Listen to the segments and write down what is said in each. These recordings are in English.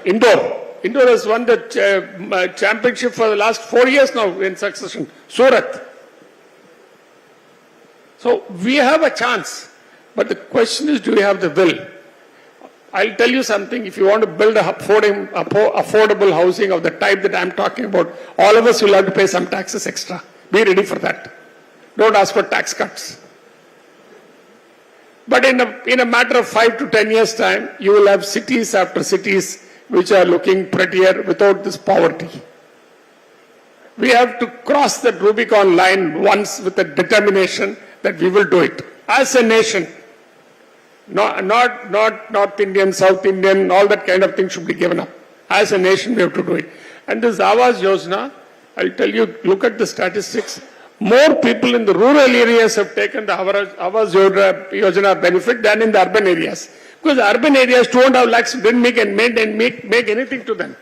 Indoor. Indoor has won the championship for the last 4 years now in succession. Surat. So we have a chance. But the question is, do we have the will? I'll tell you something. If you want to build a affordable housing of the type that I'm talking about, all of us will have to pay some taxes extra. Be ready for that. Don't ask for tax cuts. But in a matter of 5 to 10 years' time, you will have cities after cities which are looking prettier without this poverty. We have to cross that Rubicon line once with a determination that we will do it as a nation. Not North Indian, South Indian, all that kind of thing should be given up. As a nation, we have to do it. And this Awas Yojana, I'll tell you, look at the statistics. More people in the rural areas have taken the Awas Yojana benefit than in the urban areas. Because the urban areas, 2.5 lakhs didn't make anything to them.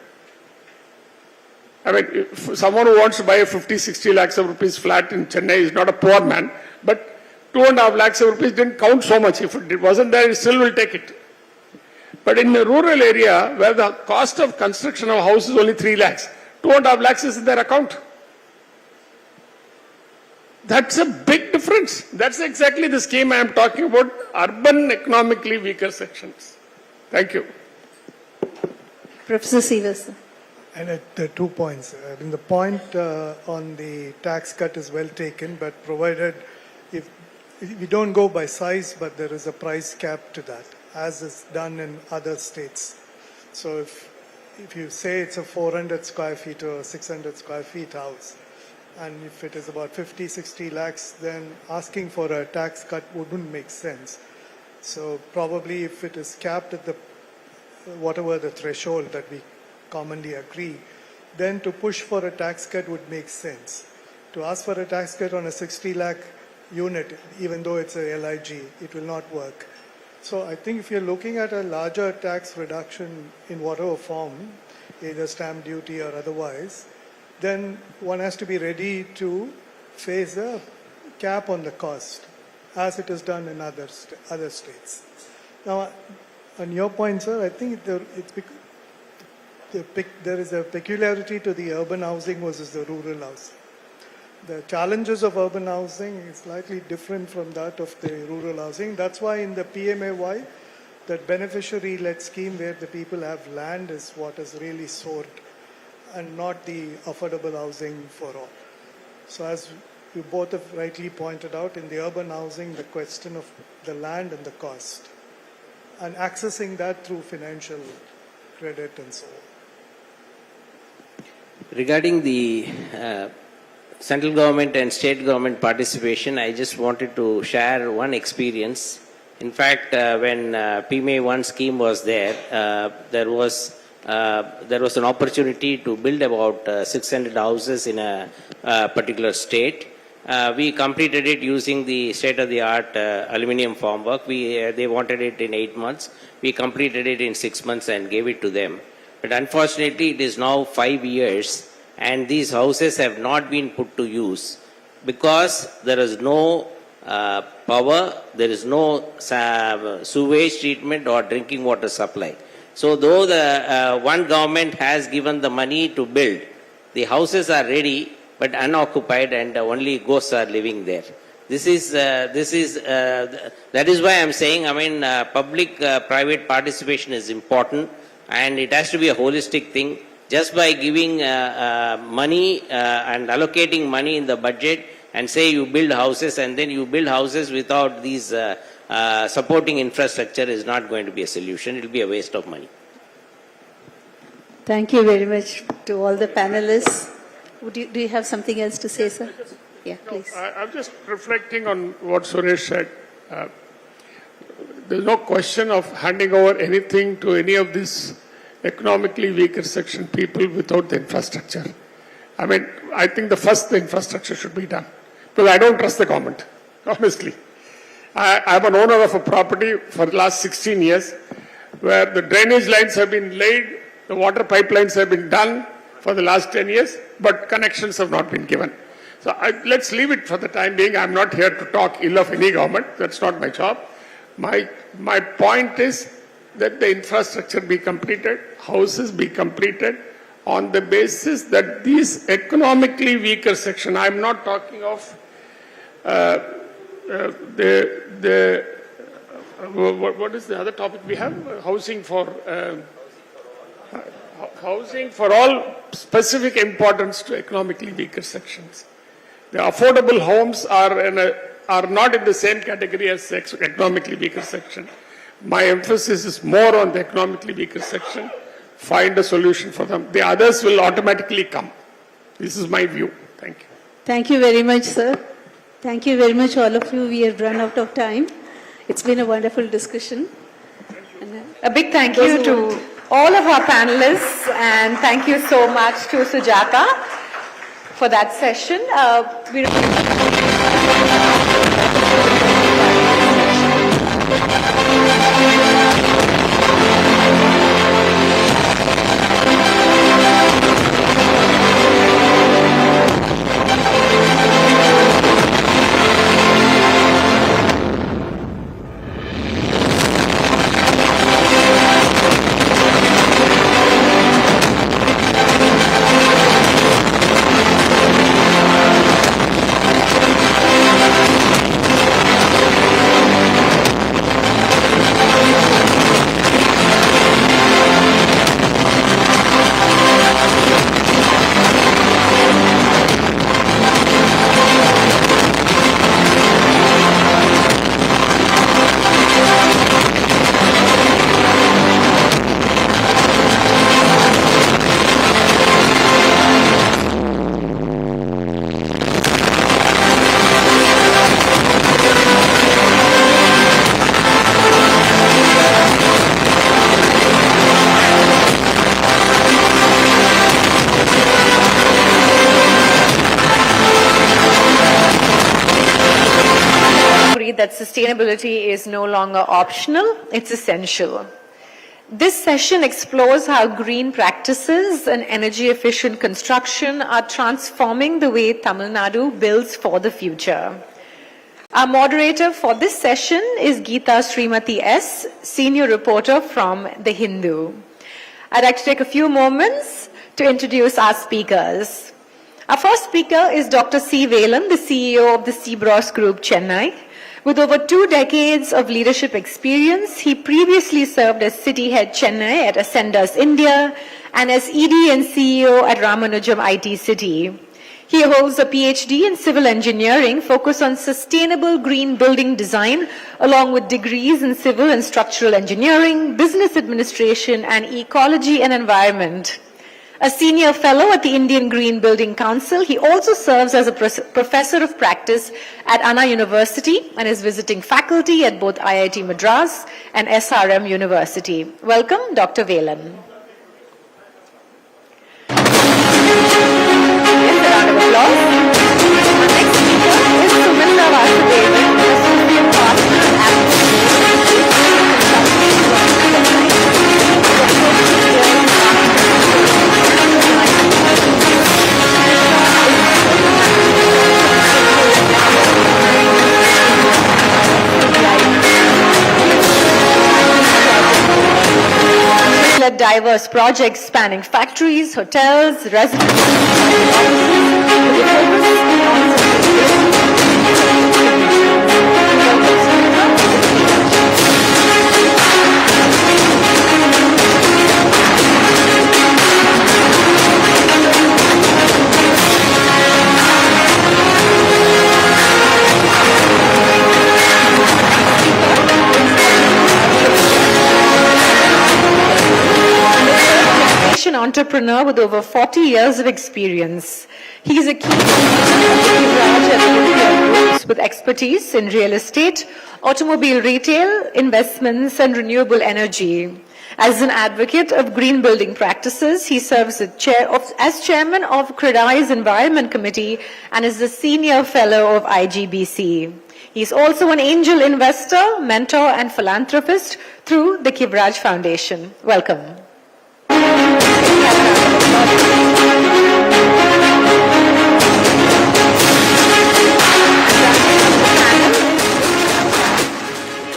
I mean, if someone who wants to buy a 50, 60 lakhs of rupees flat in Chennai is not a poor man, but 2.5 lakhs of rupees didn't count so much. If it wasn't there, he still will take it. But in the rural area, where the cost of construction of a house is only 3 lakhs, 2.5 lakhs is in their account. That's a big difference. That's exactly the scheme I am talking about, urban economically weaker sections. Thank you. Professor Sivas. And at 2 points. I mean, the point on the tax cut is well taken, but provided if we don't go by size, but there is a price cap to that, as is done in other states. So if you say it's a 400 square feet or 600 square feet house, and if it is about 50, 60 lakhs, then asking for a tax cut wouldn't make sense. So probably if it is capped at the whatever the threshold that we commonly agree, then to push for a tax cut would make sense. To ask for a tax cut on a 60 lakh unit, even though it's a LIG, it will not work. So I think if you're looking at a larger tax reduction in whatever form, either stamp duty or otherwise, then one has to be ready to face a cap on the cost, as it is done in other states. Now, on your point, sir, I think there is a peculiarity to the urban housing versus the rural housing. The challenges of urban housing is slightly different from that of the rural housing. That's why in the PMAY, that beneficiary-led scheme where the people have land is what has really soared, and not the affordable housing for all. So as you both have rightly pointed out, in the urban housing, the question of the land and the cost, and accessing that through financial credit and so on. Regarding the central government and state government participation, I just wanted to share one experience. In fact, when PMAY 1 scheme was there, there was an opportunity to build about 600 houses in a particular state. We completed it using the state-of-the-art aluminium formwork. They wanted it in 8 months. We completed it in 6 months and gave it to them. But unfortunately, it is now 5 years, and these houses have not been put to use because there is no power, there is no sewage treatment or drinking water supply. So though the one government has given the money to build, the houses are ready but unoccupied, and only ghosts are living there. That is why I am saying, public-private participation is important, and it has to be a holistic thing. Just by giving money and allocating money in the budget and say you build houses, and then you build houses without these supporting infrastructure is not going to be a solution. It will be a waste of money. Thank you very much to all the panelists. Do you have something else to say, sir? Yeah, please. I'm just reflecting on what Suresh said. There's no question of handing over anything to any of these economically weaker section people without the infrastructure. I think the infrastructure should be done. Because I don't trust the government, honestly. I'm an owner of a property for the last 16 years where the drainage lines have been laid, the water pipelines have been done for the last 10 years, but connections have not been given. So let's leave it for the time being. I'm not here to talk ill of any government. That's not my job. My point is, that the infrastructure be completed, houses be completed on the basis that these economically weaker section, I'm not talking of what is the other topic we have? Housing for all specific importance to economically weaker sections. The affordable homes are not in the same category as the economically weaker section. My emphasis is more on the economically weaker section. Find a solution for them. The others will automatically come. This is my view. Thank you. Thank you very much, sir. Thank you very much, all of you. We have run out of time. It's been a wonderful discussion. A big thank you to all of our panelists, and thank you so much to Sujata for that session. That sustainability is no longer optional, it's essential. This session explores how green practices and energy efficient construction are transforming the way Tamil Nadu builds for the future. Our moderator for this session is Geeta Srimati S., senior reporter from The Hindu. I'd like to take a few moments to introduce our speakers. Our first speaker is Dr. C. Velan, the CEO of the Cbros Group, Chennai. With over 2 decades of leadership experience, he previously served as city head Chennai at Ascendas India and as ED and CEO at Ramanujam IT City. He holds a PhD in civil engineering focused on sustainable green building design, along with degrees in civil and structural engineering, business administration, and ecology and environment. A senior fellow at the Indian Green Building Council, he also serves as a professor of practice at Anna University and is visiting faculty at both IIT Madras and SRM University. Welcome, Dr. Velan. Yes, a round of applause. Our next speaker is Sumitra Vasudevan, associate partner at led diverse projects spanning factories, hotels, residences, entrepreneur with over 40 years of experience. He is a key groups with expertise in real estate, automobile retail, investments, and renewable energy. As an advocate of green building practices, he serves as chairman of CREDAI's Environment Committee and is the senior fellow of IGBC. He is also an angel investor, mentor, and philanthropist through the Kivraj Foundation. Welcome.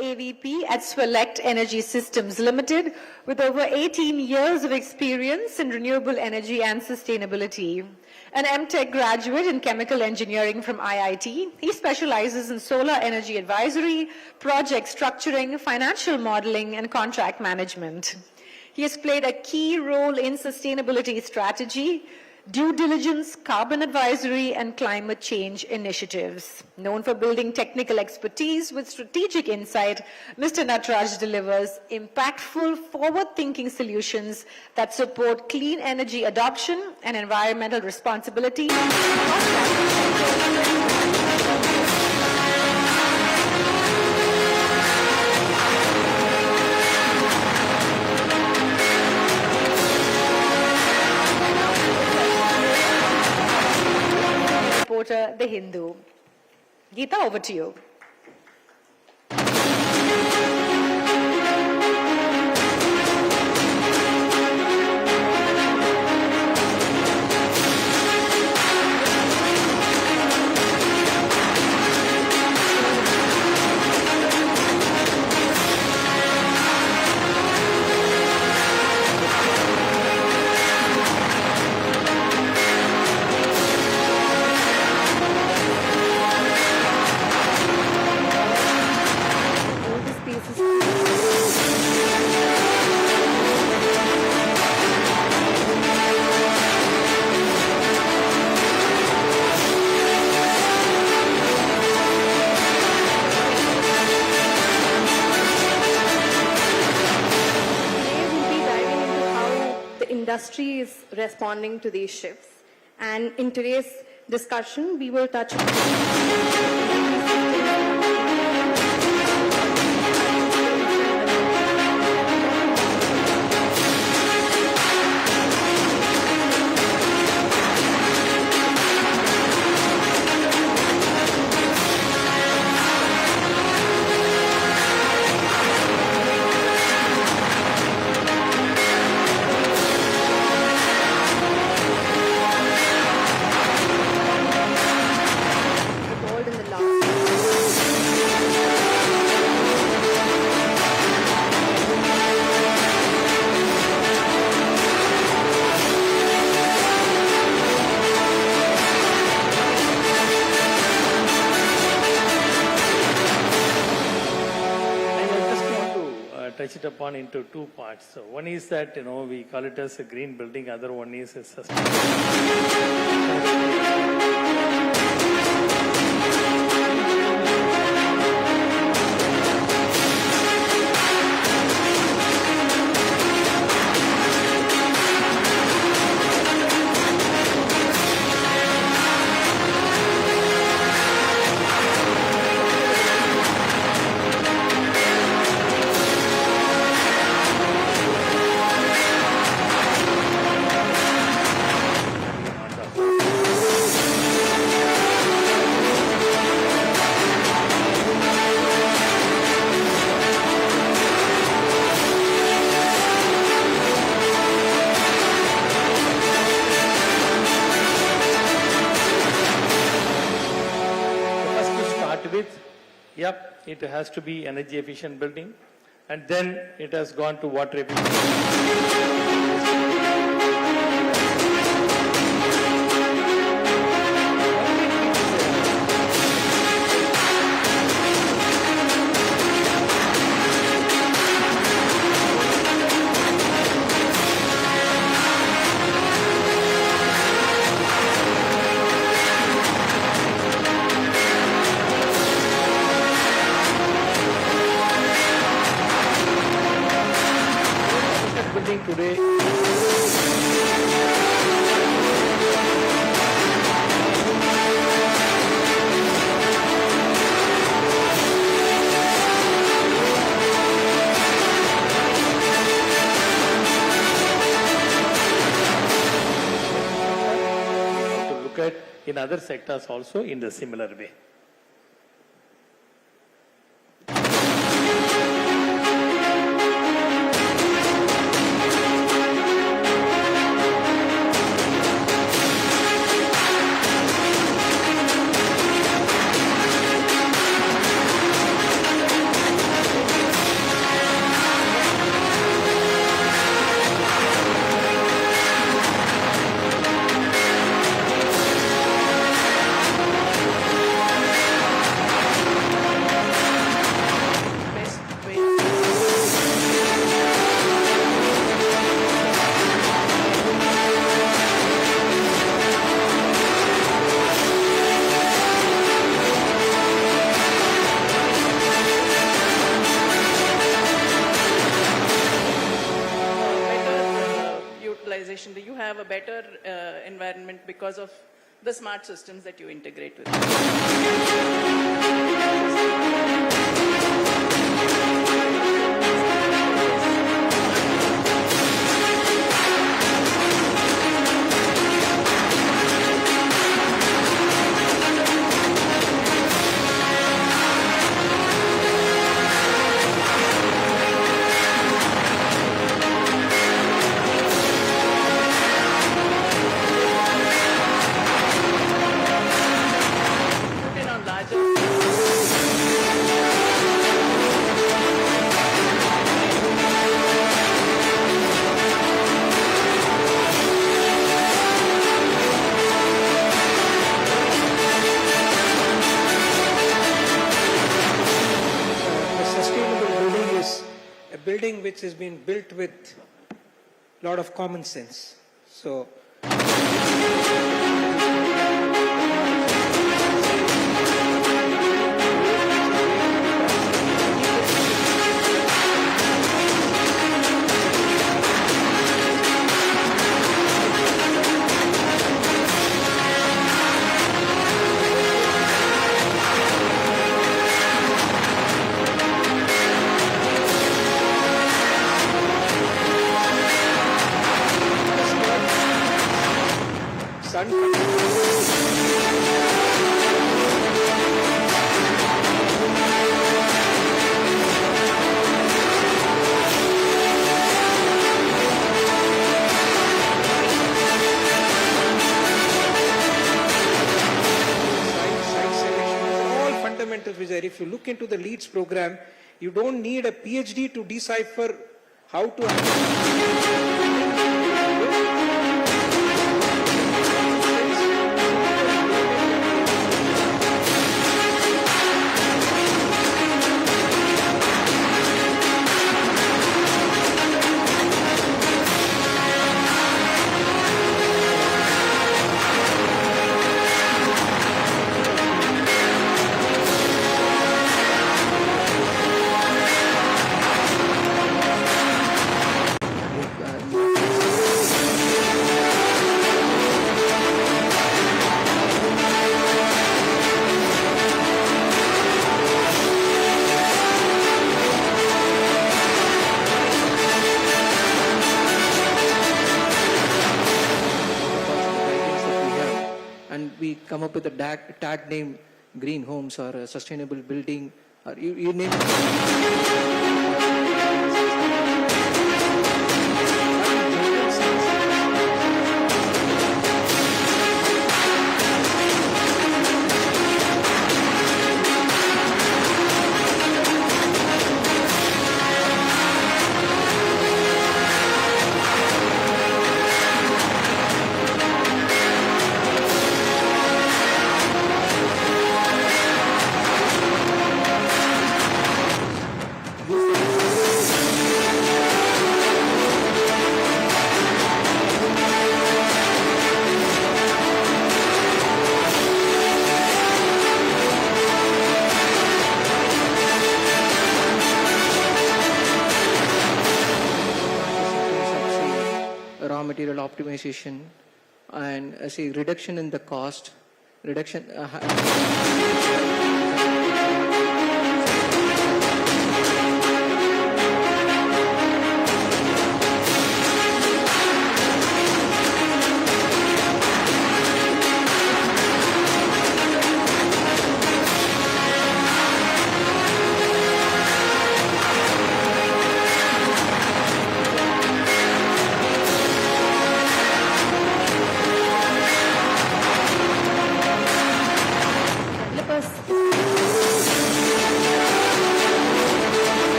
AVP at Select Energy Systems Limited with over 18 years of experience in renewable energy and sustainability. An MTech graduate in chemical engineering from IIT, he specializes in solar energy advisory, project structuring, financial modeling, and contract management. He has played a key role in sustainability strategy, due diligence, carbon advisory, and climate change initiatives. Known for building technical expertise with strategic insight, Mr. Nataraj delivers impactful, forward-thinking solutions that support clean energy adoption and environmental responsibility. Reporter, The Hindu. Geeta, over to you. Industry is responding to these shifts, and in today's discussion we will touch touch it upon into two parts. So one is that, we call it as a green building, other one is a Yep, it has to be energy efficient building, and then it has gone to water efficient. Today, to look at in other sectors also in the similar way. visualization, you have a better environment because of the smart systems that you integrate with. Put in on larger. A sustainable building is a building which has been built with a lot of common sense. So, site selection, all fundamentals which are, if you look into the LEADS program, you don't need a PhD to decipher how to. guidance that we have, and we come up with a tag name green homes or a sustainable building, or you name raw material optimization and say reduction in the cost, reduction.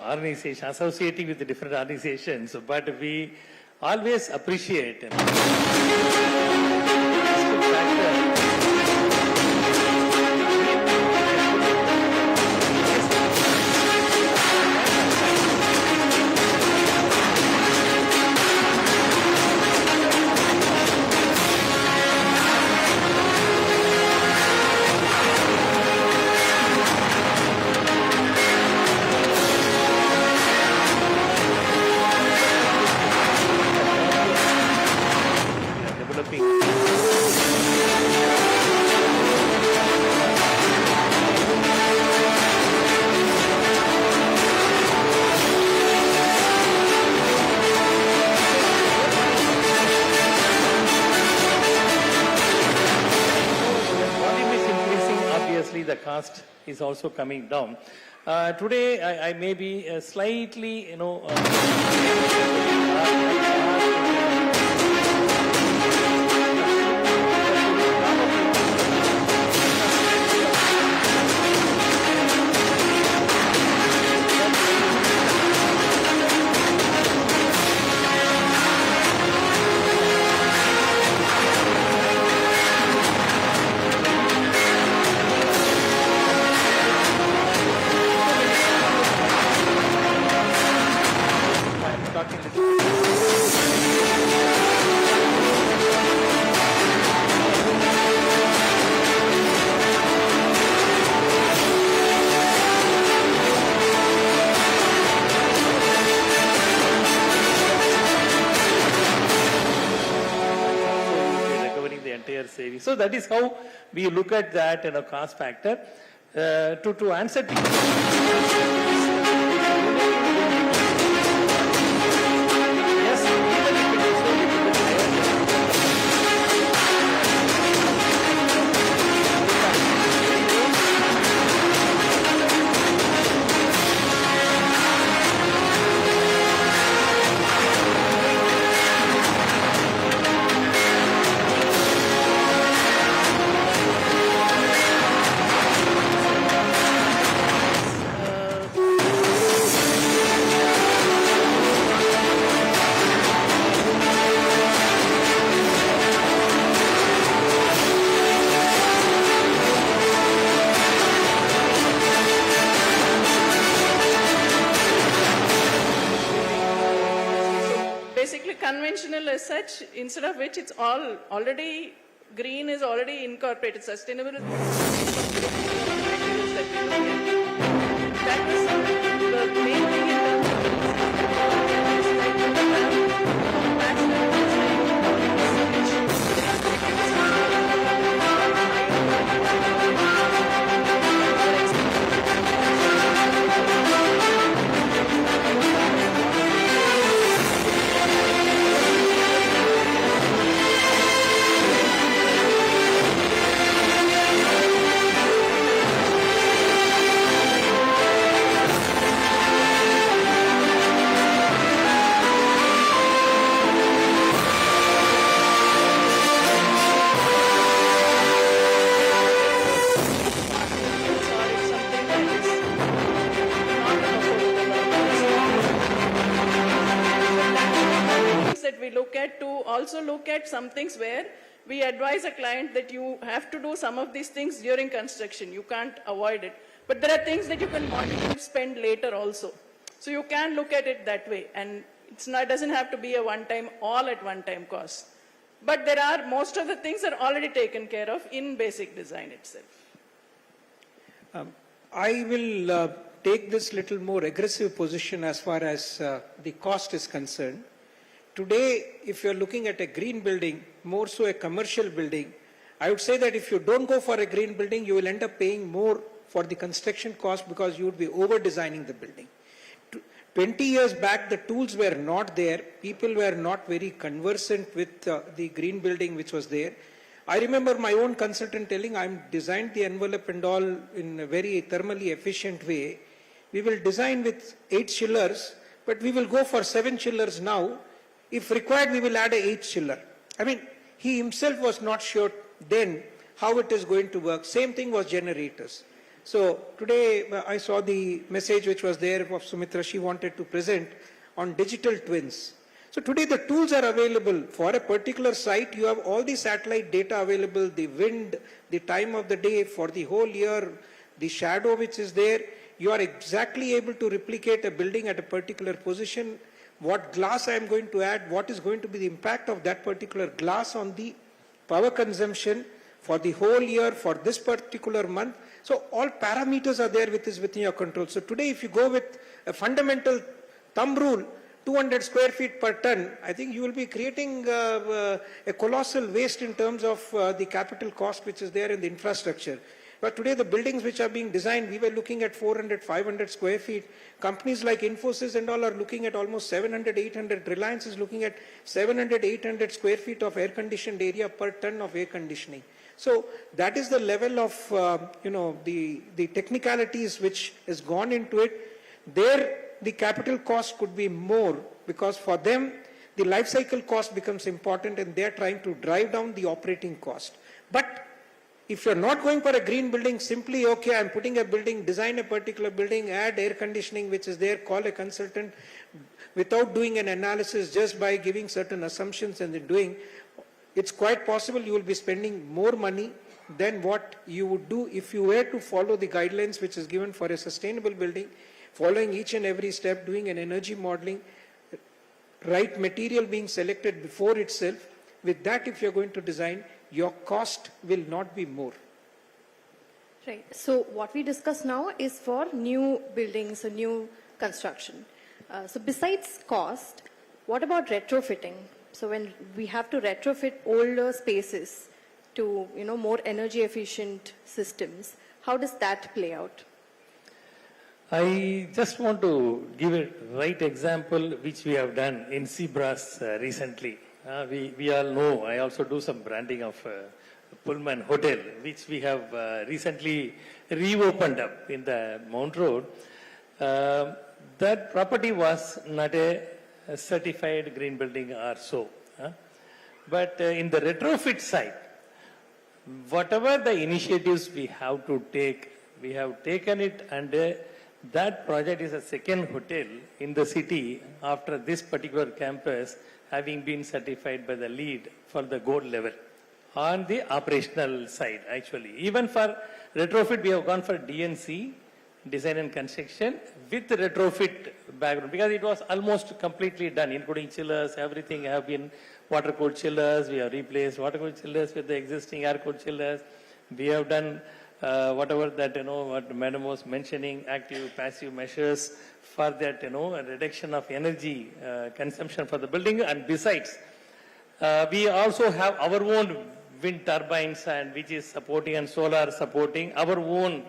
Organization, associating with the different organizations, but we always appreciate. the cost is also coming down. Today, I may be slightly, savings. So that is how we look at that cost factor. To answer to yes, even if it is so basically conventional as such, instead of which it's already green is already incorporated. Sustainable is that is the main thing in terms also look at some things where we advise a client that you have to do some of these things during construction. You can't avoid it. But there are things that you can monitor and spend later also. So you can look at it that way. And it doesn't have to be a one-time, all at one-time cost. But there are, most of the things are already taken care of in basic design itself. I will take this little more aggressive position as far as the cost is concerned. Today, if you're looking at a green building, more so a commercial building, I would say that if you don't go for a green building, you will end up paying more for the construction cost because you would be over-designing the building. 20 years back, the tools were not there. People were not very conversant with the green building which was there. I remember my own consultant telling, I'm designed the envelope and all in a very thermally efficient way. We will design with 8 chillers, but we will go for 7 chillers now. If required, we will add a 8th chiller. I mean, he himself was not sure then how it is going to work. Same thing was generators. So today I saw the message which was there of Sumitra. She wanted to present on digital twins. So today the tools are available for a particular site. You have all the satellite data available, the wind, the time of the day for the whole year, the shadow which is there. You are exactly able to replicate a building at a particular position. What glass I am going to add, what is going to be the impact of that particular glass on the power consumption for the whole year, for this particular month. So all parameters are there within your control. So today if you go with a fundamental thumb rule, 200 square feet per ton, I think you will be creating a colossal waste in terms of the capital cost which is there in the infrastructure. But today the buildings which are being designed, we were looking at 400, 500 square feet. Companies like Infosys and all are looking at almost 700, 800. Reliance is looking at 700, 800 square feet of air conditioned area per ton of air conditioning. So that is the level of, the technicalities which has gone into it. There, the capital cost could be more because for them, the life cycle cost becomes important and they are trying to drive down the operating cost. But if you're not going for a green building, simply, okay, I'm putting a building, design a particular building, add air conditioning which is there, call a consultant without doing an analysis, just by giving certain assumptions and then doing, it's quite possible you will be spending more money than what you would do if you were to follow the guidelines which is given for a sustainable building, following each and every step, doing an energy modeling, right material being selected before itself. With that, if you're going to design, your cost will not be more. Right. So what we discuss now is for new buildings or new construction. So besides cost, what about retrofitting? So when we have to retrofit older spaces to, more energy efficient systems, how does that play out? I just want to give a right example which we have done in Seabras recently. We all know, I also do some branding of Pullman Hotel, which we have recently reopened up in the Mount Road. That property was not a certified green building or so. But in the retrofit side, whatever the initiatives we have to take, we have taken it, and that project is a second hotel in the city after this particular campus having been certified by the lead for the gold level on the operational side actually. Even for retrofit, we have gone for DNC, design and construction, with retrofit background because it was almost completely done, including chillers, everything have been water cooled chillers. We have replaced water cooled chillers with the existing air cooled chillers. We have done whatever that, what Madam was mentioning, active, passive measures for that, a reduction of energy consumption for the building. And besides, we also have our own wind turbines and which is supporting, and solar supporting our own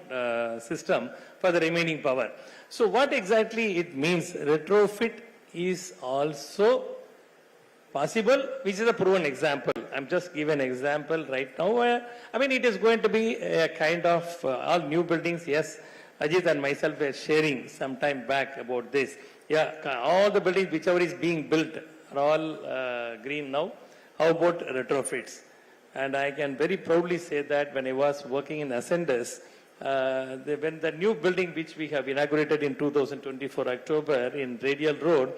system for the remaining power. So what exactly it means, retrofit is also possible, which is a proven example. I'm just giving an example right now. It is going to be a kind of all new buildings. Yes, Ajit and myself were sharing some time back about this. Yeah, all the buildings whichever is being built are all green now. How about retrofits? And I can very proudly say that when I was working in Ascendus, when the new building which we have inaugurated in 2024 October in Radial Road,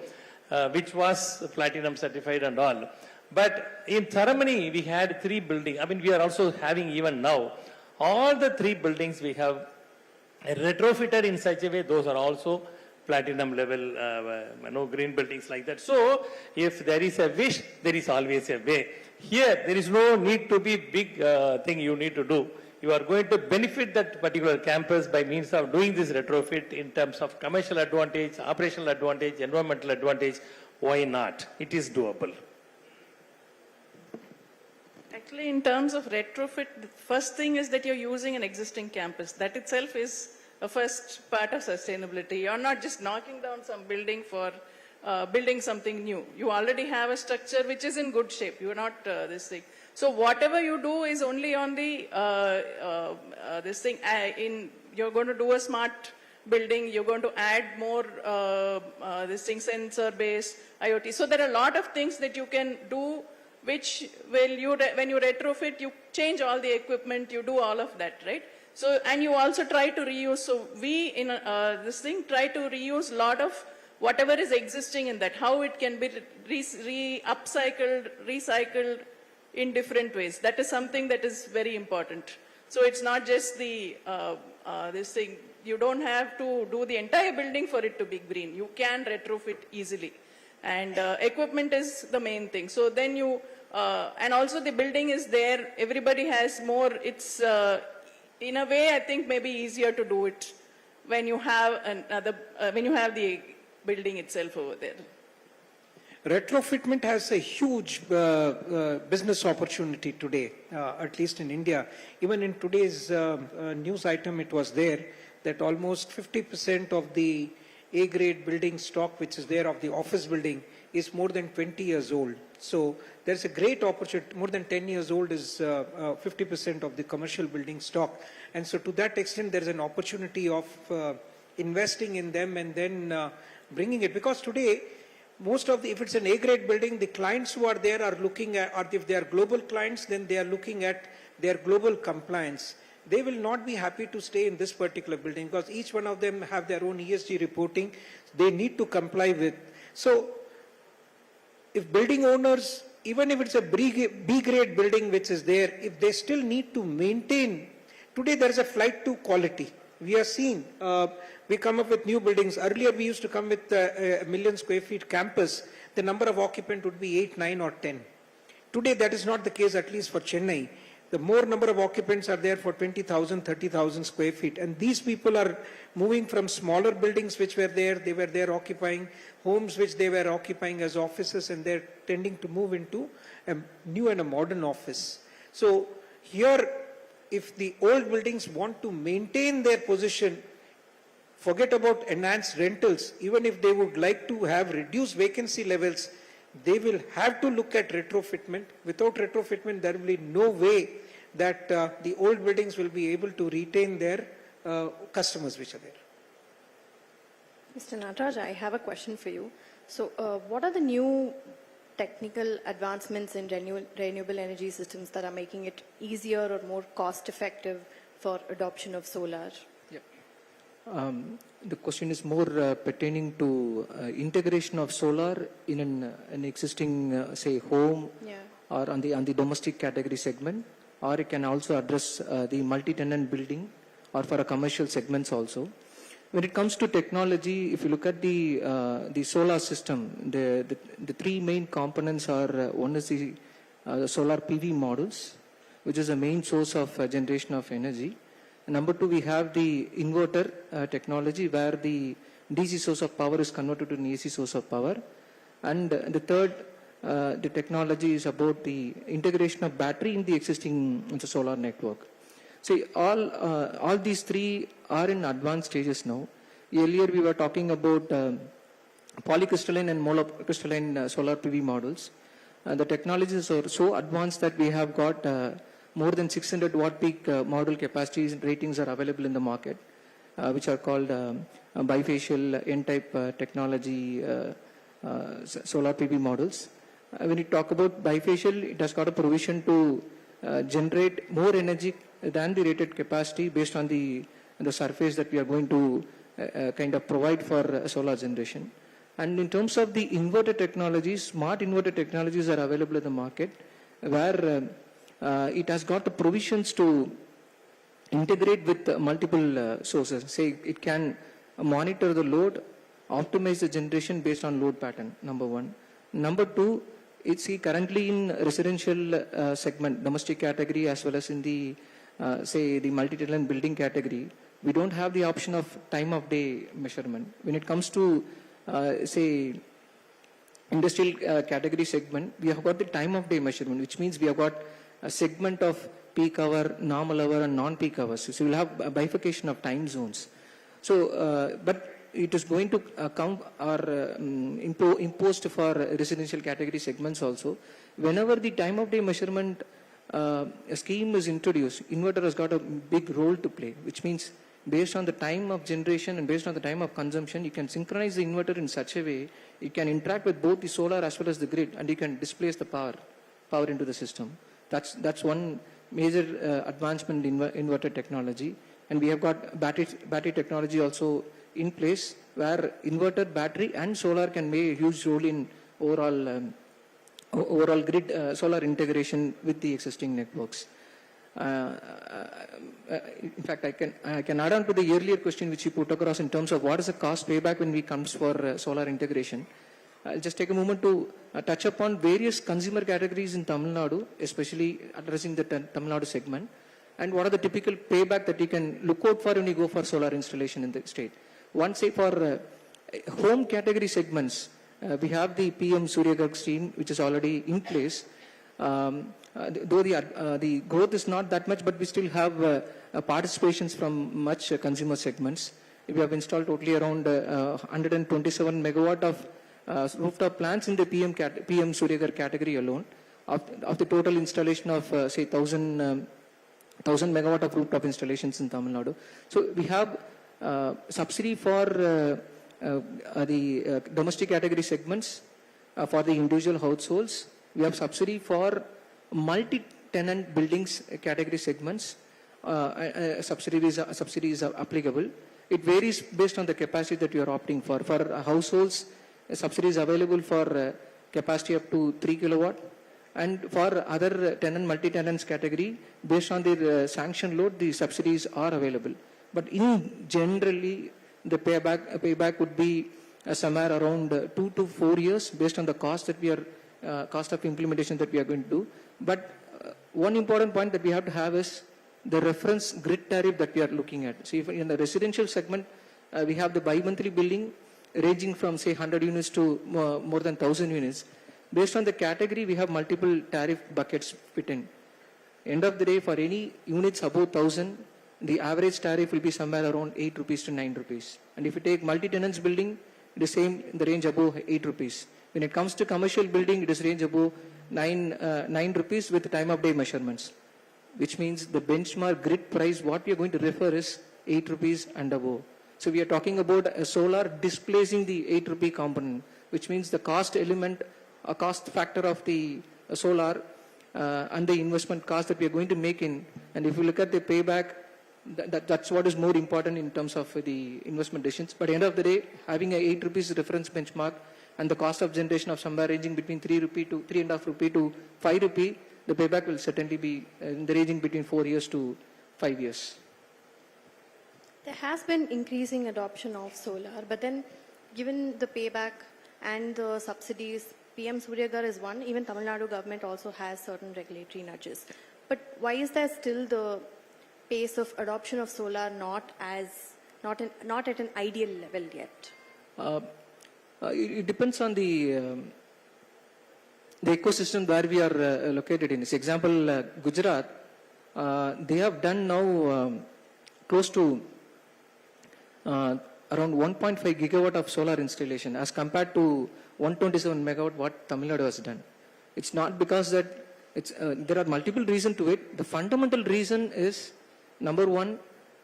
which was platinum certified and all. But in ceremony, we had 3 buildings. We are also having even now, all the 3 buildings we have retrofitted in such a way, those are also platinum level, green buildings like that. So, if there is a wish, there is always a way. Here, there is no need to be big thing you need to do. You are going to benefit that particular campus by means of doing this retrofit in terms of commercial advantage, operational advantage, environmental advantage. Why not? It is doable. Actually, in terms of retrofit, the first thing is that you're using an existing campus. That itself is a first part of sustainability. You're not just knocking down some building for building something new. You already have a structure which is in good shape. You're not this thing. So whatever you do is only on the this thing. You're going to do a smart building. You're going to add more this thing, sensor-based IoT. So there are a lot of things that you can do, which when you retrofit, you change all the equipment. You do all of that, right? So and you also try to reuse. So we in this thing try to reuse a lot of whatever is existing in that. How it can be upcycled, recycled in different ways. That is something that is very important. So it's not just the this thing. You don't have to do the entire building for it to be green. You can retrofit easily, and equipment is the main thing. So then you and also the building is there. Everybody has more. It's in a way I think maybe easier to do it when you have when you have the building itself over there. Retrofitment has a huge business opportunity today, at least in India. Even in today's news item, it was there that almost 50% of the A-grade building stock which is there of the office building is more than 20 years old. So there's a great opportunity. More than 10 years old is 50% of the commercial building stock. And so to that extent, there's an opportunity of investing in them and then bringing it. Because today, most of the, if it's an A-grade building, the clients who are there are looking at, or if they are global clients, then they are looking at their global compliance. They will not be happy to stay in this particular building because each one of them have their own ESG reporting they need to comply with. So if building owners, even if it's a B-grade building which is there, if they still need to maintain, today there is a flight to quality. We are seeing, we come up with new buildings. Earlier we used to come with a 1 million square feet campus. The number of occupants would be 8, 9 or 10. Today that is not the case, at least for Chennai. The more number of occupants are there for 20,000, 30,000 square feet. And these people are moving from smaller buildings which were there, they were there occupying homes which they were occupying as offices, and they're tending to move into a new and a modern office. So here, if the old buildings want to maintain their position, forget about enhanced rentals, even if they would like to have reduced vacancy levels, they will have to look at retrofitment. Without retrofitment, there will be no way that the old buildings will be able to retain their customers which are there. Mr. Nataraj, I have a question for you. So what are the new technical advancements in renewable energy systems that are making it easier or more cost effective for adoption of solar? The question is more pertaining to integration of solar in an existing, say, home or on the domestic category segment, or it can also address the multi-tenant building or for a commercial segments also. When it comes to technology, if you look at the solar system, the three main components are one is the solar PV models, which is a main source of generation of energy. Number two, we have the inverter technology where the DC source of power is converted to an AC source of power. And the third, the technology is about the integration of battery in the existing solar network. See, all these three are in advanced stages now. Earlier we were talking about polycrystalline and monocrystalline solar PV models. The technologies are so advanced that we have got more than 600 watt peak module capacities and ratings are available in the market, which are called bifacial N-type technology solar PV models. When you talk about bifacial, it has got a provision to generate more energy than the rated capacity based on the surface that we are going to kind of provide for solar generation. And in terms of the inverter technologies, smart inverter technologies are available in the market where it has got the provisions to integrate with multiple sources. Say it can monitor the load, optimize the generation based on load pattern, number one. Number two, it's currently in residential segment, domestic category, as well as in the, say, the multi-tenant building category. We don't have the option of time of day measurement. When it comes to, say, industrial category segment, we have got the time of day measurement, which means we have got a segment of peak hour, normal hour, and non-peak hours. So we'll have a bifurcation of time zones. So, but it is going to count or imposed for residential category segments also. Whenever the time of day measurement scheme is introduced, inverter has got a big role to play, which means based on the time of generation and based on the time of consumption, you can synchronize the inverter in such a way, it can interact with both the solar as well as the grid, and you can displace the power into the system. That's one major advancement in inverter technology. And we have got battery technology also in place where inverter, battery and solar can play a huge role in overall grid solar integration with the existing networks. In fact, I can add on to the earlier question which you put across in terms of what is the cost payback when it comes for solar integration. I'll just take a moment to touch upon various consumer categories in Tamil Nadu, especially addressing the Tamil Nadu segment, and what are the typical payback that you can look out for when you go for solar installation in the state. One, say for home category segments, we have the PM Surya Ghar scheme, which is already in place. Though the growth is not that much, but we still have participations from much consumer segments. We have installed totally around 127 megawatt of rooftop plants in the PM Surya Ghar category alone, of the total installation of say 1,000 megawatt of rooftop installations in Tamil Nadu. So we have subsidy for the domestic category segments for the individual households. We have subsidy for multi-tenant buildings category segments. Subsidy is applicable. It varies based on the capacity that you are opting for. For households, subsidy is available for capacity up to 3 kilowatt. And for other multi-tenants category, based on their sanction load, the subsidies are available. But in generally, the payback would be somewhere around 2 to 4 years based on the cost that we are, cost of implementation that we are going to do. But one important point that we have to have is the reference grid tariff that we are looking at. So if in the residential segment, we have the bi-monthly billing ranging from say 100 units to more than 1,000 units. Based on the category, we have multiple tariff buckets fit in. End of the day, for any units above 1,000, the average tariff will be somewhere around 8 rupees to 9 rupees. And if you take multi-tenants building, it is same in the range above 8 rupees. When it comes to commercial building, it is range above 9 rupees with time of day measurements, which means the benchmark grid price, what we are going to refer is 8 rupees and above. So we are talking about a solar displacing the 8 rupee component, which means the cost element, a cost factor of the solar and the investment cost that we are going to make in. And if you look at the payback, that's what is more important in terms of the investment decisions. But at the end of the day, having a 8 rupees reference benchmark and the cost of generation of somewhere ranging between 3 rupee to 3.5 rupee to 5 rupee, the payback will certainly be in the ranging between 4 years to 5 years. There has been increasing adoption of solar, but then given the payback and the subsidies, PM Surya Ghar is one, even Tamil Nadu government also has certain regulatory nudges. But why is there still the pace of adoption of solar not at an ideal level yet? It depends on the ecosystem where we are located in. For example, Gujarat, they have done now close to around 1.5 gigawatt of solar installation as compared to 127 megawatt what Tamil Nadu has done. It's not because that there are multiple reasons to it. The fundamental reason is, number one,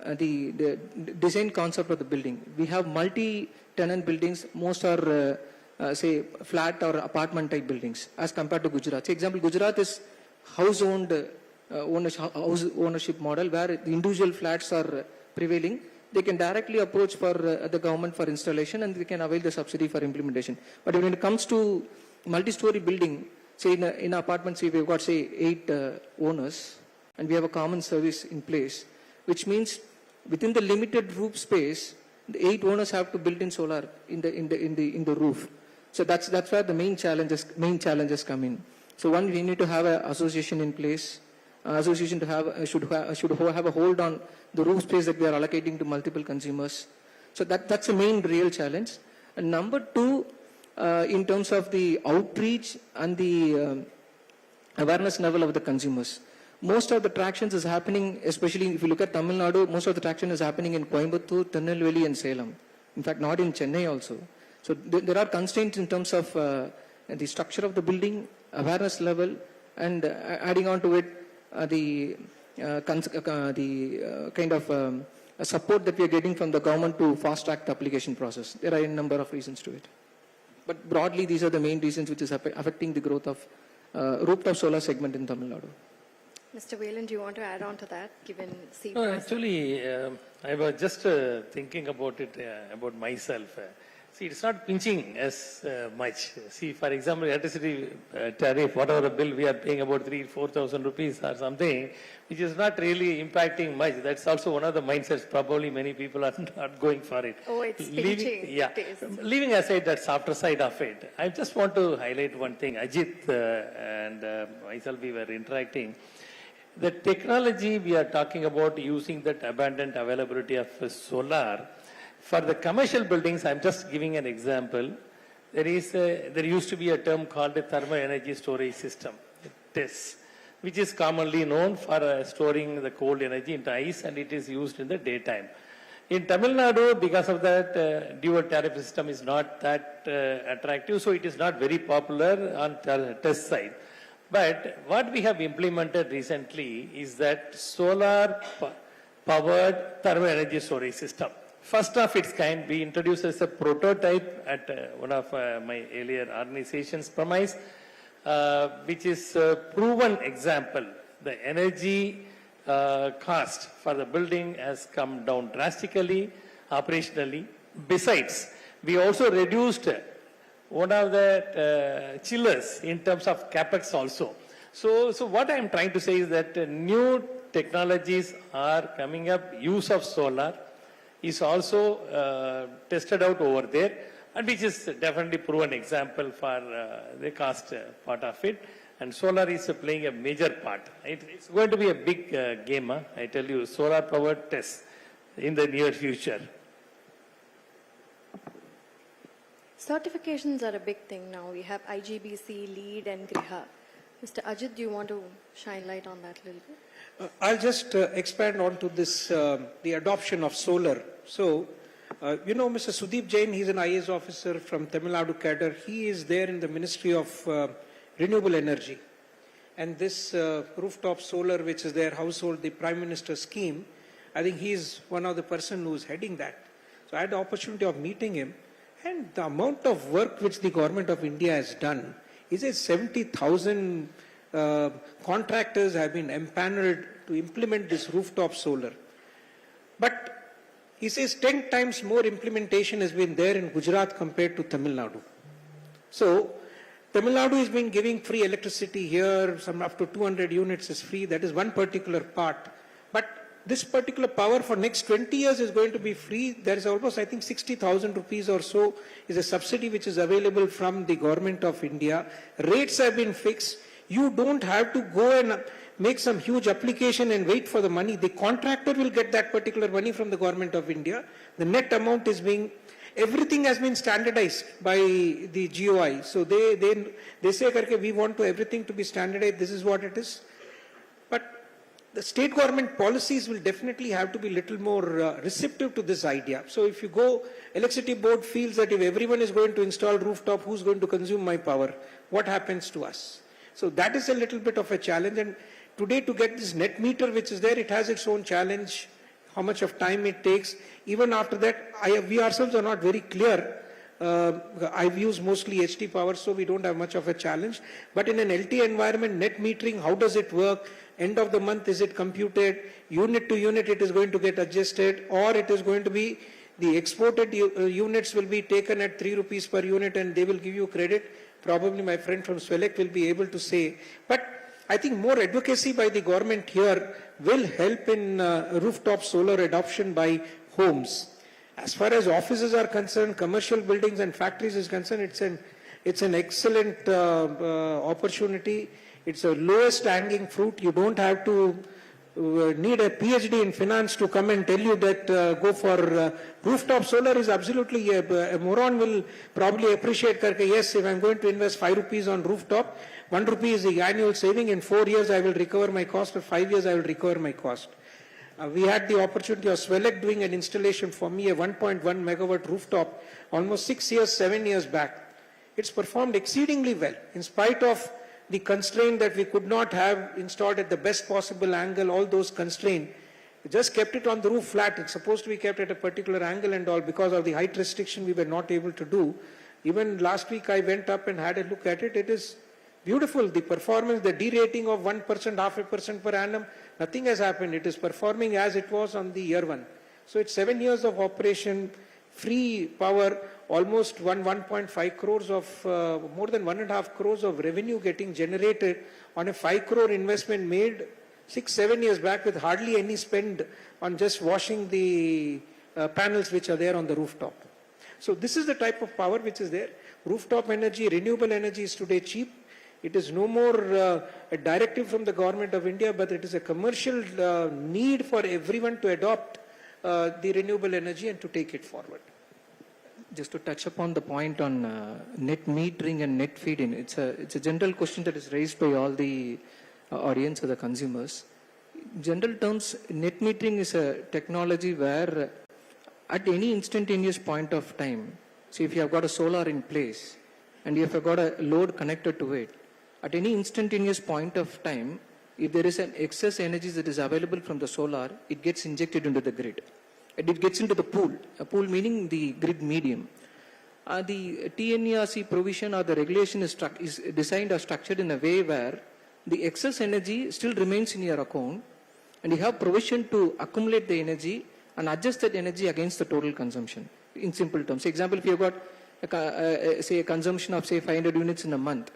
the design concept of the building. We have multi-tenant buildings. Most are say flat or apartment type buildings as compared to Gujarat. For example, Gujarat is house-owned ownership model where the individual flats are prevailing. They can directly approach for the government for installation and they can avail the subsidy for implementation. But when it comes to multi-story building, say in apartments, we've got say 8 owners and we have a common service in place, which means within the limited roof space, the 8 owners have to build in solar in the roof. So that's where the main challenges come in. So one, we need to have an association in place. Association should have a hold on the roof space that we are allocating to multiple consumers. So that's the main real challenge. And number two, in terms of the outreach and the awareness level of the consumers. Most of the tractions is happening, especially if you look at Tamil Nadu, most of the traction is happening in Coimbatore, Tirunelveli and Salem. In fact, not in Chennai also. So there are constraints in terms of the structure of the building, awareness level, and adding on to it, the kind of support that we are getting from the government to fast-track the application process. There are a number of reasons to it. But broadly, these are the main reasons which is affecting the growth of rooftop solar segment in Tamil Nadu. Mr. Whelan, do you want to add on to that, given No, actually, I was just thinking about it, about myself. See, it's not pinching as much. See, for example, electricity tariff, whatever the bill we are paying about 3,000-4,000 rupees or something, which is not really impacting much. That's also one of the mindsets. Probably many people are not going for it. Oh, it's pinching. Yeah. Leaving aside that softer side of it, I just want to highlight one thing. Ajit and myself, we were interacting. The technology we are talking about using that abundant availability of solar, for the commercial buildings, I'm just giving an example. There used to be a term called a thermal energy storage system, TESS, which is commonly known for storing the cold energy into ice, and it is used in the daytime. In Tamil Nadu, because of that, dual tariff system is not that attractive, so it is not very popular on test side. But what we have implemented recently is that solar powered thermal energy storage system. First of its kind, we introduced as a prototype at one of my earlier organization's premise, which is a proven example. The energy cost for the building has come down drastically, operationally. Besides, we also reduced one of the chillers in terms of capex also. So what I am trying to say is that new technologies are coming up. Use of solar is also tested out over there, and which is definitely proven example for the cost part of it. And solar is playing a major part. It's going to be a big game, I tell you, solar powered tests in the near future. Certifications are a big thing now. We have IGBC, LEED and Griha. Mr. Ajit, do you want to shine light on that a little bit? I'll just expand on to this, the adoption of solar. So, you know, Mr. Sudeep Jain, he's an IAS officer from Tamil Nadu cadre. He is there in the Ministry of Renewable Energy. And this rooftop solar, which is their household, the Prime Minister's scheme, I think he's one of the person who's heading that. So I had the opportunity of meeting him. And the amount of work which the government of India has done is that 70,000 contractors have been empaneled to implement this rooftop solar. But he says 10 times more implementation has been there in Gujarat compared to Tamil Nadu. So Tamil Nadu has been giving free electricity here, some up to 200 units is free. That is one particular part. But this particular power for next 20 years is going to be free. There is almost, I think, 60,000 rupees or so is a subsidy which is available from the government of India. Rates have been fixed. You don't have to go and make some huge application and wait for the money. The contractor will get that particular money from the government of India. The net amount is being, everything has been standardized by the GOI. So they say, Karke, we want everything to be standardized. This is what it is. But the state government policies will definitely have to be little more receptive to this idea. So if you go, electricity board feels that if everyone is going to install rooftop, who's going to consume my power? What happens to us? So that is a little bit of a challenge. And today to get this net meter which is there, it has its own challenge, how much of time it takes. Even after that, we ourselves are not very clear. I've used mostly HT power, so we don't have much of a challenge. But in an LT environment, net metering, how does it work? End of the month, is it computed? Unit to unit, it is going to get adjusted, or it is going to be the exported units will be taken at 3 rupees per unit and they will give you credit. Probably my friend from Swelek will be able to say. But I think more advocacy by the government here will help in rooftop solar adoption by homes. As far as offices are concerned, commercial buildings and factories is concerned, it's an excellent opportunity. It's a lowest hanging fruit. You don't have to need a PhD in finance to come and tell you that go for rooftop solar is absolutely, a moron will probably appreciate, yes, if I'm going to invest 5 rupees on rooftop, 1 rupee is the annual saving. In 4 years, I will recover my cost. For 5 years, I will recover my cost. We had the opportunity of Swelek doing an installation for me, a 1.1 megawatt rooftop, almost 6 years, 7 years back. It's performed exceedingly well, in spite of the constraint that we could not have installed at the best possible angle, all those constraints. We just kept it on the roof flat. It's supposed to be kept at a particular angle and all. Because of the height restriction, we were not able to do. Even last week, I went up and had a look at it. It is beautiful. The performance, the derating of 1%, 0.5% per annum, nothing has happened. It is performing as it was on the year one. So it's 7 years of operation, free power, almost 1.5 crores of, more than 1.5 crores of revenue getting generated on a 5 crore investment made 6-7 years back with hardly any spend on just washing the panels which are there on the rooftop. So this is the type of power which is there. Rooftop energy, renewable energy is today cheap. It is no more a directive from the government of India, but it is a commercial need for everyone to adopt the renewable energy and to take it forward. Just to touch upon the point on net metering and net feed-in, it's a general question that is raised by all the audience or the consumers. In general terms, net metering is a technology where at any instantaneous point of time, so if you have got a solar in place and if you have got a load connected to it, at any instantaneous point of time, if there is an excess energy that is available from the solar, it gets injected into the grid. And it gets into the pool, a pool meaning the grid medium. The TNERC provision or the regulation is designed or structured in a way where the excess energy still remains in your account, and you have provision to accumulate the energy and adjust that energy against the total consumption. In simple terms, for example, if you've got say a consumption of say 500 units in a month,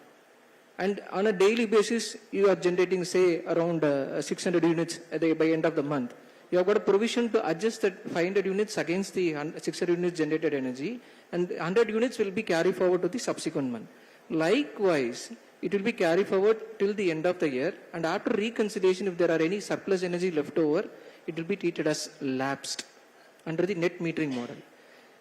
and on a daily basis you are generating say around 600 units by end of the month, you have got a provision to adjust that 500 units against the 600 units generated energy, and 100 units will be carried forward to the subsequent month. Likewise, it will be carried forward till the end of the year, and after reconciliation, if there are any surplus energy left over, it will be treated as lapsed under the net metering model.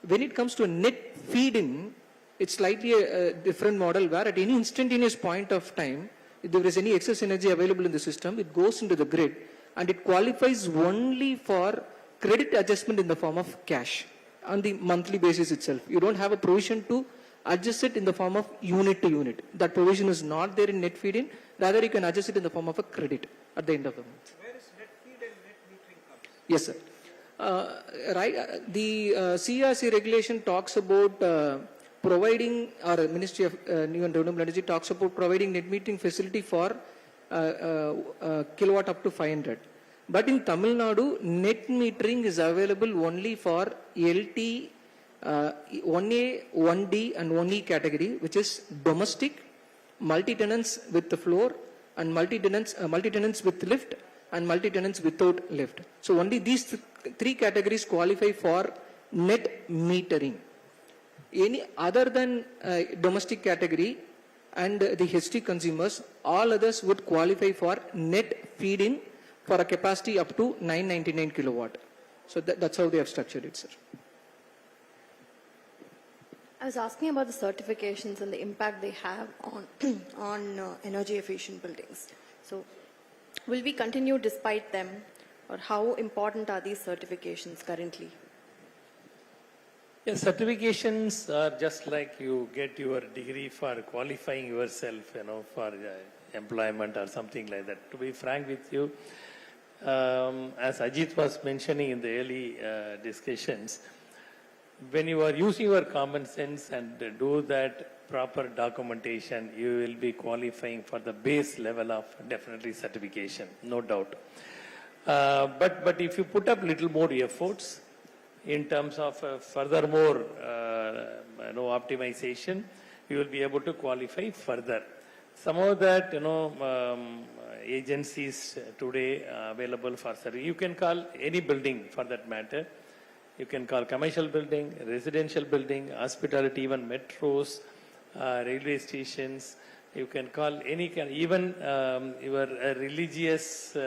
When it comes to a net feed-in, it's slightly a different model where at any instantaneous point of time, if there is any excess energy available in the system, it goes into the grid and it qualifies only for credit adjustment in the form of cash on the monthly basis itself. You don't have a provision to adjust it in the form of unit to unit. That provision is not there in net feed-in. Rather, you can adjust it in the form of a credit at the end of the month. Where is net feed and net metering comes? Yes, sir. The CRC regulation talks about providing, or Ministry of New and Renewable Energy talks about providing net metering facility for kilowatt up to 500. But in Tamil Nadu, net metering is available only for LT 1A, 1D and 1E category, which is domestic, multi-tenants with the floor, and multi-tenants with lift, and multi-tenants without lift. So only these three categories qualify for net metering. Any other than domestic category and the HT consumers, all others would qualify for net feed-in for a capacity up to 999 kilowatt. So that's how they have structured it, sir. I was asking about the certifications and the impact they have on energy efficient buildings. So will we continue despite them, or how important are these certifications currently? Yes, certifications are just like you get your degree for qualifying yourself, for employment or something like that. To be frank with you, as Ajit was mentioning in the early discussions, when you are using your common sense and do that proper documentation, you will be qualifying for the base level of definitely certification, no doubt. But if you put up little more efforts in terms of furthermore optimization, you will be able to qualify further. Some of that, agencies today available for service. You can call any building for that matter. You can call commercial building, residential building, hospitality, even metros, railway stations. You can call any kind, even your religious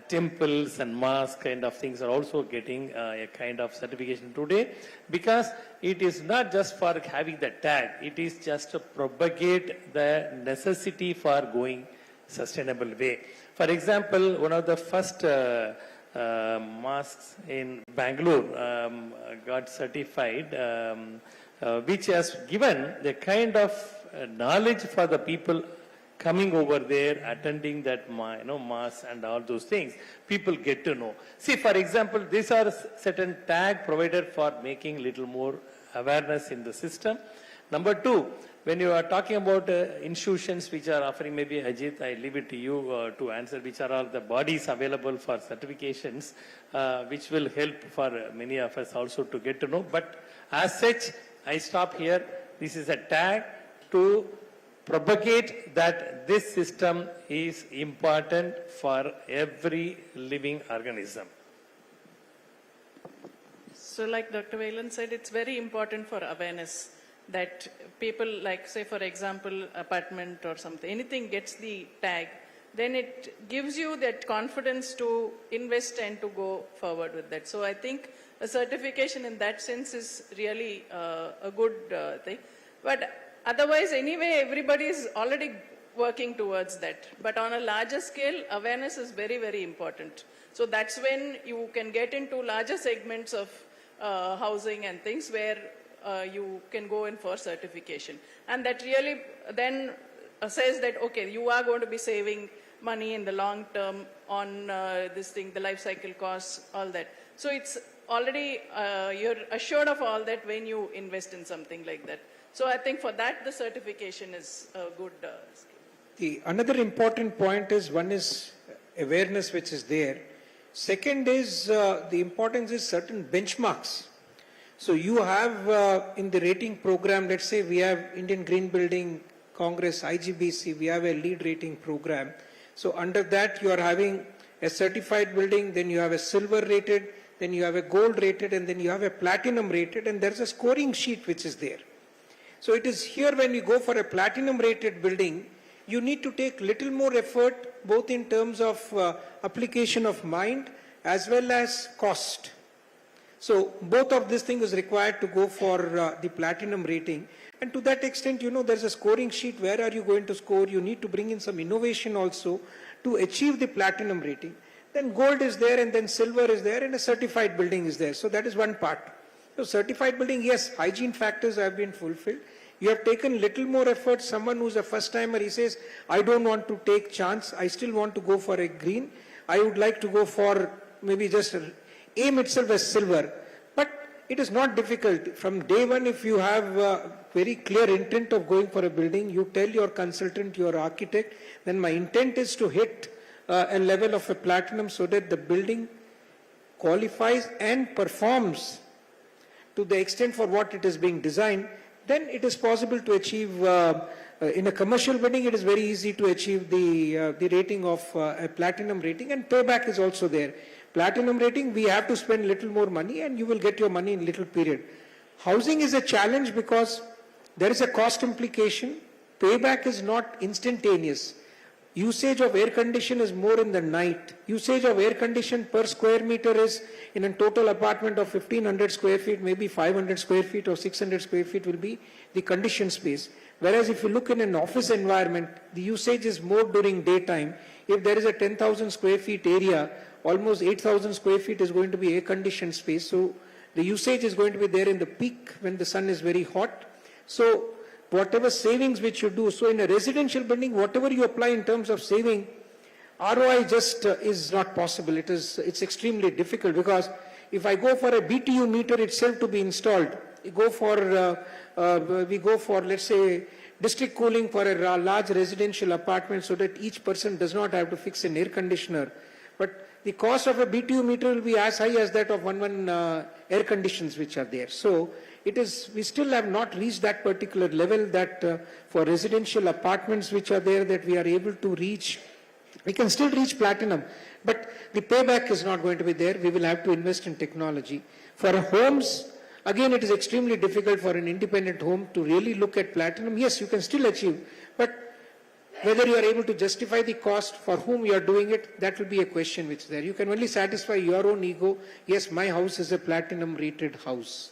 temples and mosques kind of things are also getting a kind of certification today, because it is not just for having the tag, it is just to propagate the necessity for going sustainable way. For example, one of the first mosques in Bangalore got certified, which has given the kind of knowledge for the people coming over there, attending that mass and all those things. People get to know. See, for example, these are certain tag provided for making little more awareness in the system. Number two, when you are talking about institutions which are offering, maybe Ajit, I leave it to you to answer, which are all the bodies available for certifications, which will help for many of us also to get to know. But as such, I stop here. This is a tag to propagate that this system is important for every living organism. So like Dr. Velan said, it's very important for awareness that people, like say for example, apartment or something, anything gets the tag, then it gives you that confidence to invest and to go forward with that. So I think a certification in that sense is really a good thing. But otherwise, anyway, everybody is already working towards that. But on a larger scale, awareness is very, very important. So that's when you can get into larger segments of housing and things where you can go in for certification. And that really then says that, okay, you are going to be saving money in the long term on this thing, the life cycle costs, all that. So it's already, you're assured of all that when you invest in something like that. So I think for that, the certification is a good scheme. Another important point is, one is awareness which is there. Second is the importance is certain benchmarks. So you have in the rating program, let's say we have Indian Green Building Congress, IGBC, we have a lead rating program. So under that you are having a certified building, then you have a silver rated, then you have a gold rated, and then you have a platinum rated, and there's a scoring sheet which is there. So it is here when you go for a platinum rated building, you need to take little more effort, both in terms of application of mind as well as cost. So both of these things is required to go for the platinum rating. And to that extent, you know, there's a scoring sheet. Where are you going to score? You need to bring in some innovation also to achieve the platinum rating. Then gold is there, and then silver is there, and a certified building is there. So that is one part. So certified building, yes, hygiene factors have been fulfilled. You have taken little more effort. Someone who's a first timer, he says, I don't want to take chance. I still want to go for a green. I would like to go for maybe just aim itself as silver. But it is not difficult. From day one, if you have very clear intent of going for a building, you tell your consultant, your architect, then my intent is to hit a level of a platinum so that the building qualifies and performs to the extent for what it is being designed. Then it is possible to achieve, in a commercial building, it is very easy to achieve the rating of a platinum rating, and payback is also there. Platinum rating, we have to spend little more money and you will get your money in little period. Housing is a challenge because there is a cost implication. Payback is not instantaneous. Usage of air condition is more in the night. Usage of air condition per square meter is, in a total apartment of 1500 square feet, maybe 500 square feet or 600 square feet will be the conditioned space. Whereas if you look in an office environment, the usage is more during daytime. If there is a 10,000 square feet area, almost 8,000 square feet is going to be air conditioned space. So the usage is going to be there in the peak when the sun is very hot. So whatever savings which you do, so in a residential building, whatever you apply in terms of saving, ROI just is not possible. It's extremely difficult, because if I go for a BTU meter itself to be installed, we go for let's say district cooling for a large residential apartment so that each person does not have to fix an air conditioner. But the cost of a BTU meter will be as high as that of one air conditions which are there. So we still have not reached that particular level that for residential apartments which are there, that we are able to reach. We can still reach platinum, but the payback is not going to be there. We will have to invest in technology. For homes, again, it is extremely difficult for an independent home to really look at platinum. Yes, you can still achieve, but whether you are able to justify the cost, for whom you are doing it, that will be a question which is there. You can only satisfy your own ego. Yes, my house is a platinum rated house.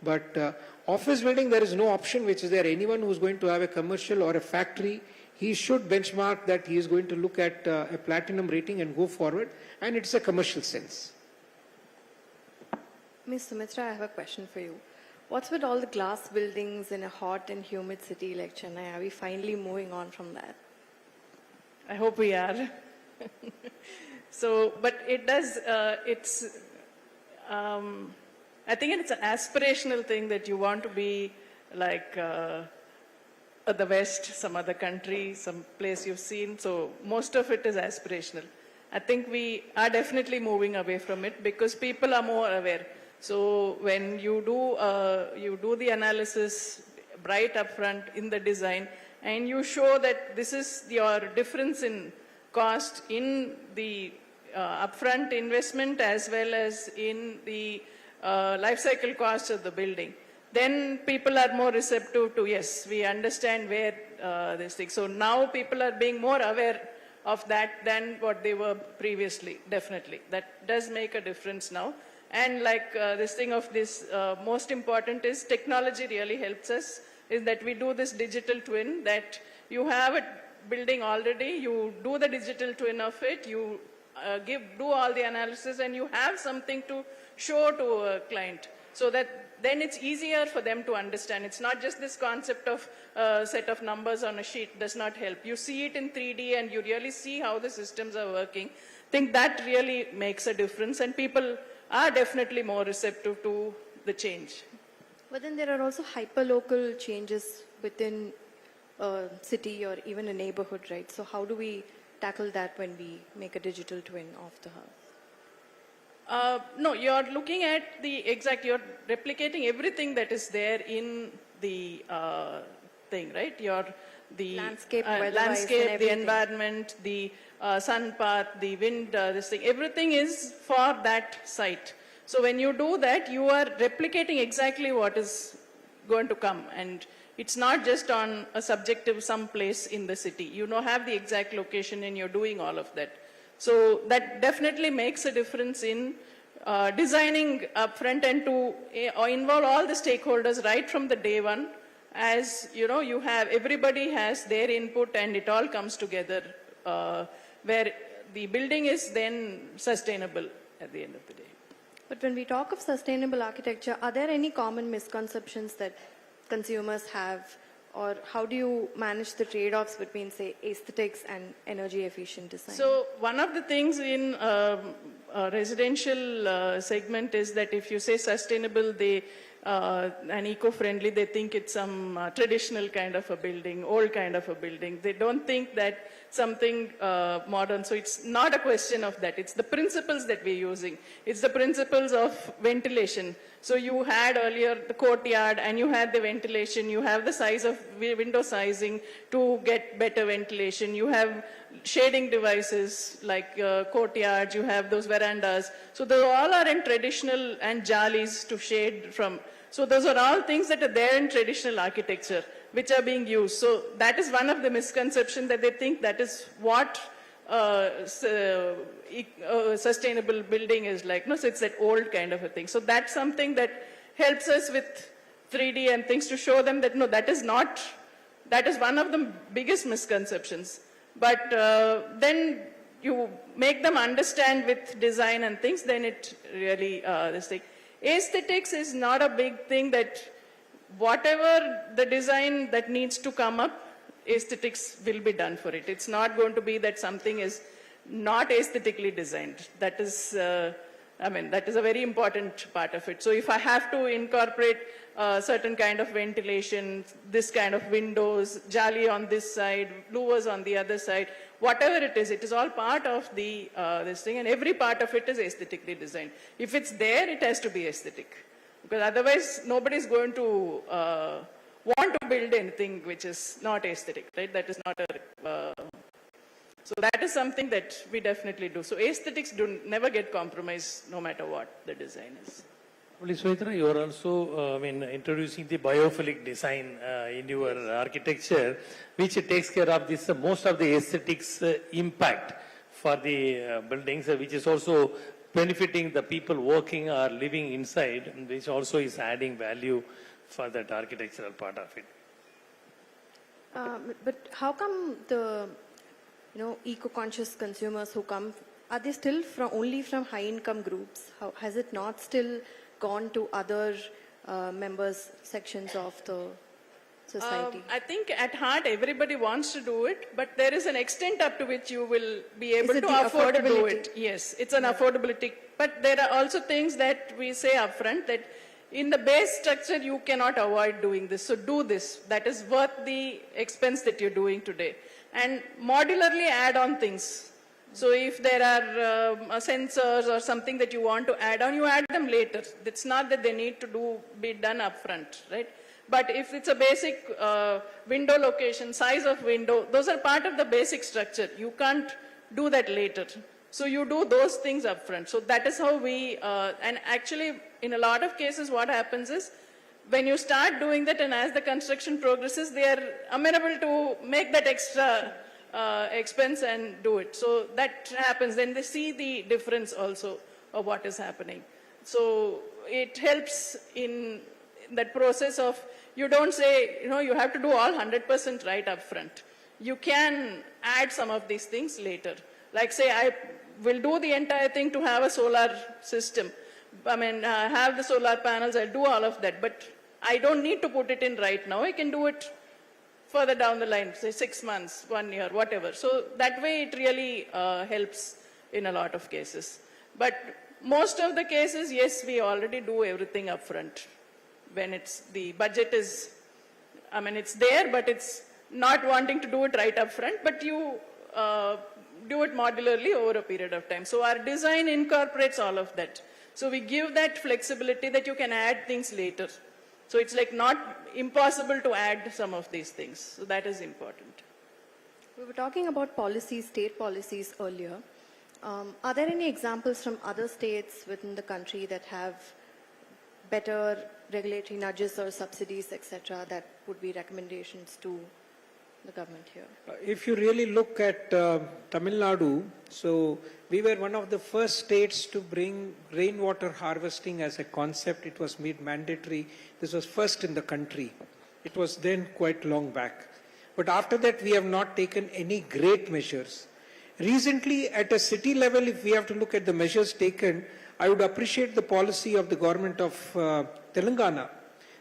But office building, there is no option which is there. Anyone who is going to have a commercial or a factory, he should benchmark that he is going to look at a platinum rating and go forward, and it's a commercial sense. Ms. Sumitra, I have a question for you. What's with all the glass buildings in a hot and humid city like Chennai? Are we finally moving on from that? I hope we are. So, but it does, I think it's an aspirational thing that you want to be like the West, some other country, some place you've seen. So most of it is aspirational. I think we are definitely moving away from it because people are more aware. So when you do the analysis right up front in the design, and you show that this is your difference in cost in the upfront investment as well as in the life cycle cost of the building, then people are more receptive to, yes, we understand where this thing. So now people are being more aware of that than what they were previously, definitely. That does make a difference now. And like this thing of this, most important is technology really helps us, is that we do this digital twin, that you have a building already, you do the digital twin of it, you do all the analysis, and you have something to show to a client. So that then it's easier for them to understand. It's not just this concept of set of numbers on a sheet does not help. You see it in 3D and you really see how the systems are working. I think that really makes a difference, and people are definitely more receptive to the change. But then there are also hyperlocal changes within a city or even a neighborhood, right? So how do we tackle that when we make a digital twin of the house? No, you're looking at you're replicating everything that is there in the thing, right? The Landscape, weather-wise and landscape, the everything. environment, the sun path, the wind, this thing, everything is for that site. So when you do that, you are replicating exactly what is going to come, and it's not just on a subjective some place in the city. You have the exact location and you're doing all of that. So that definitely makes a difference in designing upfront and to involve all the stakeholders right from the day one. As you have, everybody has their input and it all comes together where the building is then sustainable at the end of the day. But when we talk of sustainable architecture, are there any common misconceptions that consumers have, or how do you manage the trade-offs between, say, aesthetics and energy efficient design? So one of the things in a residential segment is that if you say sustainable, and eco-friendly, they think it's some traditional kind of a building, old kind of a building. They don't think that something modern. So it's not a question of that. It's the principles that we're using. It's the principles of ventilation. So you had earlier the courtyard and you had the ventilation. You have the size of window sizing to get better ventilation. You have shading devices like courtyards. You have those verandas. So those all are in traditional, and jalis to shade from. So those are all things that are there in traditional architecture, which are being used. So that is one of the misconceptions, that they think that is what sustainable building is like. No, so it's that old kind of a thing. So that's something that helps us with 3D and things to show them that no, that is not, that is one of the biggest misconceptions. But then you make them understand with design and things, then it really, this thing. Aesthetics is not a big thing, that whatever the design that needs to come up, aesthetics will be done for it. It's not going to be that something is not aesthetically designed. That is, that is a very important part of it. So if I have to incorporate certain kind of ventilation, this kind of windows, jali on this side, louvers on the other side, whatever it is all part of the this thing, and every part of it is aesthetically designed. If it's there, it has to be aesthetic, because otherwise nobody is going to want to build anything which is not aesthetic, right? That is not a so that is something that we definitely do. So aesthetics never get compromised, no matter what the design is. Swetara, you are also introducing the biophilic design in your architecture, which takes care of this most of the aesthetics impact for the buildings, which is also benefiting the people working or living inside, which also is adding value for that architectural part of it. But how come the eco-conscious consumers who come, are they still only from high-income groups? Has it not still gone to other members sections of the society? I think at heart everybody wants to do it, but there is an extent up to which you will be able to afford to do it. Yes, it's an affordability. But there are also things that we say upfront, that in the base structure you cannot avoid doing this. So do this. That is worth the expense that you're doing today. And modularly add on things. So if there are sensors or something that you want to add on, you add them later. It's not that they need to be done upfront, right? But if it's a basic window location, size of window, those are part of the basic structure. You can't do that later. So you do those things upfront. So that is how we, and actually in a lot of cases what happens is, when you start doing that and as the construction progresses, they are amenable to make that extra expense and do it. So that happens. Then they see the difference also of what is happening. So it helps in that process of, you don't say, you have to do all 100% right up front. You can add some of these things later. Like say, I will do the entire thing to have a solar system. have the solar panels, I'll do all of that. But I don't need to put it in right now. I can do it further down the line, say 6 months, 1 year, whatever. So that way it really helps in a lot of cases. But most of the cases, yes, we already do everything upfront. When it's the budget is, it's there, but it's not wanting to do it right up front, but you do it modularly over a period of time. So our design incorporates all of that. So we give that flexibility that you can add things later. So it's like not impossible to add some of these things. So that is important. We were talking about policies, state policies earlier. Are there any examples from other states within the country that have better regulatory nudges or subsidies, etc., that would be recommendations to the government here? If you really look at Tamil Nadu, so we were one of the first states to bring rainwater harvesting as a concept. It was made mandatory. This was first in the country. It was then quite long back. But after that, we have not taken any great measures. Recently, at a city level, if we have to look at the measures taken, I would appreciate the policy of the government of Telangana.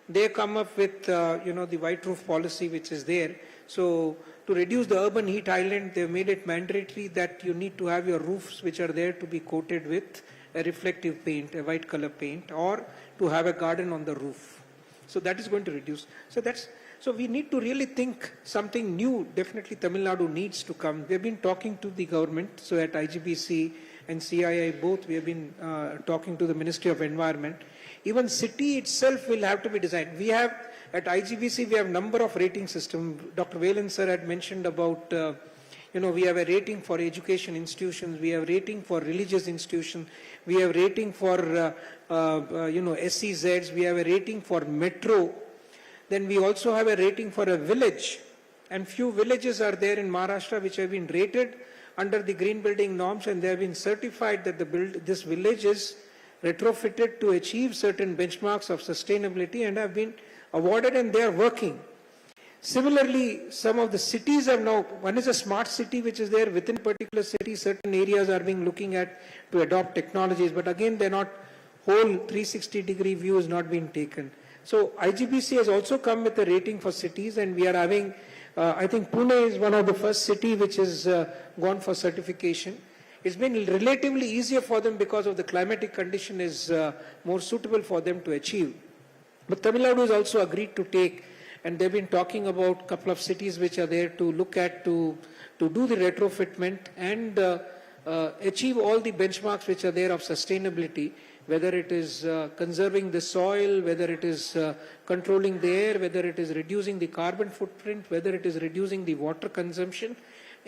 They come up with, the white roof policy which is there. So to reduce the urban heat island, they've made it mandatory that you need to have your roofs which are there to be coated with a reflective paint, a white color paint, or to have a garden on the roof. So that is going to reduce. So we need to really think something new. Definitely Tamil Nadu needs to come. We have been talking to the government. So at IGBC and CII both, we have been talking to the Ministry of Environment. Even city itself will have to be designed. We have, at IGBC, we have number of rating systems. Dr. Velan sir had mentioned about, we have a rating for education institutions. We have rating for religious institutions. We have rating for, SEZs. We have a rating for metro. Then we also have a rating for a village. And few villages are there in Maharashtra which have been rated under the green building norms, and they have been certified that this village is retrofitted to achieve certain benchmarks of sustainability and have been awarded, and they are working. Similarly, some of the cities have now, one is a smart city which is there within particular cities, certain areas are being looking at to adopt technologies, but again they're not, whole 360-degree view is not being taken. So IGBC has also come with a rating for cities, and we are having, I think Pune is one of the first city which has gone for certification. It's been relatively easier for them because of the climatic condition is more suitable for them to achieve. But Tamil Nadu has also agreed to take, and they've been talking about a couple of cities which are there to look at to do the retrofitment and achieve all the benchmarks which are there of sustainability, whether it is conserving the soil, whether it is controlling the air, whether it is reducing the carbon footprint, whether it is reducing the water consumption,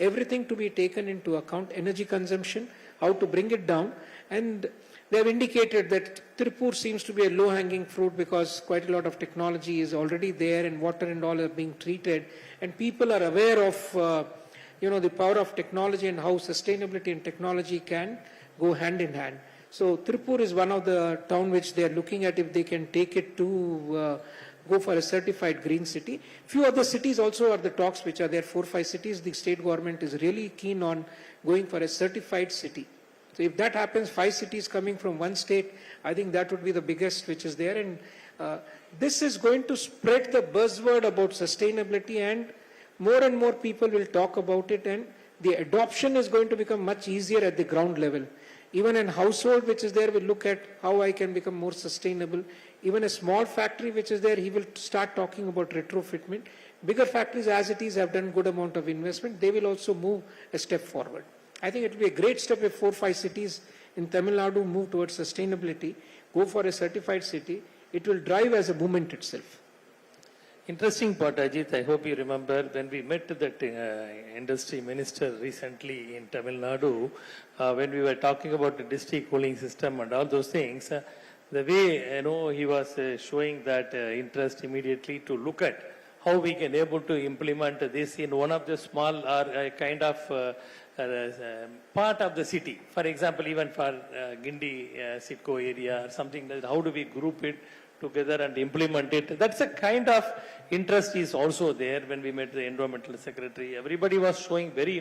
everything to be taken into account, energy consumption, how to bring it down. And they have indicated that Tirupur seems to be a low-hanging fruit because quite a lot of technology is already there and water and all are being treated. And people are aware of, the power of technology and how sustainability and technology can go hand in hand. So Tirupur is one of the town which they are looking at if they can take it to go for a certified green city. Few other cities also are the talks which are there, 4 or 5 cities. The state government is really keen on going for a certified city. So if that happens, 5 cities coming from one state, I think that would be the biggest which is there. And this is going to spread the buzzword about sustainability, and more people will talk about it, and the adoption is going to become much easier at the ground level. Even a household which is there will look at how I can become more sustainable. Even a small factory which is there, he will start talking about retrofitment. Bigger factories as it is have done good amount of investment. They will also move a step forward. I think it will be a great step if 4 or 5 cities in Tamil Nadu move towards sustainability, go for a certified city. It will drive as a movement itself. Interesting part, Ajit. I hope you remember when we met that industry minister recently in Tamil Nadu, when we were talking about the district cooling system and all those things, the way, he was showing that interest immediately to look at how we can able to implement this in one of the small or kind of part of the city. For example, even for Gindi Sitco area or something like that, how do we group it together and implement it? That's a kind of interest is also there when we met the environmental secretary. Everybody was showing very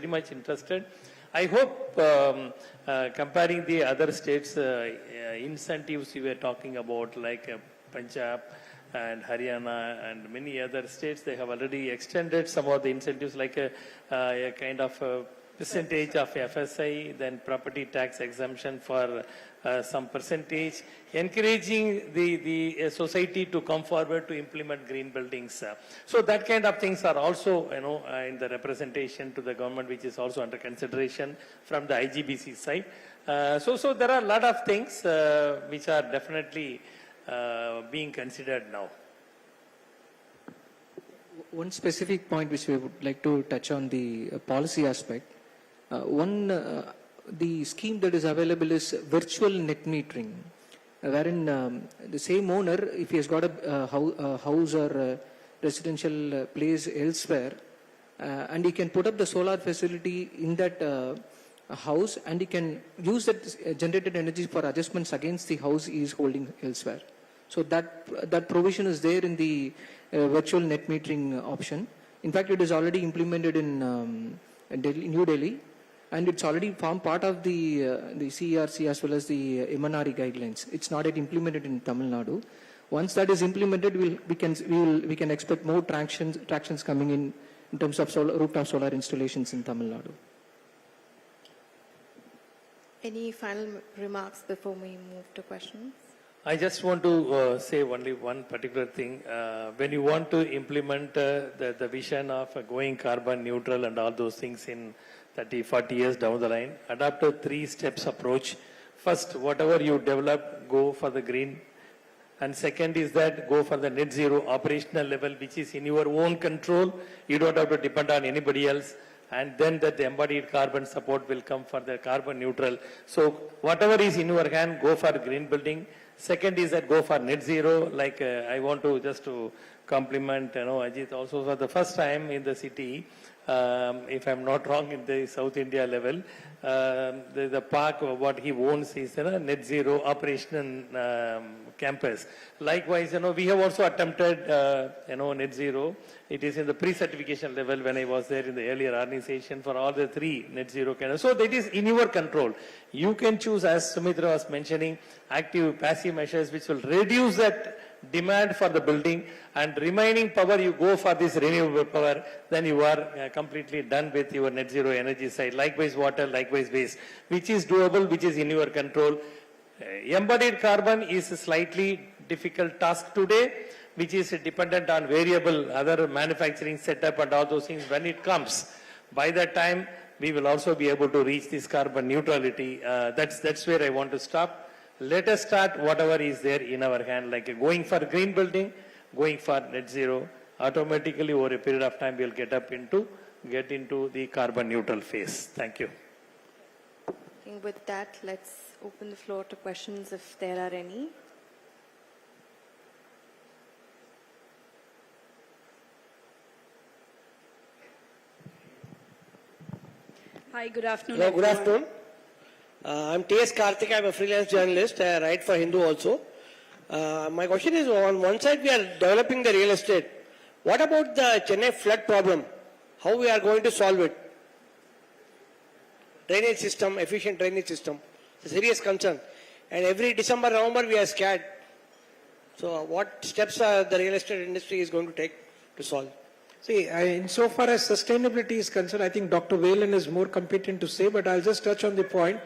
much interested. I hope comparing the other states, incentives you were talking about like Punjab and Haryana and many other states, they have already extended some of the incentives like a kind of a percentage of FSI, then property tax exemption for some percentage, encouraging the society to come forward to implement green buildings. So that kind of things are also, in the representation to the government, which is also under consideration from the IGBC side. So there are a lot of things which are definitely being considered now. One specific point which we would like to touch on the policy aspect. The scheme that is available is virtual net metering, wherein the same owner, if he has got a house or a residential place elsewhere, and he can put up the solar facility in that house, and he can use that generated energy for adjustments against the house he is holding elsewhere. So that provision is there in the virtual net metering option. In fact, it is already implemented in New Delhi, and it's already formed part of the CERC as well as the MNRE guidelines. It's not yet implemented in Tamil Nadu. Once that is implemented, we can expect more tractions coming in terms of rooftop solar installations in Tamil Nadu. Any final remarks before we move to questions? I just want to say only one particular thing. When you want to implement the vision of going carbon neutral and all those things in 30, 40 years down the line, adopt a 3 steps approach. First, whatever you develop, go for the green. And second is that go for the net zero operational level, which is in your own control. You don't have to depend on anybody else. And then that the embodied carbon support will come for the carbon neutral. So whatever is in your hand, go for green building. Second is that go for net zero. Like I want to just to compliment, Ajit also for the first time in the city, if I'm not wrong, in the South India level, the park, what he owns is net zero operational campus. Likewise, we have also attempted, net zero. It is in the pre-certification level when I was there in the earlier organization for all the 3 net zero campuses. So that is in your control. You can choose, as Sumitra was mentioning, active, passive measures which will reduce that demand for the building, and remaining power you go for this renewable power, then you are completely done with your net zero energy side. Likewise water, likewise waste, which is doable, which is in your control. Embodied carbon is a slightly difficult task today, which is dependent on variable other manufacturing setup and all those things. When it comes, by that time we will also be able to reach this carbon neutrality. That's where I want to stop. Let us start whatever is there in our hand, like going for green building, going for net zero. Automatically over a period of time we'll get into the carbon neutral phase. Thank you. I think with that, let's open the floor to questions if there are any. Hi, good afternoon. Hello, good afternoon. I'm T.S. Karthik. I'm a freelance journalist. I write for Hindu also. My question is, on one side we are developing the real estate. What about the Chennai flood problem? How we are going to solve it? Drainage system, efficient drainage system. It's a serious concern. And every December, November we are scared. So what steps the real estate industry is going to take to solve? See, insofar as sustainability is concerned, I think Dr. Whelan is more competent to say, but I'll just touch on the point.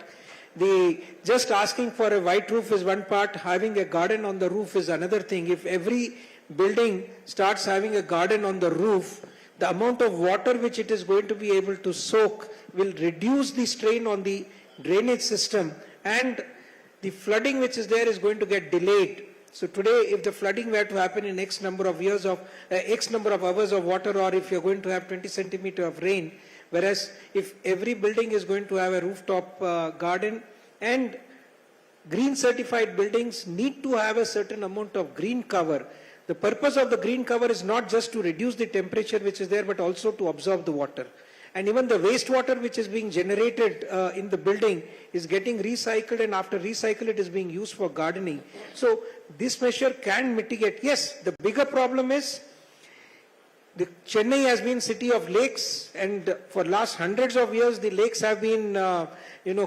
Just asking for a white roof is one part, having a garden on the roof is another thing. If every building starts having a garden on the roof, the amount of water which it is going to be able to soak will reduce the strain on the drainage system, and the flooding which is there is going to get delayed. So today, if the flooding were to happen in X number of years of X number of hours of water, or if you're going to have 20 centimeter of rain, whereas if every building is going to have a rooftop garden, and green certified buildings need to have a certain amount of green cover. The purpose of the green cover is not just to reduce the temperature which is there, but also to absorb the water. And even the wastewater which is being generated in the building is getting recycled, and after recycle it is being used for gardening. So this measure can mitigate. Yes, the bigger problem is Chennai has been city of lakes, and for last hundreds of years, the lakes have been,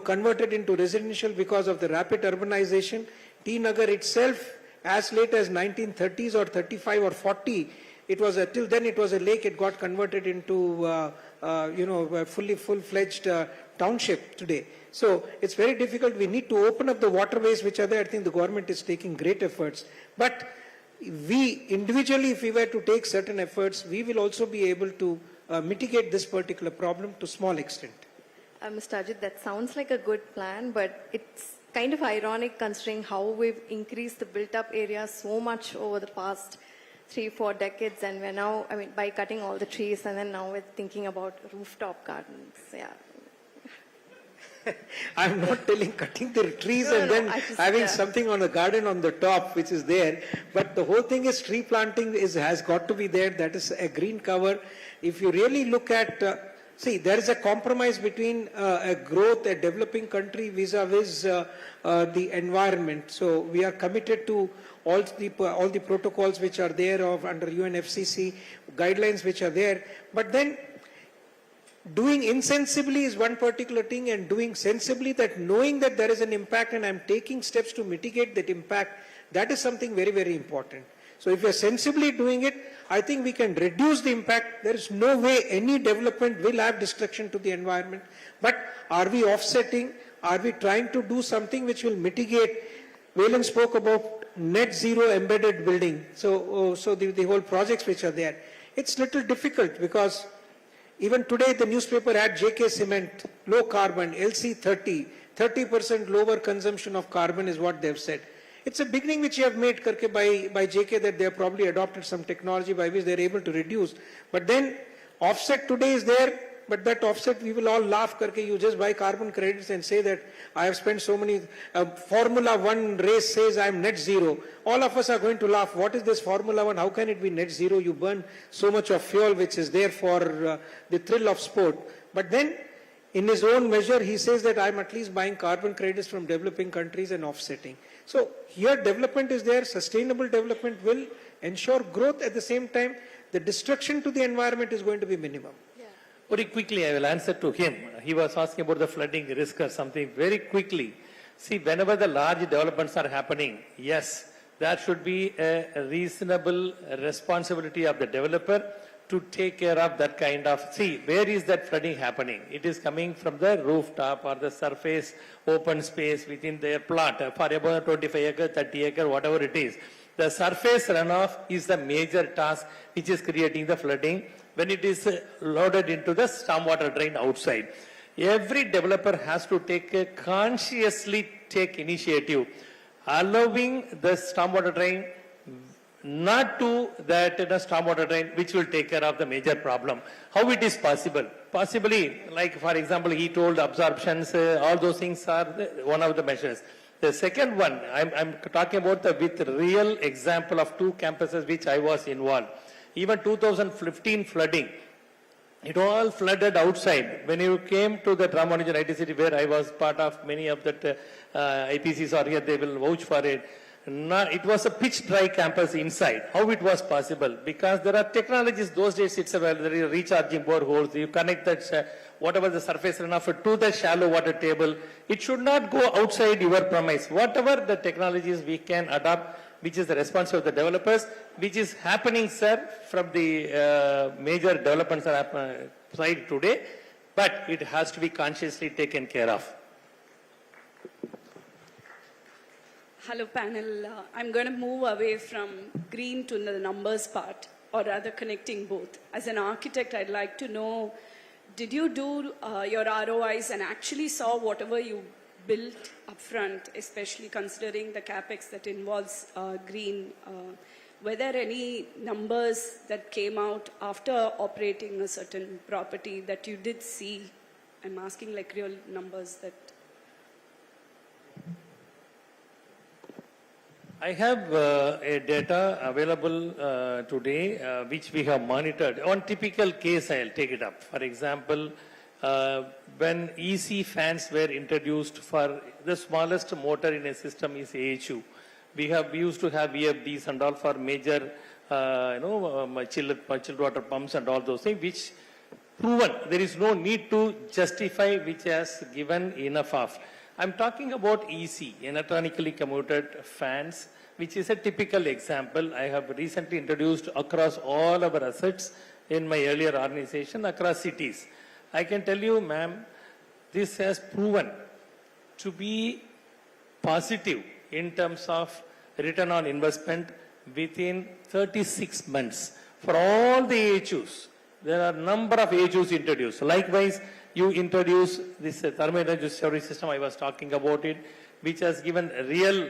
converted into residential because of the rapid urbanization. T Nagar itself, as late as 1930s or 35 or 40, it was till then it was a lake. It got converted into, a full-fledged township today. So it's very difficult. We need to open up the waterways which are there. I think the government is taking great efforts, but we individually, if we were to take certain efforts, we will also be able to mitigate this particular problem to small extent. Mr. Ajit, that sounds like a good plan, but it's kind of ironic considering how we've increased the built-up area so much over the past 3-4 decades, and we're now, by cutting all the trees, and then now we're thinking about rooftop gardens. Yeah. I'm not telling cutting the trees and then having something on a garden on the top which is there, but the whole thing is tree planting has got to be there. That is a green cover. If you really look at, there is a compromise between a growth, a developing country vis-a-vis the environment. So we are committed to all the protocols which are there under UNFCCC, guidelines which are there, but then doing insensibly is one particular thing, and doing sensibly, that knowing that there is an impact and I'm taking steps to mitigate that impact, that is something very, very important. So if we are sensibly doing it, I think we can reduce the impact. There is no way any development will have destruction to the environment. But are we offsetting? Are we trying to do something which will mitigate? Valen spoke about net zero embedded building. So the whole projects which are there, it's little difficult because even today, the newspaper had JK Cement, low carbon, LC 30% lower consumption of carbon is what they've said. It's a beginning which you have made by JK, that they have probably adopted some technology by which they're able to reduce. But then offset today is there, but that offset we will all laugh you just buy carbon credits and say that I have spent so many, Formula 1 race says I'm net zero. All of us are going to laugh. What is this Formula 1? How can it be net zero? You burn so much of fuel which is there for the thrill of sport. But then in his own measure, he says that I'm at least buying carbon credits from developing countries and offsetting. So here development is there, sustainable development will ensure growth. At the same time, the destruction to the environment is going to be minimum. Very quickly, I will answer to him. He was asking about the flooding risk or something. Very quickly, see, whenever the large developments are happening, yes, there should be a reasonable responsibility of the developer to take care of that kind of, see, where is that flooding happening? It is coming from the rooftop or the surface open space within their plot for about 25 acre, 30 acre, whatever it is. The surface runoff is the major task which is creating the flooding when it is loaded into the stormwater drain outside. Every developer has to consciously take initiative, allowing the stormwater drain not to that stormwater drain which will take care of the major problem. How it is possible? Possibly, like for example, he told absorptions, all those things are one of the measures. The second one, I'm talking about with real example of 2 campuses which I was involved. Even 2015 flooding, it all flooded outside. When you came to the Ramanujan ITC, where I was part of, many of that IPCs are here, they will vouch for it. It was a pitch dry campus inside. How it was possible? Because there are technologies, those days it's there is recharging boreholes, you connect that whatever the surface runoff to the shallow water table. It should not go outside your premise. Whatever the technologies we can adopt, which is the response of the developers, which is happening, sir, from the major developments side today, but it has to be consciously taken care of. Hello panel, I'm going to move away from green to the numbers part, or rather connecting both. As an architect, I'd like to know, did you do your ROIs and actually saw whatever you built upfront, especially considering the capex that involves green? Were there any numbers that came out after operating a certain property that you did see? I'm asking like real numbers that... I have a data available today which we have monitored. On typical case, I'll take it up. For example, when EC fans were introduced, for the smallest motor in a system is AHU. We used to have VFDs and all for major chilled water pumps and all those things, which proven. There is no need to justify which has given enough of. I'm talking about EC, electronically commuted fans, which is a typical example I have recently introduced across all our assets in my earlier organization across cities. I can tell you, ma'am, this has proven to be positive in terms of return on investment within 36 months for all the AHUs. There are number of AHUs introduced. Likewise, you introduce this thermal energy storage system, I was talking about it, which has given real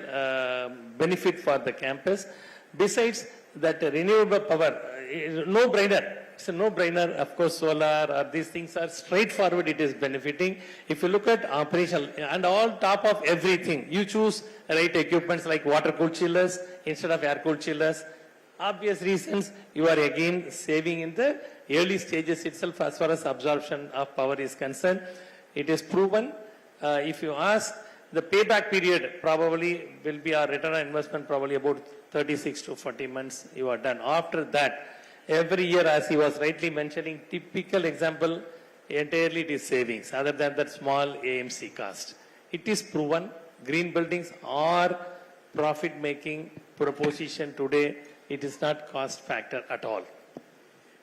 benefit for the campus. Besides that, renewable power, no-brainer. It's a no-brainer. Of course, solar or these things are straightforward. It is benefiting. If you look at operational and all top of everything, you choose right equipments like water-cooled chillers instead of air-cooled chillers. Obvious reasons, you are again saving in the early stages itself as far as absorption of power is concerned. It is proven. If you ask, the payback period probably will be our return on investment probably about 36 to 40 months you are done. After that, every year, as he was rightly mentioning, typical example, entirely it is savings other than that small AMC cost. It is proven green buildings are profit making proposition today. It is not cost factor at all.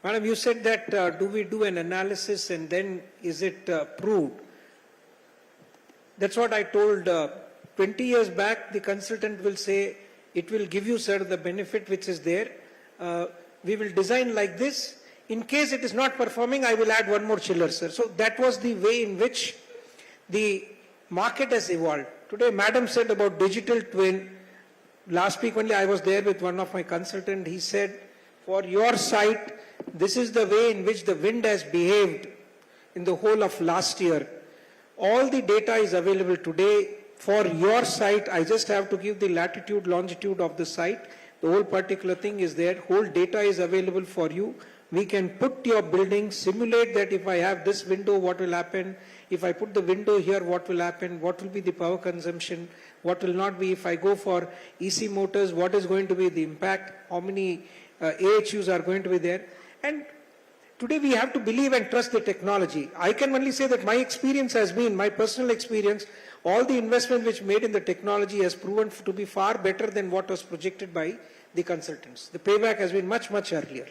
Madam, you said that do we do an analysis and then is it proved? That's what I told 20 years back. The consultant will say it will give you, sir, the benefit which is there. We will design like this. In case it is not performing, I will add one more chiller, sir. So that was the way in which the market has evolved. Today, Madam said about digital twin. Last week only I was there with one of my consultants. He said, for your site, this is the way in which the wind has behaved in the whole of last year. All the data is available today for your site. I just have to give the latitude, longitude of the site. The whole particular thing is there. Whole data is available for you. We can put your building, simulate that if I have this window, what will happen? If I put the window here, what will happen? What will be the power consumption? What will not be? If I go for EC motors, what is going to be the impact? How many AHUs are going to be there? And today we have to believe and trust the technology. I can only say that my experience has been, my personal experience, all the investment which made in the technology has proven to be far better than what was projected by the consultants. The payback has been much, much earlier.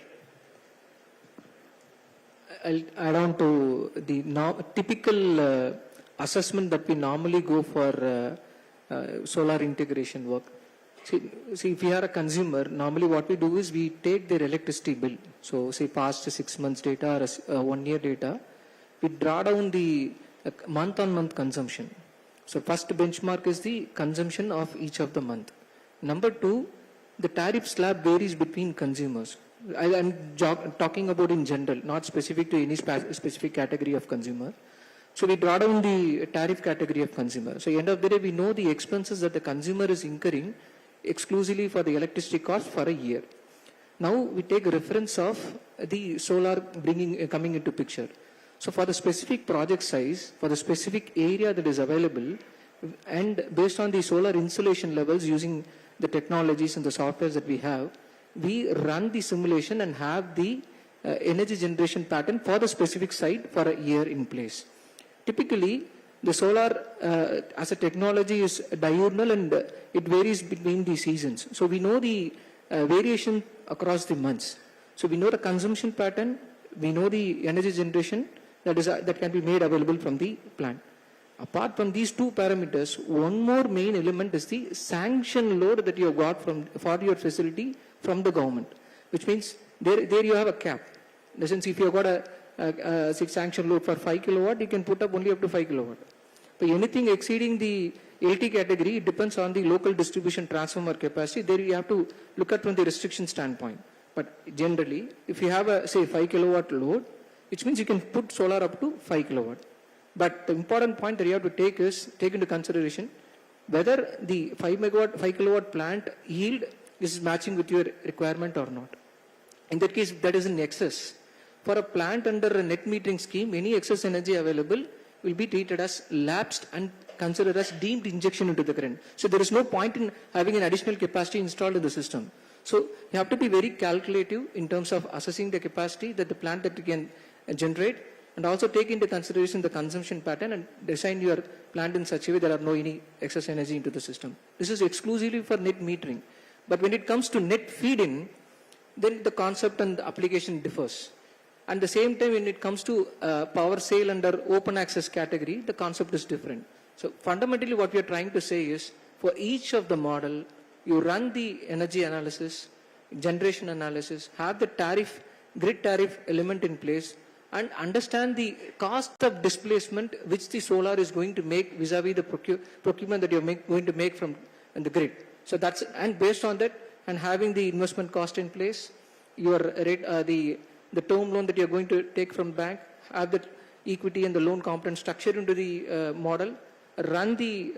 I'll add on to the typical assessment that we normally go for solar integration work. See, if we are a consumer, normally what we do is we take their electricity bill. So, say past 6 months data or 1 year data, we draw down the month-on-month consumption. So, first benchmark is the consumption of each of the month. Number two, the tariff slab varies between consumers. I'm talking about in general, not specific to any specific category of consumer. So we draw down the tariff category of consumer. So end of the day, we know the expenses that the consumer is incurring exclusively for the electricity cost for a year. Now we take a reference of the solar coming into picture. So for the specific project size, for the specific area that is available, and based on the solar insulation levels using the technologies and the softwares that we have, we run the simulation and have the energy generation pattern for the specific site for a year in place. Typically, the solar as a technology is diurnal and it varies between the seasons. So we know the variation across the months. So we know the consumption pattern, we know the energy generation that can be made available from the plant. Apart from these two parameters, one more main element is the sanction load that you have got for your facility from the government, which means there you have a cap. In the sense, if you have got a sanction load for 5 kilowatt, you can put up only up to 5 kilowatt. But anything exceeding the LT category, it depends on the local distribution transformer capacity. There you have to look at from the restriction standpoint. But generally, if you have a, say, 5 kilowatt load, which means you can put solar up to 5 kilowatt. But the important point that you have to take into consideration whether the 5 kilowatt plant yield is matching with your requirement or not. In that case, that is in excess. For a plant under a net metering scheme, any excess energy available will be treated as lapsed and considered as deemed injection into the grid. So there is no point in having an additional capacity installed in the system. So you have to be very calculative in terms of assessing the capacity that the plant that you can generate, and also take into consideration the consumption pattern and design your plant in such a way there are no any excess energy into the system. This is exclusively for net metering. But when it comes to net feed-in, then the concept and the application differs. At the same time, when it comes to power sale under open access category, the concept is different. So fundamentally what we are trying to say is, for each of the model, you run the energy analysis, generation analysis, have the tariff, grid tariff element in place, and understand the cost of displacement which the solar is going to make vis-a-vis the procurement that you're going to make from the grid. So that's, and based on that, and having the investment cost in place, your rate, the term loan that you're going to take from bank, have the equity and the loan component structured into the model, run the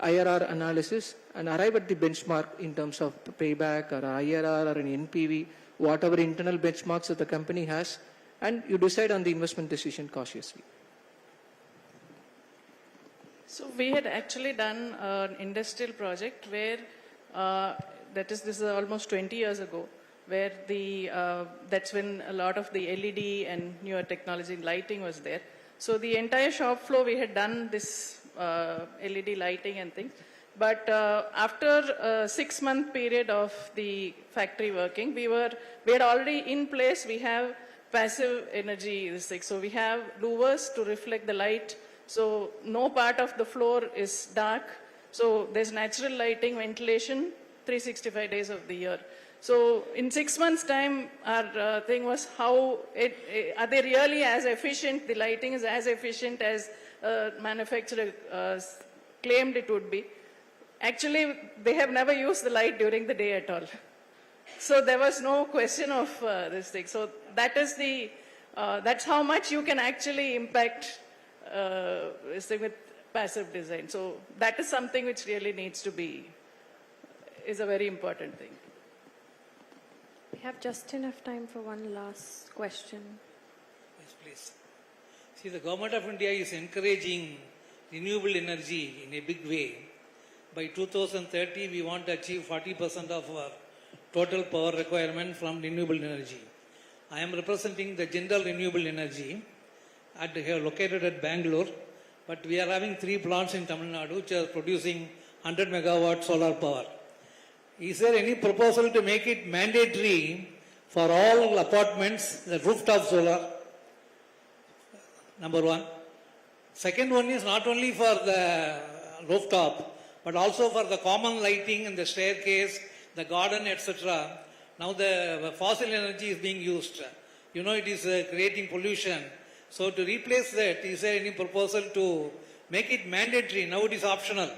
IRR analysis, and arrive at the benchmark in terms of payback or IRR or an NPV, whatever internal benchmarks that the company has, and you decide on the investment decision cautiously. So we had actually done an industrial project where, this is almost 20 years ago, where that's when a lot of the LED and newer technology lighting was there. So the entire shop floor we had done this LED lighting and things. But after a 6-month period of the factory working, we had already in place, we have passive energy, so we have louvers to reflect the light. So no part of the floor is dark. So there's natural lighting, ventilation, 365 days of the year. So in 6 months' time, our thing was how are they really as efficient? The lighting is as efficient as manufacturer claimed it would be. Actually, they have never used the light during the day at all. So there was no question of this thing. So that is that's how much you can actually impact this thing with passive design. So that is something which really needs to be, is a very important thing. We have just enough time for one last question. Yes, please. See, the Government of India is encouraging renewable energy in a big way. By 2030, we want to achieve 40% of our total power requirement from renewable energy. I am representing the General Renewable Energy here located at Bangalore, but we are having 3 plants in Tamil Nadu which are producing 100 megawatt solar power. Is there any proposal to make it mandatory for all apartments, the rooftop solar? Number one. Second one is not only for the rooftop, but also for the common lighting in the staircase, the garden, etc. Now the fossil energy is being used. You know, it is creating pollution. So to replace that, is there any proposal to make it mandatory? Now it is optional.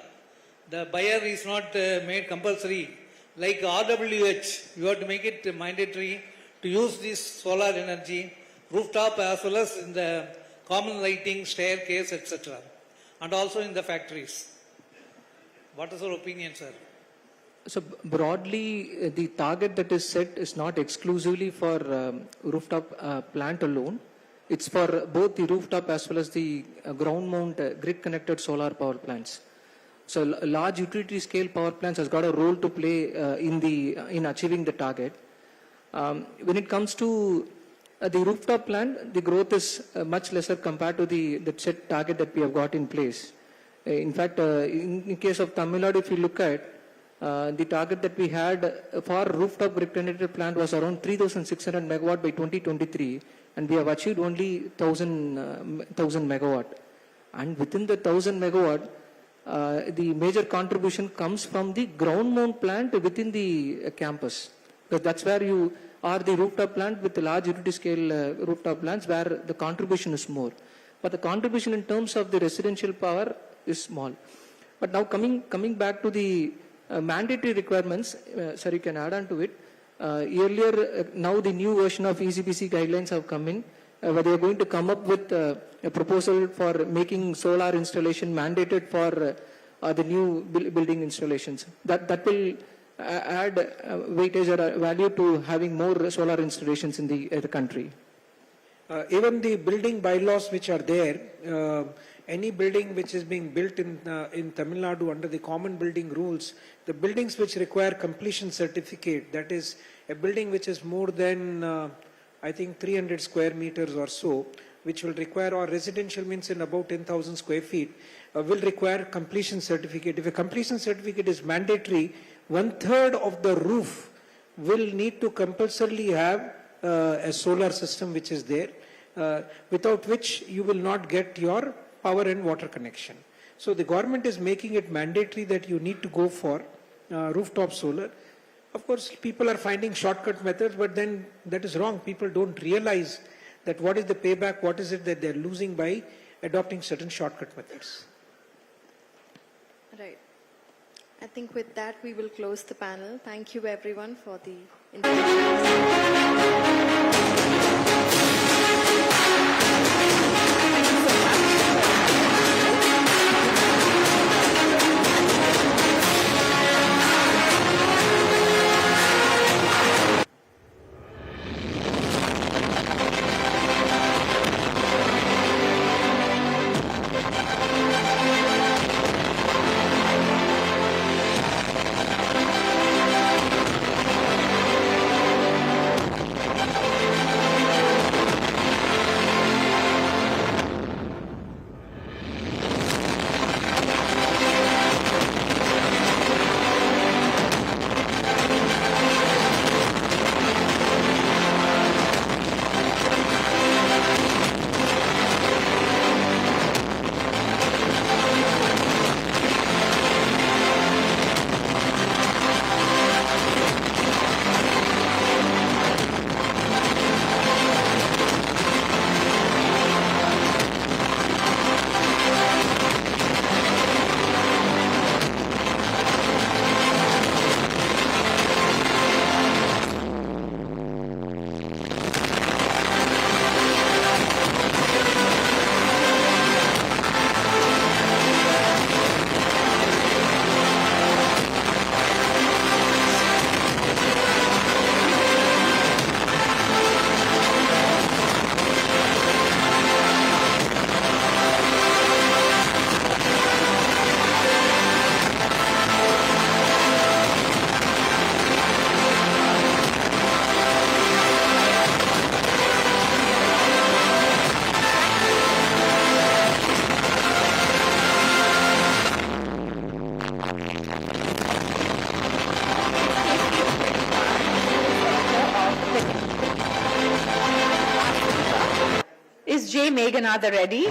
The buyer is not made compulsory. Like RWH, you have to make it mandatory to use this solar energy, rooftop as well as in the common lighting, staircase, etc. And also in the factories. What is your opinion, sir? So broadly, the target that is set is not exclusively for rooftop plant alone. It's for both the rooftop as well as the ground mount grid connected solar power plants. So large utility scale power plants has got a role to play in achieving the target. When it comes to the rooftop plant, the growth is much lesser compared to the set target that we have got in place. In fact, in case of Tamil Nadu, if you look at the target that we had for rooftop grid connected plant was around 3,600 megawatt by 2023, and we have achieved only 1,000 megawatt. And within the 1,000 megawatt, the major contribution comes from the ground mount plant within the campus. Because that's where you are the rooftop plant with the large utility scale rooftop plants where the contribution is more. But the contribution in terms of the residential power is small. But now coming back to the mandatory requirements, sir, you can add on to it. Earlier, now the new version of ECBC guidelines have come in, where they are going to come up with a proposal for making solar installation mandated for the new building installations. That will add weightage or value to having more solar installations in the country. Even the building bylaws which are there, any building which is being built in Tamil Nadu under the common building rules, the buildings which require completion certificate, that is a building which is more than, I think 300 square meters or so, which will require, or residential means in about 10,000 square feet, will require completion certificate. If a completion certificate is mandatory, 1/3 of the roof will need to compulsorily have a solar system which is there, without which you will not get your power and water connection. So the government is making it mandatory that you need to go for rooftop solar. Of course, people are finding shortcut methods, but then that is wrong. People don't realize that what is the payback, what is it that they're losing by adopting certain shortcut methods. Right. I think with that we will close the panel. Thank you everyone for the Is J. Meghanatha ready?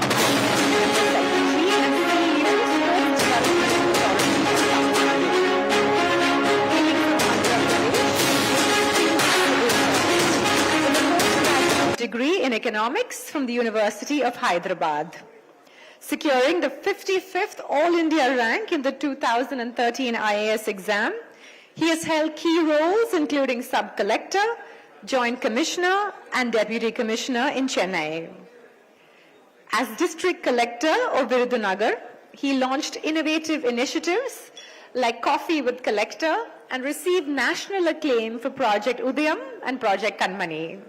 Degree in economics from the University of Hyderabad. Securing the 55th All India rank in the 2013 IAS exam, he has held key roles including sub-collector, joint commissioner and deputy commissioner in Chennai. As district collector of Virudhunagar, he launched innovative initiatives like Coffee with Collector and received national acclaim for Project Udayam and Project Kanmani.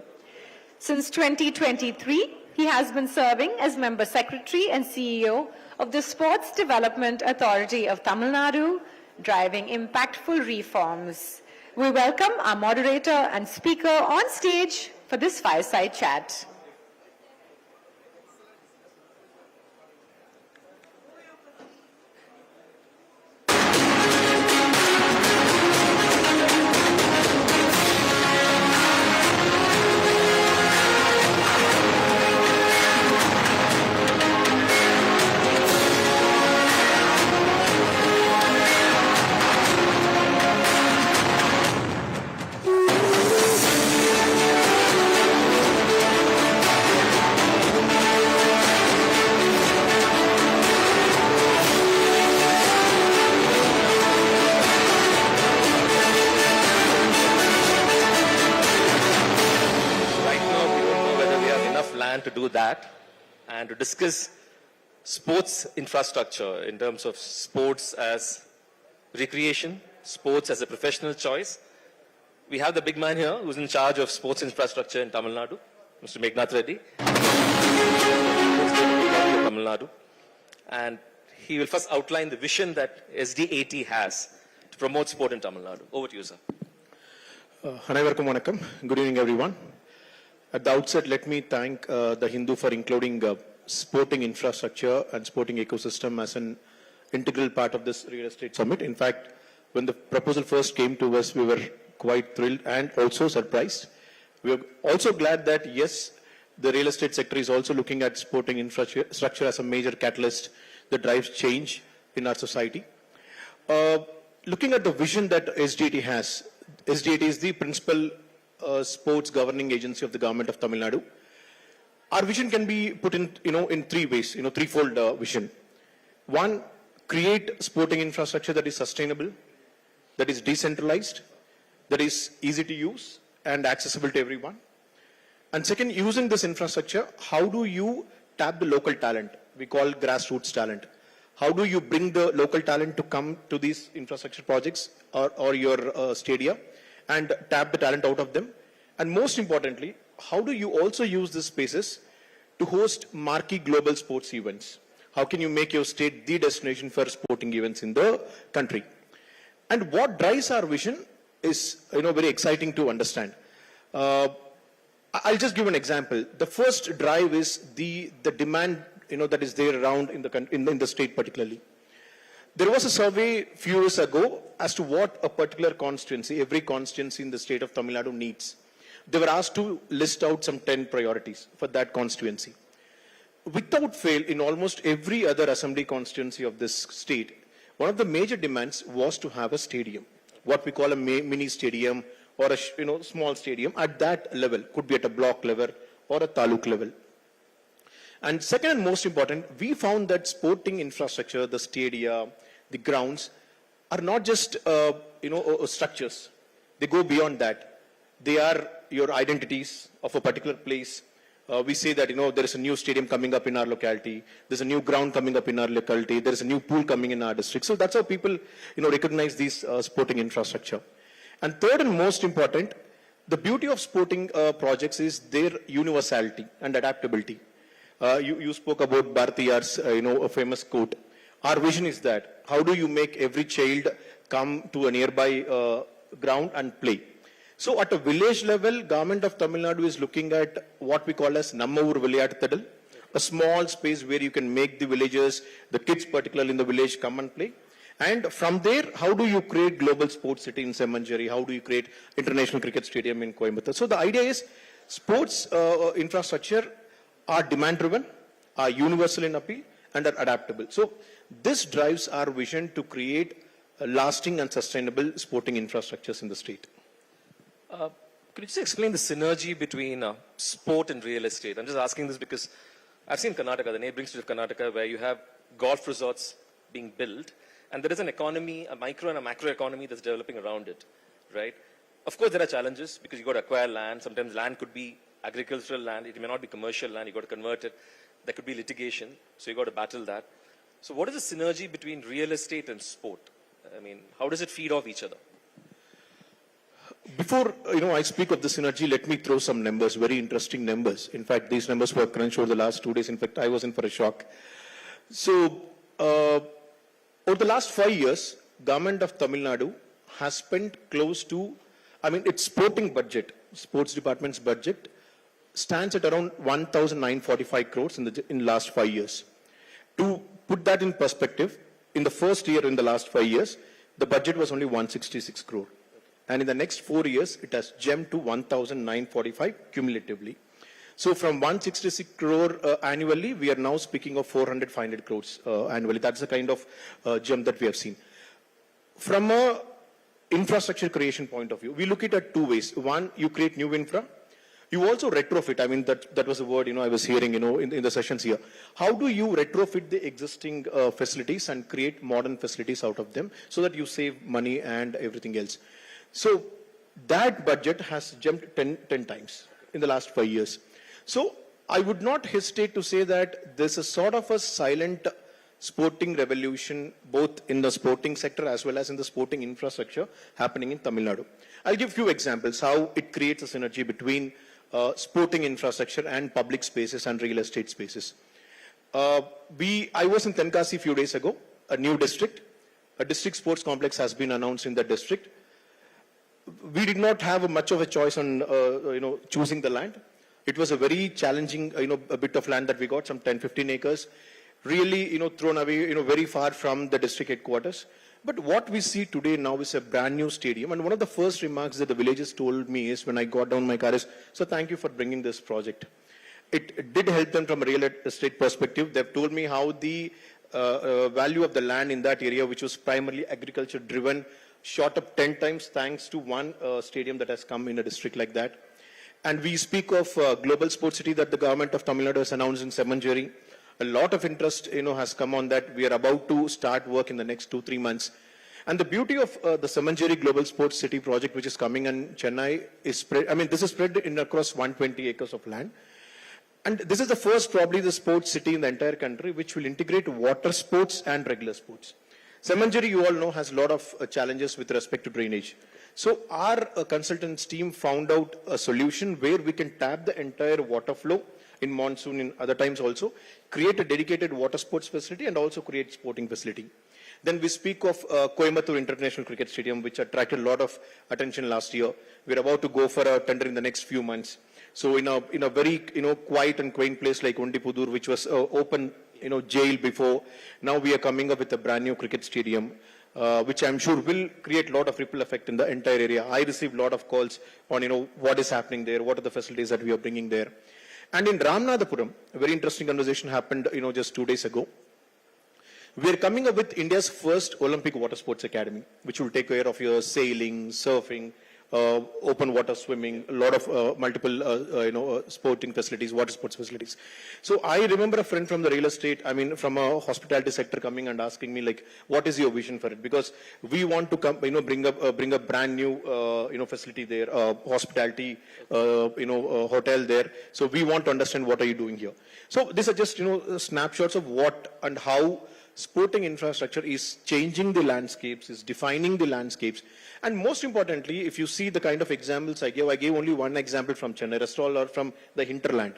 Since 2023, he has been serving as member secretary and CEO of the Sports Development Authority of Tamil Nadu, driving impactful reforms. We welcome our moderator and speaker on stage for this fireside chat. To do that and to discuss sports infrastructure in terms of sports as recreation, sports as a professional choice. We have the big man here who's in charge of sports infrastructure in Tamil Nadu. Mr. Megnath Reddy, Tamil Nadu, and he will first outline the vision that SDAT has to promote sport in Tamil Nadu. Over to you, sir. Anaivarkum vanakkam. Good evening, everyone. At the outset, let me thank the Hindu for including sporting infrastructure and sporting ecosystem as an integral part of this real estate summit. In fact, when the proposal first came to us, we were quite thrilled and also surprised. We are also glad that, yes, the real estate sector is also looking at sporting infrastructure as a major catalyst that drives change in our society. Looking at the vision that SDAT has, SDAT is the principal sports governing agency of the government of Tamil Nadu. Our vision can be put in, in three ways, threefold vision. One, create sporting infrastructure that is sustainable, that is decentralized, that is easy to use and accessible to everyone. And second, using this infrastructure, how do you tap the local talent? We call grassroots talent. How do you bring the local talent to come to these infrastructure projects or your stadia and tap the talent out of them? And most importantly, how do you also use these spaces to host marquee global sports events? How can you make your state the destination for sporting events in the country? And what drives our vision is, very exciting to understand. I'll just give an example. The first drive is the demand, that is there around in the state particularly. There was a survey a few years ago as to what a particular constituency, every constituency in the state of Tamil Nadu needs. They were asked to list out some 10 priorities for that constituency. Without fail, in almost every other assembly constituency of this state, one of the major demands was to have a stadium, what we call a mini stadium or a small stadium at that level, could be at a block level or a taluk level. And second and most important, we found that sporting infrastructure, the stadia, the grounds, are not just structures. They go beyond that. They are your identities of a particular place. We say that there is a new stadium coming up in our locality. There's a new ground coming up in our locality. There is a new pool coming in our district. So that's how people recognize these sporting infrastructure. And third and most important, the beauty of sporting projects is their universality and adaptability. You spoke about Bharatiyar's a famous quote. Our vision is that how do you make every child come to a nearby ground and play? So at a village level, government of Tamil Nadu is looking at what we call as Namma Oor Vilayatadal, a small space where you can make the villagers, the kids particularly in the village, come and play. And from there, how do you create global sports city in Semanjari? How do you create international cricket stadium in Coimbatore? So the idea is sports infrastructure are demand driven, are universal in appeal, and are adaptable. So this drives our vision to create lasting and sustainable sporting infrastructures in the state. Could you just explain the synergy between sport and real estate? I'm just asking this because I've seen Karnataka, the neighboring state of Karnataka, where you have golf resorts being built, and there is an economy, a micro and a macro economy that's developing around it, right? Of course, there are challenges because you got to acquire land. Sometimes land could be agricultural land. It may not be commercial land. You got to convert it. There could be litigation, so you got to battle that. So what is the synergy between real estate and sport? I mean, how does it feed off each other? Before I speak of the synergy, let me throw some numbers, very interesting numbers. In fact, these numbers were crunched over the last 2 days. In fact, I was in for a shock. So, over the last 5 years, government of Tamil Nadu has spent close to, its sporting budget, sports department's budget, stands at around 1,945 crores in the last 5 years. To put that in perspective, in the first year in the last 5 years, the budget was only 166 crore. And in the next 4 years, it has jumped to 1,945 cumulatively. So from 166 crore annually, we are now speaking of 400, 500 crores annually. That's the kind of jump that we have seen. From a infrastructure creation point of view, we look at it 2 ways. One, you create new infra. You also retrofit. That was a word, I was hearing, in the sessions here. How do you retrofit the existing facilities and create modern facilities out of them so that you save money and everything else? So that budget has jumped 10 times in the last 5 years. So I would not hesitate to say that there's a sort of a silent sporting revolution, both in the sporting sector as well as in the sporting infrastructure happening in Tamil Nadu. I'll give few examples how it creates a synergy between sporting infrastructure and public spaces and real estate spaces. I was in Tenkasi a few days ago, a new district. A district sports complex has been announced in that district. We did not have much of a choice on choosing the land. It was a very challenging a bit of land that we got, some 10-15 acres, really thrown away very far from the district headquarters. But what we see today now is a brand new stadium, and one of the first remarks that the villagers told me is when I got down my car is, so thank you for bringing this project. It did help them from a real estate perspective. They've told me how the value of the land in that area, which was primarily agriculture driven, shot up 10 times thanks to one stadium that has come in a district like that. And we speak of global sports city that the government of Tamil Nadu has announced in Semanjeri. A lot of interest has come on that. We are about to start work in the next 2-3 months. And the beauty of the Semanjeri Global Sports City project, which is coming in Chennai, is spread. I mean, this is spread in across 120 acres of land. And this is the first, probably, the sports city in the entire country which will integrate water sports and regular sports. Semanjeri, you all know, has a lot of challenges with respect to drainage. So our consultants team found out a solution where we can tap the entire water flow in monsoon, in other times also, create a dedicated water sports facility and also create sporting facility. Then we speak of Coimbatore International Cricket Stadium, which attracted a lot of attention last year. We're about to go for a tender in the next few months. So in a very quiet and quaint place like Undipudur, which was open jail before, now we are coming up with a brand new cricket stadium, which I'm sure will create a lot of ripple effect in the entire area. I received a lot of calls on what is happening there, what are the facilities that we are bringing there. And in Ramanathapuram, a very interesting conversation happened just 2 days ago. We are coming up with India's first Olympic water sports academy, which will take care of your sailing, surfing, open water swimming, a lot of multiple sporting facilities, water sports facilities. So I remember a friend from the real estate, from a hospitality sector coming and asking me like, what is your vision for it? Because we want to come, bring a brand new facility there, hospitality, hotel there. So we want to understand what are you doing here. So these are just snapshots of what and how sporting infrastructure is changing the landscapes, is defining the landscapes. And most importantly, if you see the kind of examples I gave only one example from Chennai, rest all are from the hinterland.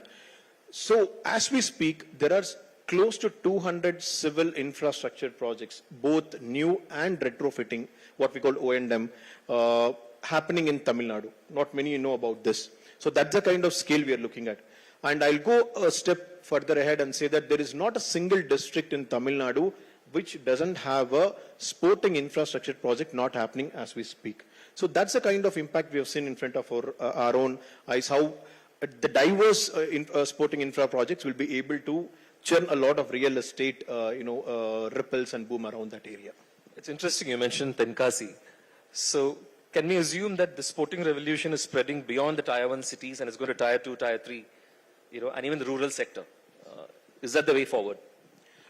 So as we speak, there are close to 200 civil infrastructure projects, both new and retrofitting, what we call O&M, happening in Tamil Nadu. Not many know about this. So that's the kind of scale we are looking at. And I'll go a step further ahead and say that there is not a single district in Tamil Nadu which doesn't have a sporting infrastructure project not happening as we speak. So that's the kind of impact we have seen in front of our own eyes, how the diverse sporting infra projects will be able to churn a lot of real estate ripples and boom around that area. It's interesting you mentioned Tenkasi. So can we assume that the sporting revolution is spreading beyond the Tier 1 cities and is going to Tier 2, Tier 3, and even the rural sector? Is that the way forward?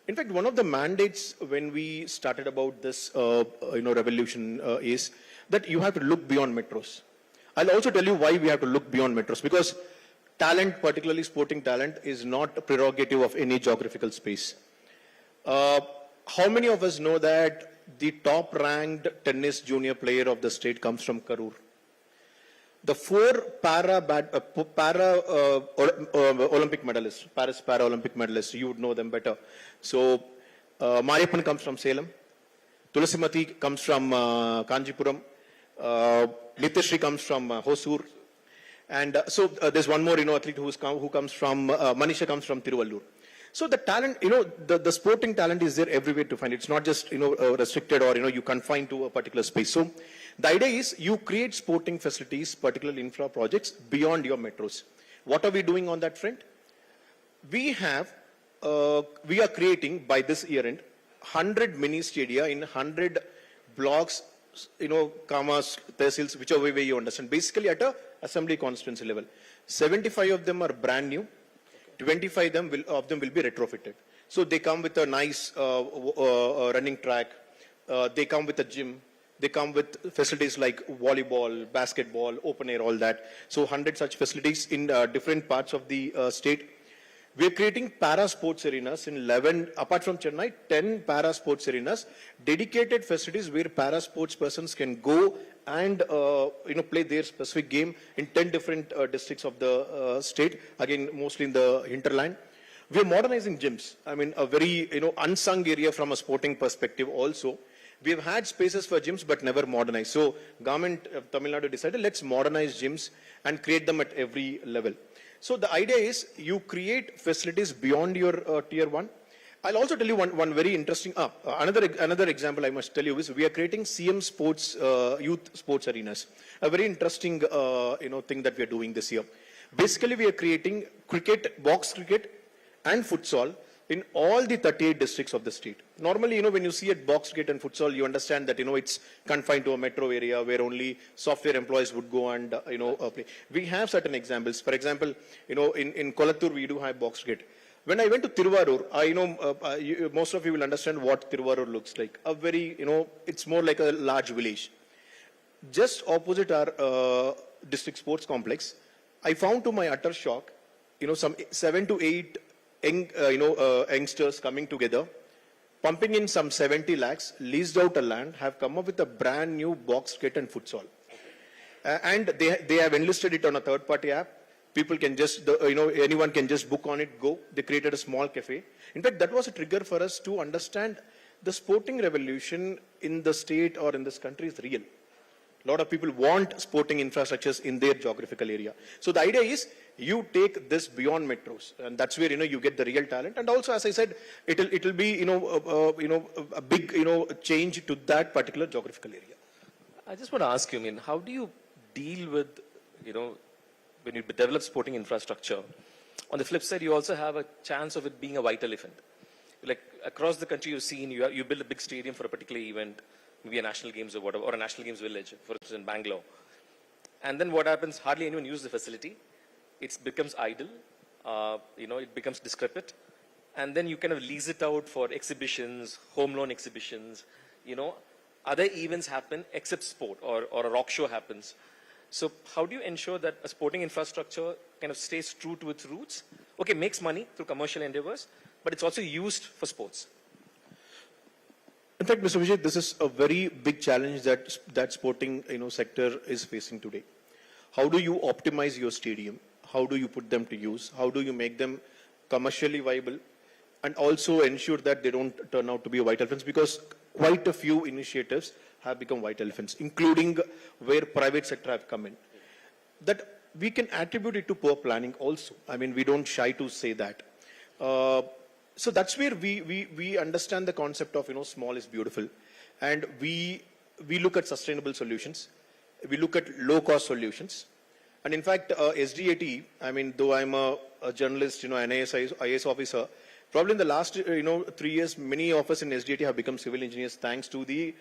In fact, one of the mandates when we started about this, revolution is that you have to look beyond metros. I'll also tell you why we have to look beyond metros, because talent, particularly sporting talent, is not a prerogative of any geographical space. How many of us know that the top-ranked tennis junior player of the state comes from Karur? The 4 Olympic medalists, Paris Para-Olympic medalists, you would know them better. So, Mariappan comes from Salem, Tulasimati comes from Kanjipuram, Nitishri comes from Hosur, and so there's one more athlete who comes from, Manisha comes from Tiruvallur. So the talent, the sporting talent is there everywhere to find. It's not just, restricted or, you confined to a particular space. So the idea is you create sporting facilities, particularly infra projects, beyond your metros. What are we doing on that front? We are creating by this year end 100 mini stadia in 100 blocks, commas, tehsils, whichever way you understand. Basically at a assembly constituency level. 75 of them are brand new. 25 of them will be retrofitted. So they come with a nice running track. They come with a gym. They come with facilities like volleyball, basketball, open air, all that. So 100 such facilities in different parts of the state. We are creating para sports arenas in 11, apart from Chennai, 10 para sports arenas, dedicated facilities where para sports persons can go and play their specific game in 10 different districts of the state, again mostly in the hinterland. We are modernizing gyms. I mean, a very unsung area from a sporting perspective also. We have had spaces for gyms but never modernized. So government of Tamil Nadu decided, let's modernize gyms and create them at every level. So the idea is you create facilities beyond your tier 1. I'll also tell you one very interesting, another example I must tell you is we are creating CM sports, youth sports arenas. A very interesting, thing that we are doing this year. Basically, we are creating cricket, box cricket and futsal in all the 38 districts of the state. Normally, when you see a box cricket and futsal, you understand that, it's confined to a metro area where only software employees would go and, play. We have certain examples. For example, in Kolattur, we do have box cricket. When I went to Tiruvarur, most of you will understand what Tiruvarur looks like. A very, it's more like a large village. Just opposite our district sports complex, I found to my utter shock, some 7 to 8 youngsters coming together, pumping in some 70 lakhs, leased out a land, have come up with a brand new box cricket and futsal. And they have enlisted it on a third-party app. People can just, anyone can just book on it, go. They created a small cafe. In fact, that was a trigger for us to understand the sporting revolution in the state or in this country is real. A lot of people want sporting infrastructures in their geographical area. So the idea is you take this beyond metros, and that's where you get the real talent. And also, as I said, it'll be a big change to that particular geographical area. I just want to ask you, how do you deal with when you develop sporting infrastructure? On the flip side, you also have a chance of it being a white elephant. Like across the country, you've seen you build a big stadium for a particular event, maybe a national games or whatever, or a national games village, for instance in Bangalore. And then what happens? Hardly anyone uses the facility. It becomes idle. It becomes decrepit. And then you kind of lease it out for exhibitions, home loan exhibitions. Other events happen except sport, or a rock show happens. So how do you ensure that a sporting infrastructure kind of stays true to its roots? Okay, makes money through commercial endeavors, but it's also used for sports. In fact, Mr. Vijay, this is a very big challenge that sporting sector is facing today. How do you optimize your stadium? How do you put them to use? How do you make them commercially viable? And also ensure that they don't turn out to be white elephants, because quite a few initiatives have become white elephants, including where private sector have come in. That we can attribute it to poor planning also. I mean, we don't shy to say that. So that's where we understand the concept of, small is beautiful. And we look at sustainable solutions. We look at low cost solutions. And in fact, SDAT, I mean, though I'm a journalist, an IAS officer, probably in the last, 3 years, many of us in SDAT have become civil engineers thanks to the,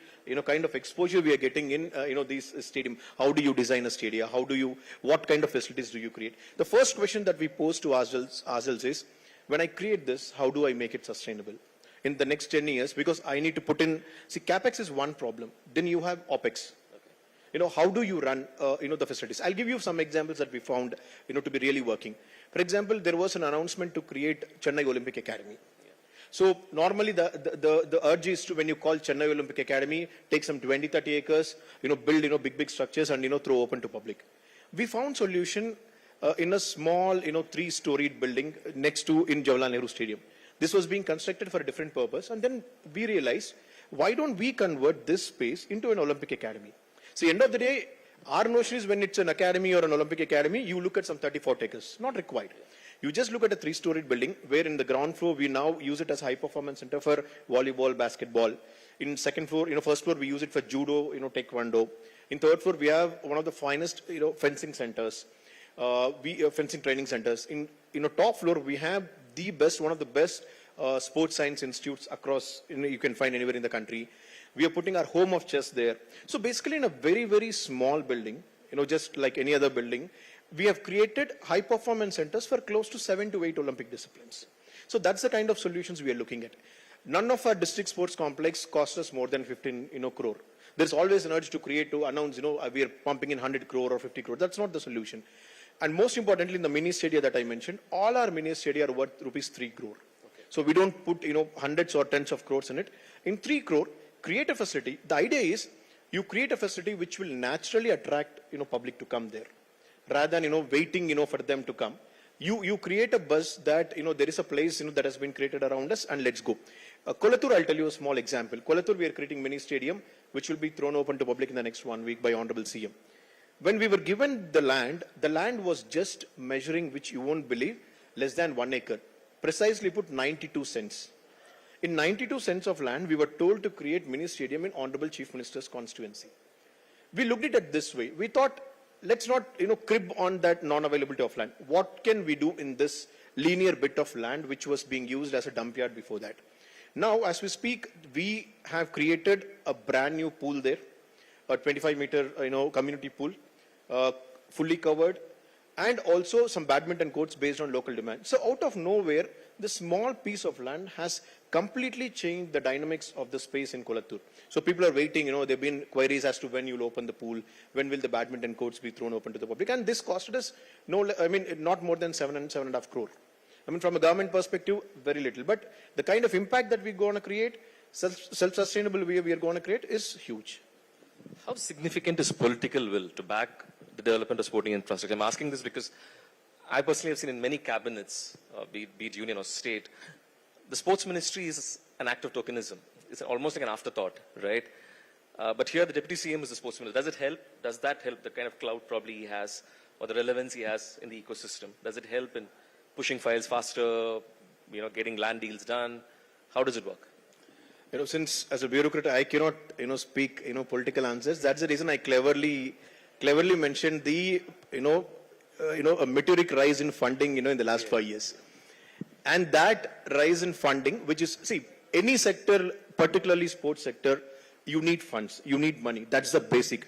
kind of exposure we are getting in, these stadium. How do you design a stadium? What kind of facilities do you create? The first question that we pose to ourselves is, when I create this, how do I make it sustainable in the next 10 years? Because I need to put in, CapEx is one problem. Then you have OpEx. How do you run, the facilities? I'll give you some examples that we found, to be really working. For example, there was an announcement to create Chennai Olympic Academy. So normally the urge is to, when you call Chennai Olympic Academy, take some 20, 30 acres, build, big structures and, throw open to public. We found solution in a small, 3-storied building next to in Jawaharlal Nehru Stadium. This was being constructed for a different purpose. And then we realized, why don't we convert this space into an Olympic Academy? See, end of the day, our notion is when it's an academy or an Olympic academy, you look at some 34 acres, not required. You just look at a 3-storied building where in the ground floor, we now use it as high performance center for volleyball, basketball. In second floor, first floor, we use it for judo, taekwondo. In third floor, we have one of the finest, fencing centers, fencing training centers. In, top floor, we have the best, one of the best sports science institutes across, you can find anywhere in the country. We are putting our home of chess there. So basically in a very, very small building, just like any other building, we have created high performance centers for close to 7 to 8 Olympic disciplines. So that's the kind of solutions we are looking at. None of our district sports complex cost us more than 15 crore. There's always an urge to create, to announce, we are pumping in 100 crore or 50 crore. That's not the solution. And most importantly, in the mini stadia that I mentioned, all our mini stadia are worth rupees 3 crore. Okay. So we don't put, hundreds or tens of crores in it. In 3 crore, create a facility. The idea is you create a facility which will naturally attract, public to come there. Rather than, waiting, for them to come. You create a buzz that, there is a place, that has been created around us and let's go. Kolattur, I'll tell you a small example. Kolattur, we are creating mini stadium, which will be thrown open to public in the next 1 week by Honorable CM. When we were given the land was just measuring, which you won't believe, less than 1 acre. Precisely put 92 cents. In 92 cents of land, we were told to create mini stadium in Honorable Chief Minister's constituency. We looked at it this way. We thought, let's not, crib on that non-availability of land. What can we do in this linear bit of land which was being used as a dump yard before that? Now, as we speak, we have created a brand new pool there, a 25-meter, community pool, fully covered, and also some badminton courts based on local demand. So out of nowhere, this small piece of land has completely changed the dynamics of the space in Kolattur. So people are waiting, there have been queries as to when you'll open the pool, when will the badminton courts be thrown open to the public. And this costed us, not more than 7.5 crore. From a government perspective, very little. But the kind of impact that we're going to create, self-sustainable way we are going to create is huge. How significant is political will to back the development of sporting infrastructure? I'm asking this because I personally have seen in many cabinets, be it union or state, the sports ministry is an act of tokenism. It's almost like an afterthought, right? But here the deputy CM is the sports minister. Does it help? Does that help the kind of clout probably he has or the relevance he has in the ecosystem? Does it help in pushing files faster, getting land deals done? How does it work? Since as a bureaucrat, I cannot, speak, political answers. That's the reason I cleverly mentioned the, a meteoric rise in funding, in the last 5 years. And that rise in funding, which is, any sector, particularly sports sector, you need funds, you need money. That's the basic.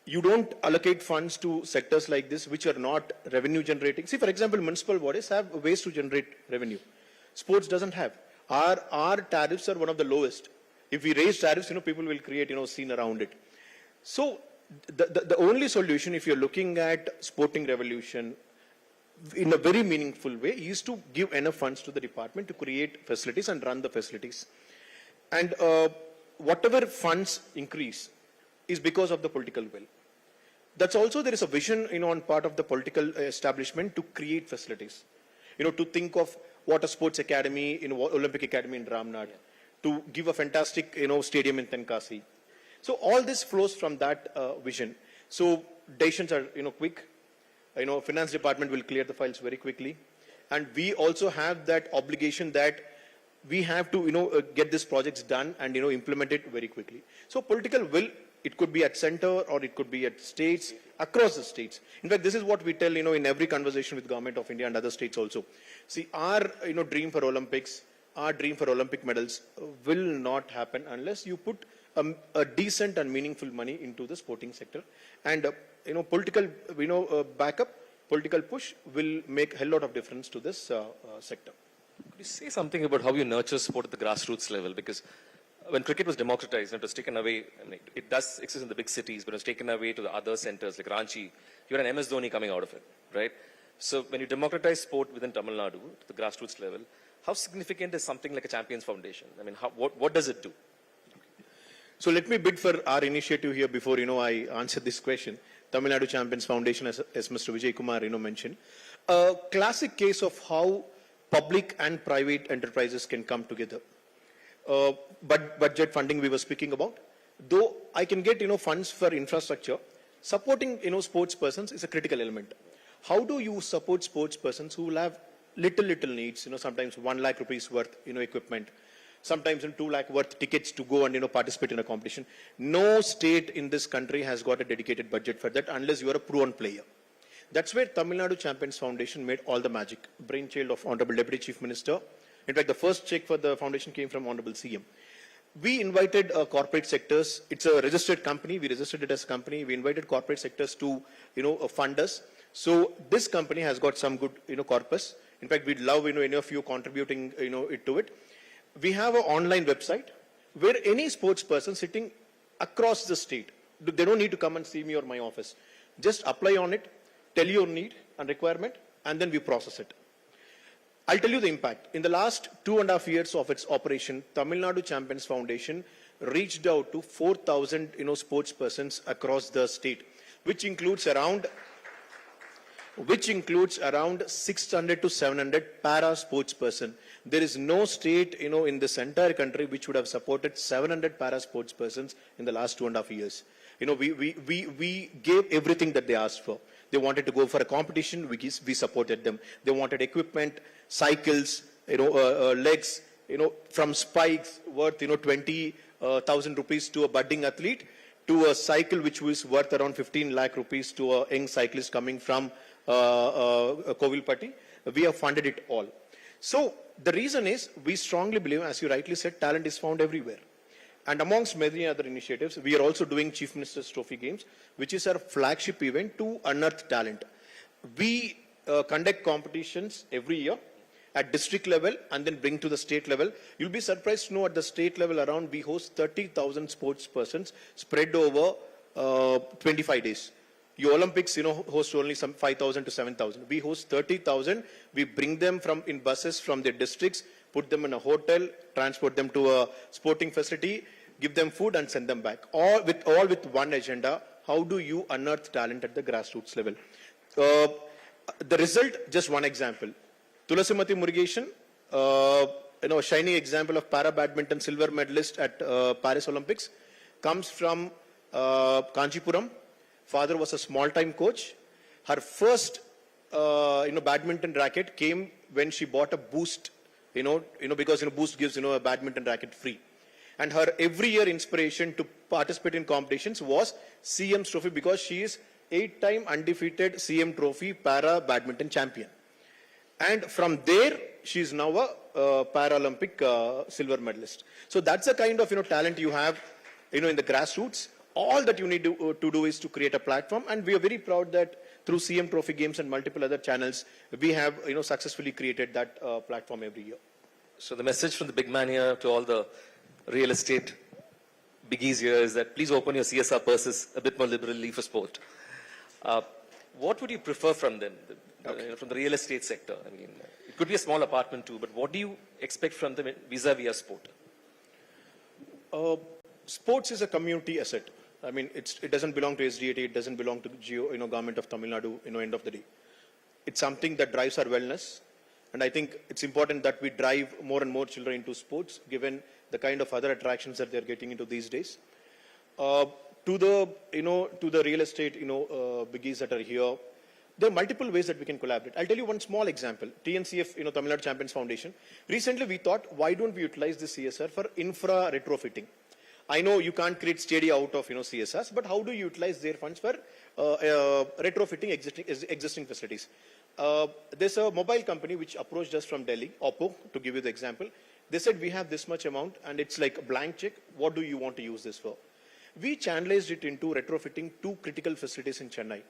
You don't allocate funds to sectors like this, which are not revenue generating. For example, municipal bodies have ways to generate revenue. Sports doesn't have. Our tariffs are one of the lowest. If we raise tariffs, people will create, scene around it. So the only solution, if you're looking at sporting revolution in a very meaningful way, is to give enough funds to the department to create facilities and run the facilities. And whatever funds increase is because of the political will. That's also, there is a vision, on part of the political establishment to create facilities. To think of what a sports academy, Olympic academy in Ramnad, to give a fantastic, stadium in Tenkasi. So all this flows from that vision. So decisions are, quick. Finance department will clear the files very quickly. And we also have that obligation that we have to, get these projects done and, implement it very quickly. So political will, it could be at center or it could be at states, across the states. In fact, this is what we tell, in every conversation with Government of India and other states also. Our, dream for Olympics, our dream for Olympic medals will not happen unless you put a decent and meaningful money into the sporting sector. And, political, backup, political push will make a hell lot of difference to this sector. Could you say something about how you nurture sport at the grassroots level? Because when cricket was democratized, it was taken away. It does exist in the big cities, but it was taken away to the other centers like Ranchi. You had an MS Dhoni coming out of it, right? So when you democratize sport within Tamil Nadu to the grassroots level, how significant is something like a Champions Foundation? What does it do? So let me bid for our initiative here before, I answer this question. Tamil Nadu Champions Foundation, as Mr. Vijay Kumar, mentioned. A classic case of how public and private enterprises can come together. But budget funding we were speaking about, though I can get, funds for infrastructure, supporting, sports persons is a critical element. How do you support sports persons who will have little needs, sometimes 1 lakh rupees worth, equipment, sometimes 2 lakh worth tickets to go and, participate in a competition. No state in this country has got a dedicated budget for that unless you are a proven player. That's where Tamil Nadu Champions Foundation made all the magic. Brainchild of Honorable Deputy Chief Minister. In fact, the first check for the foundation came from Honorable CM. We invited corporate sectors. It's a registered company. We registered it as a company. We invited corporate sectors to, fund us. So this company has got some good, corpus. In fact, we'd love, any of you contributing, it to it. We have an online website where any sports person sitting across the state, they don't need to come and see me or my office. Just apply on it, tell your need, and requirement, and then we process it. I'll tell you the impact. In the last 2.5 years of its operation, Tamil Nadu Champions Foundation reached out to 4,000 sports persons across the state, which includes around 600 to 700 para sports person. There is no state in this entire country which would have supported 700 para sports persons in the last 2.5 years. We gave everything that they asked for. They wanted to go for a competition, we supported them. They wanted equipment, cycles, legs, from spikes worth 20,000 rupees to a budding athlete, to a cycle which was worth around 15 lakh rupees to a young cyclist coming from Kovilpatti. We have funded it all. So the reason is, we strongly believe, as you rightly said, talent is found everywhere. And amongst many other initiatives, we are also doing Chief Minister's Trophy Games, which is our flagship event to unearth talent. We conduct competitions every year at district level and then bring to the state level. You'll be surprised to know at the state level around we host 30,000 sports persons spread over 25 days. Your Olympics, host only some 5,000 to 7,000. We host 30,000. We bring them in buses from their districts, put them in a hotel, transport them to a sporting facility, give them food and send them back. All with one agenda: how do you unearth talent at the grassroots level? The result, just one example. Tulasimati Murugesan, a shining example of para badminton silver medalist at Paris Olympics, comes from Kanchipuram. Father was a small-time coach. Her first, badminton racket came when she bought a Boost, because Boost gives a badminton racket free. And her every year inspiration to participate in competitions was CM's trophy, because she is 8-time undefeated CM trophy para badminton champion. And from there, she is now a Paralympic silver medalist. So that's the kind of talent you have, in the grassroots. All that you need to do is to create a platform, and we are very proud that through CM Trophy Games and multiple other channels, we have successfully created that platform every year. So the message from the big man here to all the real estate biggies here is that please open your CSR purses a bit more liberally for sport. What would you prefer from them, from the real estate sector? I mean, it could be a small apartment too, but what do you expect from them vis-a-vis a sport? Sports is a community asset. I mean, it doesn't belong to SDAT, it doesn't belong to government of Tamil Nadu, end of the day. It's something that drives our wellness. And I think it's important that we drive more and more children into sports, given the kind of other attractions that they're getting into these days. To the real estate, biggies that are here, there are multiple ways that we can collaborate. I'll tell you one small example. TNCF, Tamil Nadu Champions Foundation. Recently, we thought, why don't we utilize the CSR for infra retrofitting? I know you can't create stadia out of CSRs, but how do you utilize their funds for retrofitting existing facilities? There's a mobile company which approached us from Delhi, Oppo, to give you the example. They said, we have this much amount and it's like a blank check. What do you want to use this for? We channelized it into retrofitting 2 critical facilities in Chennai.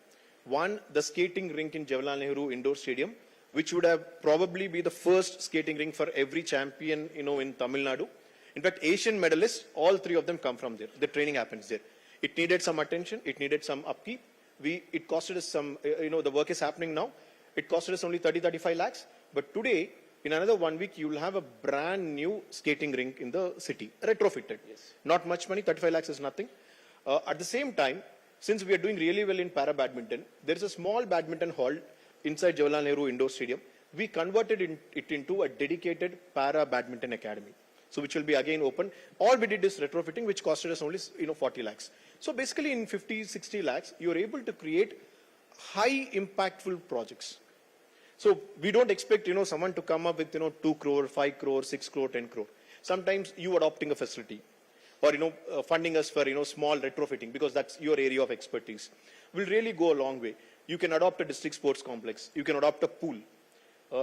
One, the skating rink in Jawaharlal Nehru Indoor Stadium, which would have probably be the first skating rink for every champion, in Tamil Nadu. In fact, Asian medalists, all 3 of them come from there. The training happens there. It needed some attention. It needed some upkeep. It costed us some, the work is happening now. It costed us only 30-35 lakhs. But today, in another 1 week, you will have a brand new skating rink in the city, retrofitted. Yes. Not much money, 35 lakhs is nothing. At the same time, since we are doing really well in para badminton, there is a small badminton hall inside Jawaharlal Nehru Indoor Stadium. We converted it into a dedicated para badminton academy. So which will be again open. All we did is retrofitting, which costed us only 40 lakhs. So basically in 50-60 lakhs, you are able to create high impactful projects. So we don't expect someone to come up with 2 crore, 5 crore, 6 crore, 10 crore. Sometimes you adopting a facility, or funding us for small retrofitting, because that's your area of expertise, will really go a long way. You can adopt a district sports complex. You can adopt a pool.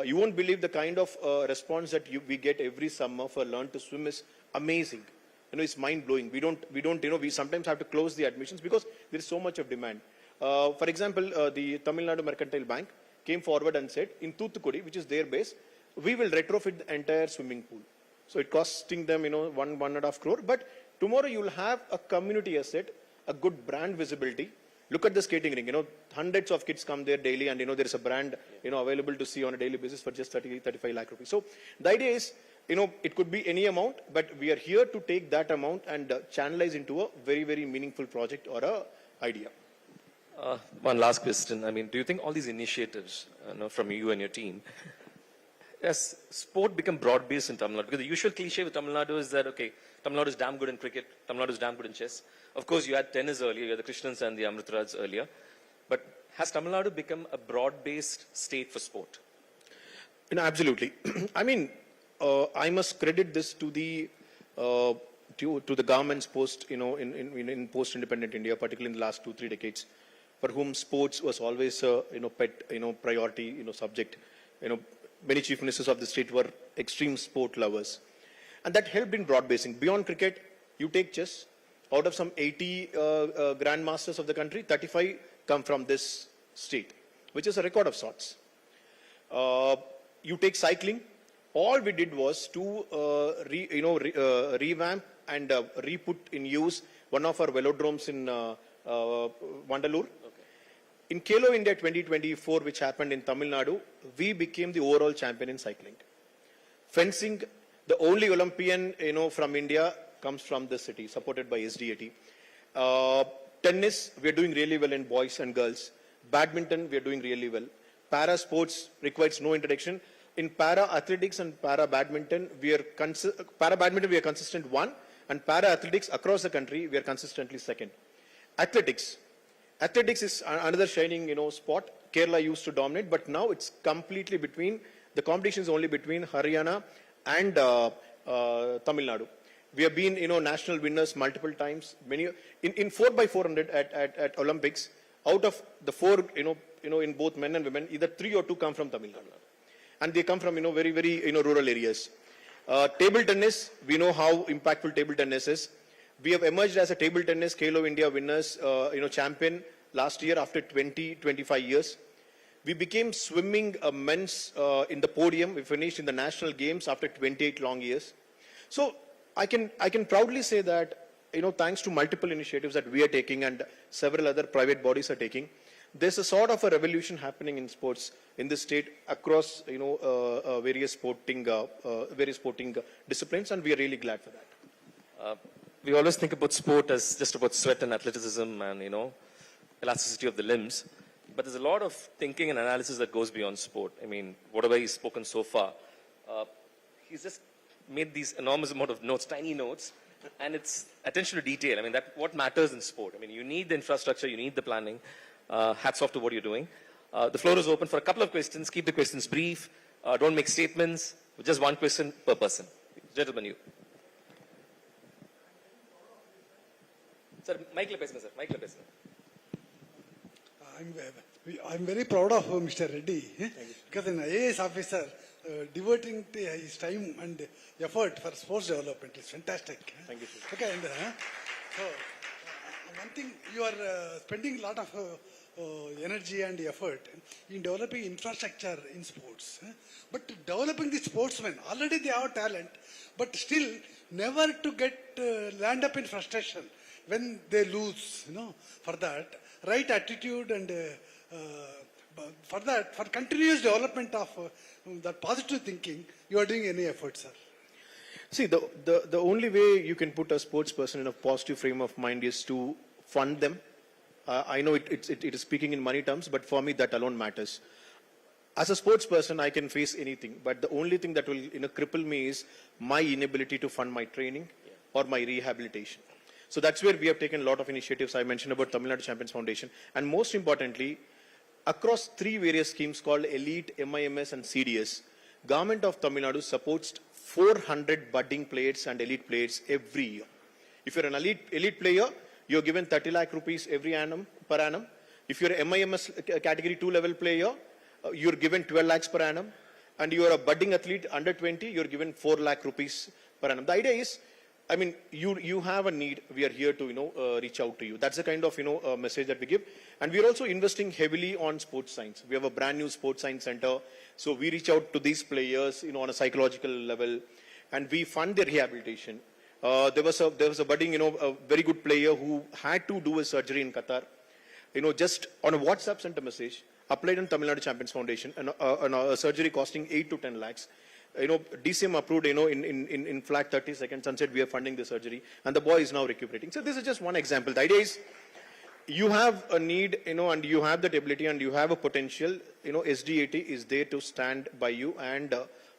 You won't believe the kind of response that we get every summer for Learn to Swim is amazing. It's mind-blowing. We sometimes have to close the admissions because there is so much of demand. For example, the Tamil Nadu Mercantile Bank came forward and said, in Thoothukudi, which is their base, we will retrofit the entire swimming pool. So it costing them, 1.5 crore. But tomorrow you will have a community asset, a good brand visibility. Look at the skating ring, hundreds of kids come there daily and, there is a brand, available to see on a daily basis for just 35 lakh rupees. So the idea is, it could be any amount, but we are here to take that amount and channelize into a very, very meaningful project or a idea. One last question. I mean, do you think all these initiatives from you and your team, has sport become broad-based in Tamil Nadu? Because the usual cliche with Tamil Nadu is that, okay, Tamil Nadu is damn good in cricket, Tamil Nadu is damn good in chess. Of course, you had tennis earlier, you had the Krishnans and the Amritraj earlier. But has Tamil Nadu become a broad-based state for sport? Absolutely. I mean, I must credit this to the government's post, in post-independent India, particularly in the last 2-3 decades, for whom sports was always a pet, priority, subject. Many chief ministers of the state were extreme sport lovers, and that helped in broad basing. Beyond cricket, you take chess. Out of some 80 grandmasters of the country, 35 come from this state, which is a record of sorts. You take cycling. All we did was to revamp and re-put in use one of our velodromes in Vandalur. In Khelo India 2024, which happened in Tamil Nadu, we became the overall champion in cycling. Fencing, the only Olympian from India comes from this city, supported by SDAT. Tennis, we are doing really well in boys and girls. Badminton, we are doing really well. Para sports requires no introduction. In para athletics and para badminton, we are consistent one, and para athletics across the country, we are consistently second. Athletics is another shining, spot. Kerala used to dominate, but now it's completely the competition is only between Haryana and Tamil Nadu. We have been, national winners multiple times. Many in 4x400 at Olympics. Out of the 4, in both men and women, either 3 or 2 come from Tamil Nadu, and they come from, very, very, rural areas. Table tennis, we know how impactful table tennis is. We have emerged as a table tennis Khelo India winners, champion last year after 25 years. We became swimming men's in the podium. We finished in the national games after 28 long years. So I can proudly say that, thanks to multiple initiatives that we are taking and several other private bodies are taking, there's a sort of a revolution happening in sports in this state across, various sporting disciplines, and we are really glad for that. We always think about sport as just about sweat and athleticism and, elasticity of the limbs. But there's a lot of thinking and analysis that goes beyond sport. I mean, whatever he's spoken so far, he's just made these enormous amount of notes, tiny notes, and it's attention to detail. I mean, that's what matters in sport. I mean, you need the infrastructure, you need the planning. Hats off to what you're doing. The floor is open for a couple of questions. Keep the questions brief. Don't make statements. Just one question per person. Gentlemen, you. Sir, mic le pesna, sir. Mic le pesna. I'm very proud of Mr. Reddy because an IAS officer devoting his time and effort for sports development is fantastic. Thank you, sir. Okay, and so one thing, you are spending a lot of energy and effort in developing infrastructure in sports, but developing the sportsmen, already they have talent, but still never to get land up in frustration when they lose. For that right attitude and for continuous development of that positive thinking, you are doing any effort, sir? See, the only way you can put a sports person in a positive frame of mind is to fund them. I know it is speaking in money terms, but for me that alone matters. As a sports person, I can face anything, but the only thing that will cripple me is my inability to fund my training or my rehabilitation. So that's where we have taken a lot of initiatives. I mentioned about Tamil Nadu Champions Foundation, and most importantly, across 3 various schemes called Elite, MIMS, and CDS, Government of Tamil Nadu supports 400 budding players and elite players every year. If you're an elite player, you're given 30 lakh rupees per annum. If you're a MIMS category 2 level player, you're given 12 lakhs per annum. And you're a budding athlete under 20, you're given 4 lakh rupees per annum. The idea is, I mean, you have a need. We are here to, reach out to you. That's the kind of, message that we give. And we're also investing heavily on sports science. We have a brand new sports science center. So we reach out to these players, on a psychological level, and we fund their rehabilitation. There was a budding, a very good player who had to do a surgery in Qatar. just on a WhatsApp sent a message, applied in Tamil Nadu Champions Foundation, and a surgery costing 8 to 10 lakhs. DCM approved, in flat 30 seconds and said we are funding the surgery, and the boy is now recuperating. So this is just one example. The idea is, you have a need, and you have that ability, and you have a potential. SDAT is there to stand by you and,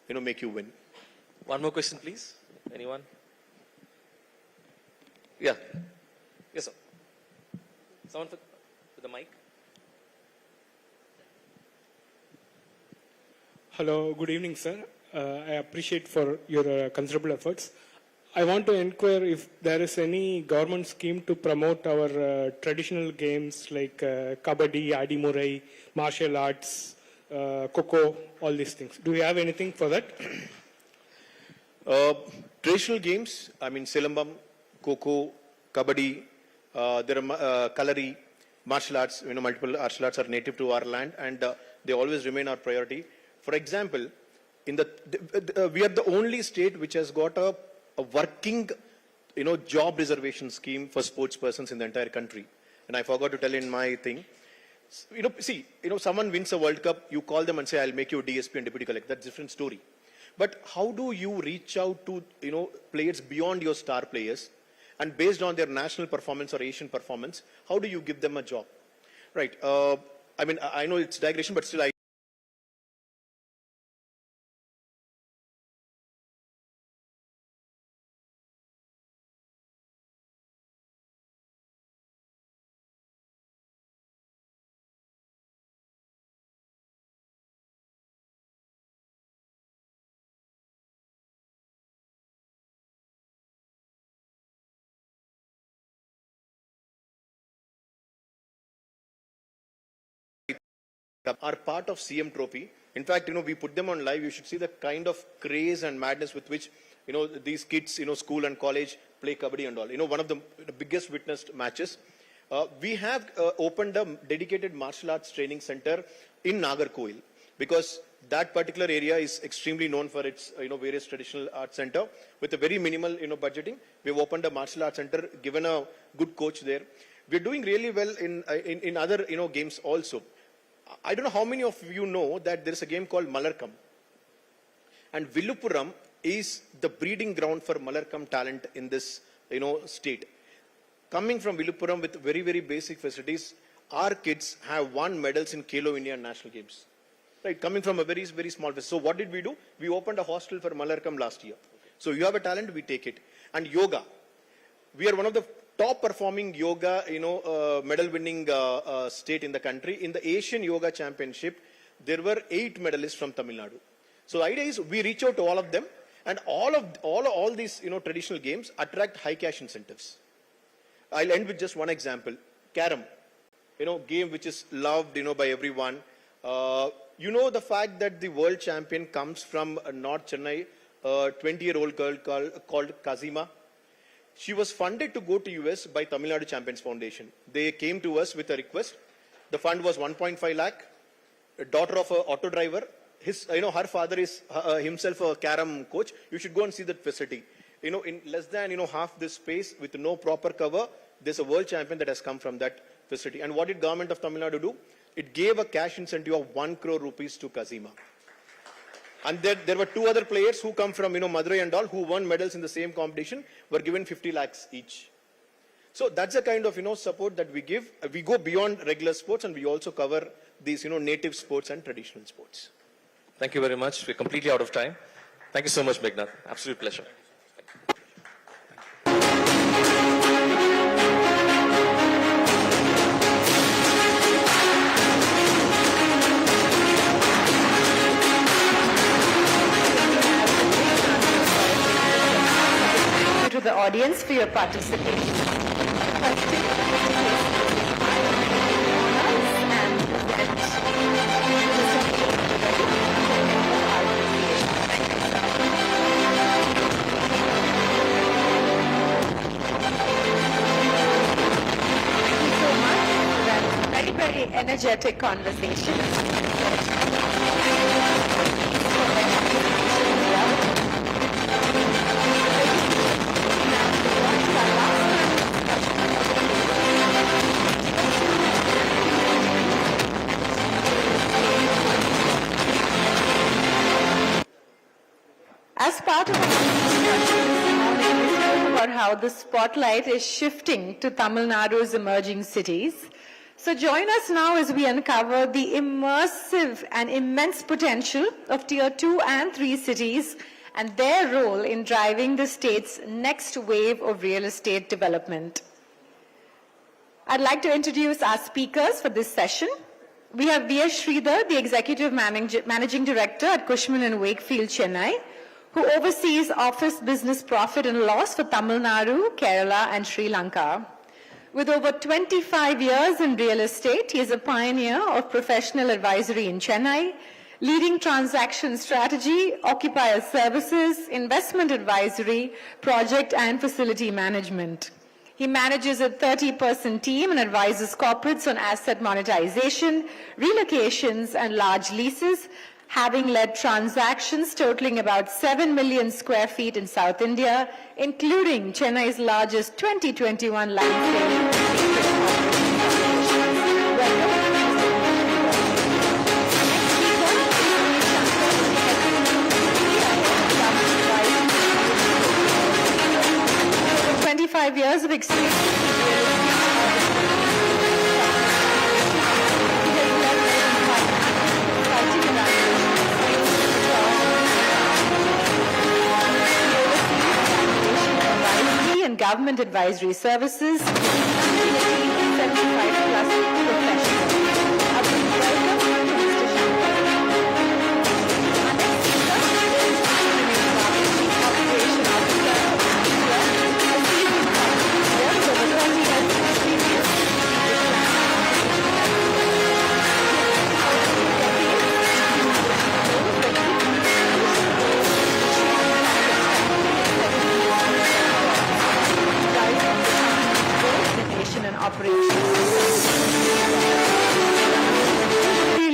make you win. One more question, please. Anyone? Yeah. Yes, sir. Someone with the mic. Hello, good evening, sir. I appreciate for your considerable efforts. I want to inquire if there is any government scheme to promote our traditional games like kabaddi, adi murai, martial arts, kho, all these things. Do you have anything for that? Traditional games, silambam, kho, kabaddi, there are kalari, martial arts, multiple martial arts are native to our land, and they always remain our priority. For example, we are the only state which has got a working, job reservation scheme for sports persons in the entire country. And I forgot to tell in my thing. Someone wins a World Cup, you call them and say, I'll make you a DSP and deputy collector. That's a different story. But how do you reach out to, players beyond your star players, and based on their national performance or Asian performance, how do you give them a job? Right. I know it's digression, but still are part of CM Trophy. In fact, we put them on live. You should see the kind of craze and madness with which, these kids, school and college play kabaddi and all. One of the biggest witnessed matches. We have opened a dedicated martial arts training center in Nagarkoil, because that particular area is extremely known for its, various traditional arts center with a very minimal, budgeting. We've opened a martial arts center, given a good coach there. We're doing really well in other, games also. I don't know how many of you know that there is a game called Malarkam. And Villupuram is the breeding ground for Malarkam talent in this, state. Coming from Villupuram with very, very basic facilities, our kids have won medals in Khelo India National Games. Right, coming from a very, very small facility. So what did we do? We opened a hostel for Malarkam last year. So you have a talent, we take it. And yoga. We are one of the top performing yoga, medal winning state in the country. In the Asian Yoga Championship, there were 8 medalists from Tamil Nadu. So the idea is we reach out to all of them, and all these, traditional games attract high cash incentives. I'll end with just one example. Carom, game which is loved, by everyone. The fact that the world champion comes from North Chennai, a 20-year-old girl called Kazima. She was funded to go to US by Tamil Nadu Champions Foundation. They came to us with a request. The fund was 1.5 lakh. A daughter of an auto driver. Her father is himself a carom coach. You should go and see that facility. In less than, half this space with no proper cover, there's a world champion that has come from that facility. And what did government of Tamil Nadu do? It gave a cash incentive of 1 crore rupees to Kazima. And there were 2 other players who come from, Madurai and all, who won medals in the same competition, were given 50 lakhs each. So that's the kind of, support that we give. We go beyond regular sports, and we also cover these, native sports and traditional sports. Thank you very much. We're completely out of time. Thank you so much, Meghnath. Absolute pleasure. To the audience for your participation. Very energetic conversation. how the spotlight is shifting to Tamil Nadu's emerging cities. So join us now as we uncover the immersive and immense potential of Tier 2 and 3 cities and their role in driving the state's next wave of real estate development. I'd like to introduce our speakers for this session. We have V.S. Sridhar, the Executive Managing Director at Cushman & Wakefield, Chennai, who oversees office business profit and loss for Tamil Nadu, Kerala, and Sri Lanka. With over 25 years in real estate, he is a pioneer of professional advisory in Chennai, leading transaction strategy, occupier services, investment advisory, project and facility management. He manages a 30-person team and advises corporates on asset monetization, relocations, and large leases, having led transactions totaling about 7 million square feet in South India, including Chennai's largest 2021 land sale. 25 years of experience. And government advisory services, 75 plus professionals.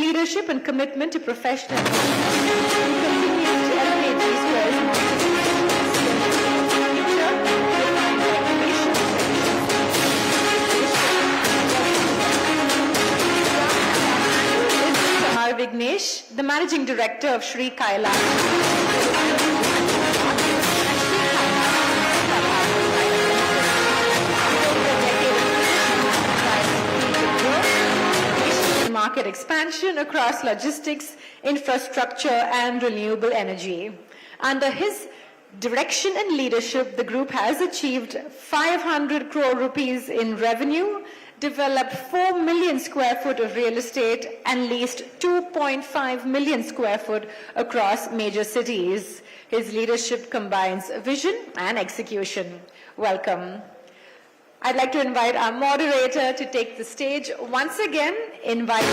Leadership and commitment to professional Vignesh, the Managing Director of Sri market expansion across logistics, infrastructure, and renewable energy. Under his direction and leadership, the group has achieved 500 crore rupees in revenue, developed 4 million square foot of real estate, and leased 2.5 million square foot across major cities. His leadership combines vision and execution. Welcome. I'd like to invite our moderator to take the stage. Once again, invite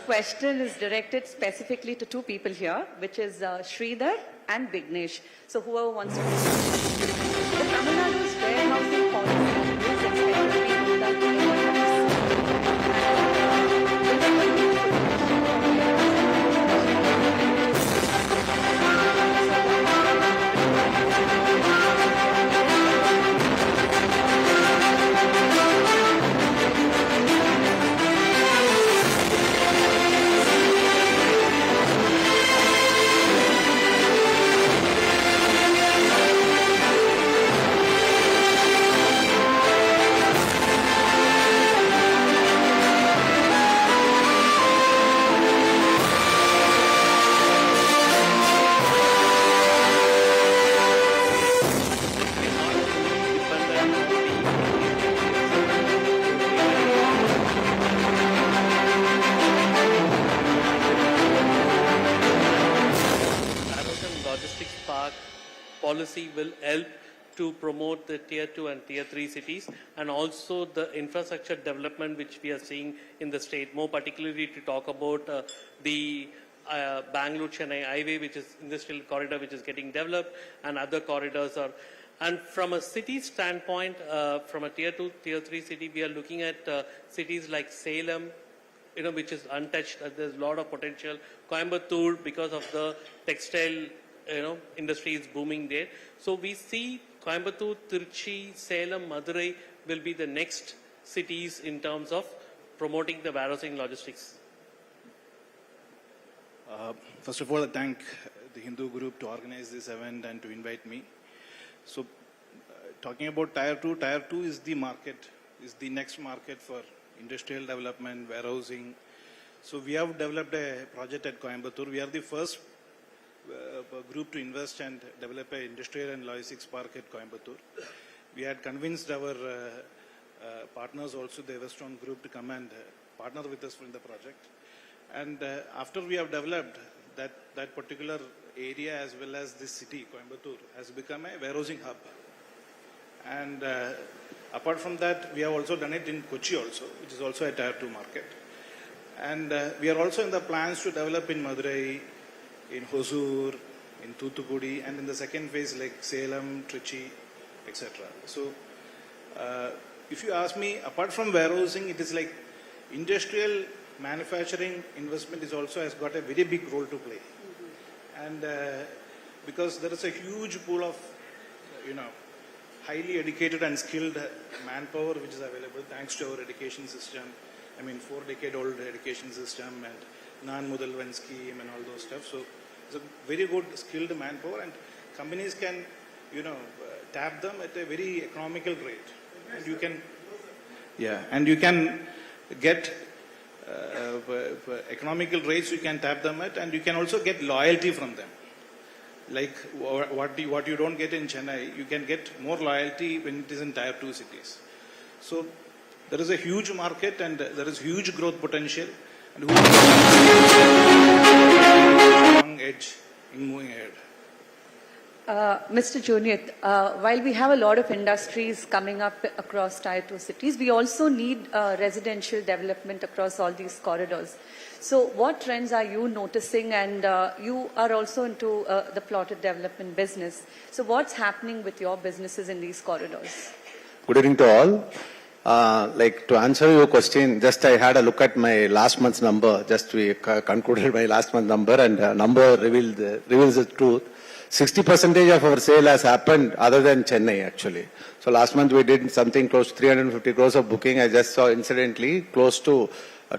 question is directed specifically to two people here, which is Sridhar and Vignesh. So whoever wants to. The Tamil Nadu's warehousing policy is expected to be rolled out policy will help to promote the tier 2 and tier 3 cities, and also the infrastructure development which we are seeing in the state, more particularly to talk about the Bangalore-Chennai highway, which is industrial corridor which is getting developed, and other corridors are And from a city standpoint, from a tier 2, tier 3 city, we are looking at cities like Salem, which is untouched. There's a lot of potential. Coimbatore, because of the textile, industry is booming there. So we see Coimbatore, Trichy, Salem, Madurai will be the next cities in terms of promoting the warehousing logistics. First of all, I thank the Hindu group to organize this event and to invite me. So, talking about Tier 2 is the market, is the next market for industrial development, warehousing. So, we have developed a project at Coimbatore. We are the first group to invest and develop an industrial and logistics park at Coimbatore. We had convinced our partners also, the Western group, to come and partner with us in the project. And after we have developed that particular area as well as this city, Coimbatore, has become a warehousing hub. And apart from that, we have also done it in Kochi also, which is also a Tier 2 market. And we are also in the plans to develop in Madurai, in Hosur, in Thoothukudi, and in the second phase like Salem, Trichy, etc. So, if you ask me, apart from warehousing, it is like industrial manufacturing investment is also has got a very big role to play. And because there is a huge pool of, highly educated and skilled manpower which is available thanks to our education system. 4-decade-old education system and non-Mudalvan scheme and all those stuff. So it's a very good skilled manpower, and companies can, tap them at a very economical rate. And you can, and you can get economical rates you can tap them at, and you can also get loyalty from them. Like what you don't get in Chennai, you can get more loyalty when it is in Tier 2 cities. So there is a huge market and there is huge growth potential, and long edge in moving ahead. Mr. Juniat, while we have a lot of industries coming up across Tier 2 cities, we also need residential development across all these corridors. So what trends are you noticing? And you are also into the plotted development business. So what's happening with your businesses in these corridors? Good evening to all. To answer your question, just I had a look at my last month's number. Just we concluded my last month number, and number reveals the truth. 60% of our sale has happened other than Chennai, actually. So last month we did something close to 350 crores of booking. I just saw incidentally close to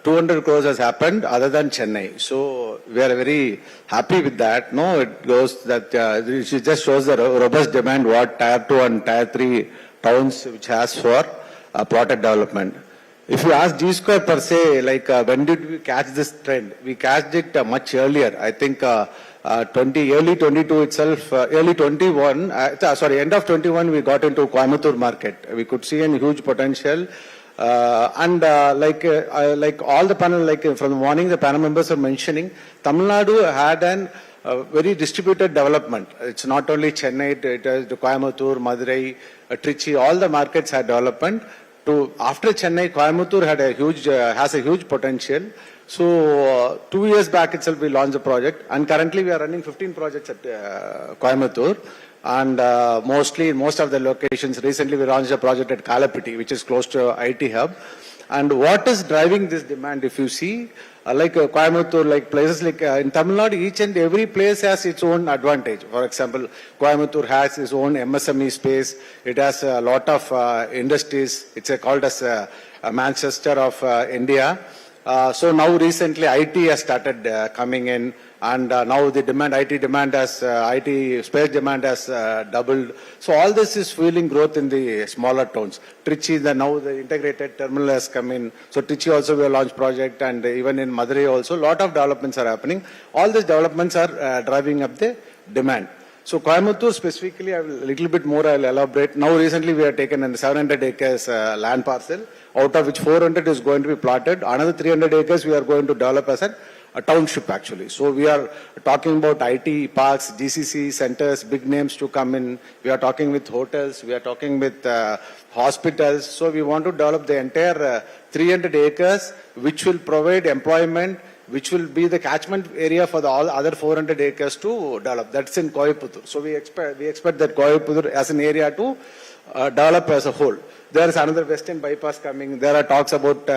200 crores has happened other than Chennai. So we are very happy with that. No, it goes that it just shows the robust demand what Tier 2 and Tier 3 towns which has for plotted development. If you ask GSquare per se, when did we catch this trend? We catched it much earlier. I think early 22 itself, early 21, end of 21 we got into Coimbatore market. We could see a huge potential. And all the panel, from the morning the panel members are mentioning, Tamil Nadu had an very distributed development. It's not only Chennai, it is Coimbatore, Madurai, Trichy, all the markets had development. After Chennai, Coimbatore had has a huge potential. So 2 years back itself we launched the project, and currently we are running 15 projects at Coimbatore, and mostly in most of the locations. Recently we launched a project at Kalapiti, which is close to IT hub. And what is driving this demand, if you see, Coimbatore, places in Tamil Nadu, each and every place has its own advantage. For example, Coimbatore has its own MSME space. It has a lot of industries. It's called as Manchester of India. So now recently IT has started coming in, and now the IT space demand has doubled. So all this is fueling growth in the smaller towns. Trichy, now the integrated terminal has come in. So Trichy also we have launched project, and even in Madurai also, a lot of developments are happening. All these developments are driving up the demand. So Coimbatore specifically, a little bit more I'll elaborate. Now recently we have taken a 700 acres land parcel, out of which 400 is going to be plotted. Another 300 acres we are going to develop as a township actually. So we are talking about IT parks, GCC centers, big names to come in. We are talking with hotels, we are talking with hospitals. So we want to develop the entire 300 acres which will provide employment, which will be the catchment area for the all other 400 acres to develop. That's in Coimbatore. So we expect that Coimbatore as an area to develop as a whole. There is another western bypass coming. There are talks about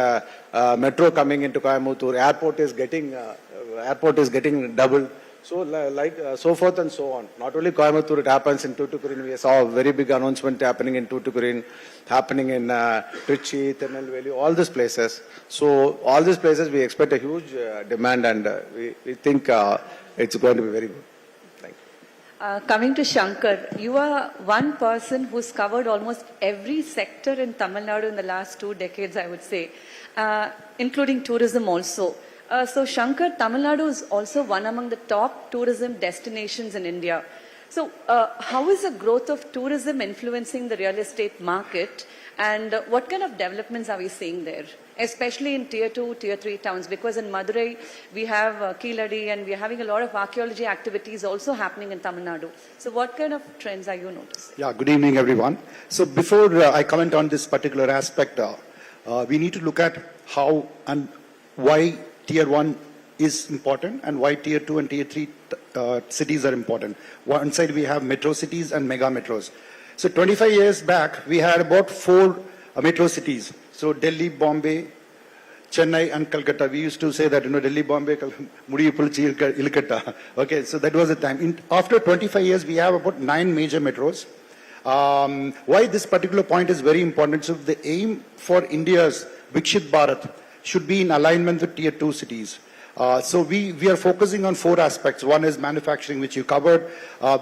metro coming into Coimbatore. Airport is getting doubled. So so forth and so on. Not only Coimbatore, it happens in Tuticorin. We saw a very big announcement happening in Tuticorin, happening in Trichy, Tirunelveli, all these places. So all these places we expect a huge demand, and we think it's going to be very good. Coming to Shankar, you are one person who's covered almost every sector in Tamil Nadu in the last 2 decades, I would say, including tourism also. So Shankar, Tamil Nadu is also one among the top tourism destinations in India. So how is the growth of tourism influencing the real estate market, and what kind of developments are we seeing there, especially in tier 2, tier 3 towns? Because in Madurai, we have Keeladi, and we are having a lot of archaeology activities also happening in Tamil Nadu. So what kind of trends are you noticing? Yeah, good evening, everyone. So before I comment on this particular aspect, we need to look at how and why tier 1 is important and why tier 2 and tier 3 cities are important. One side we have metro cities and mega metros. So 25 years back, we had about 4 metro cities. So Delhi, Bombay, Chennai and Calcutta. We used to say that, Delhi, Bombay, Ilkata. Okay, so that was the time. After 25 years, we have about 9 major metros. Why this particular point is very important. So the aim for India's Vikshit Bharat should be in alignment with tier 2 cities. So we are focusing on 4 aspects. One is manufacturing, which you covered.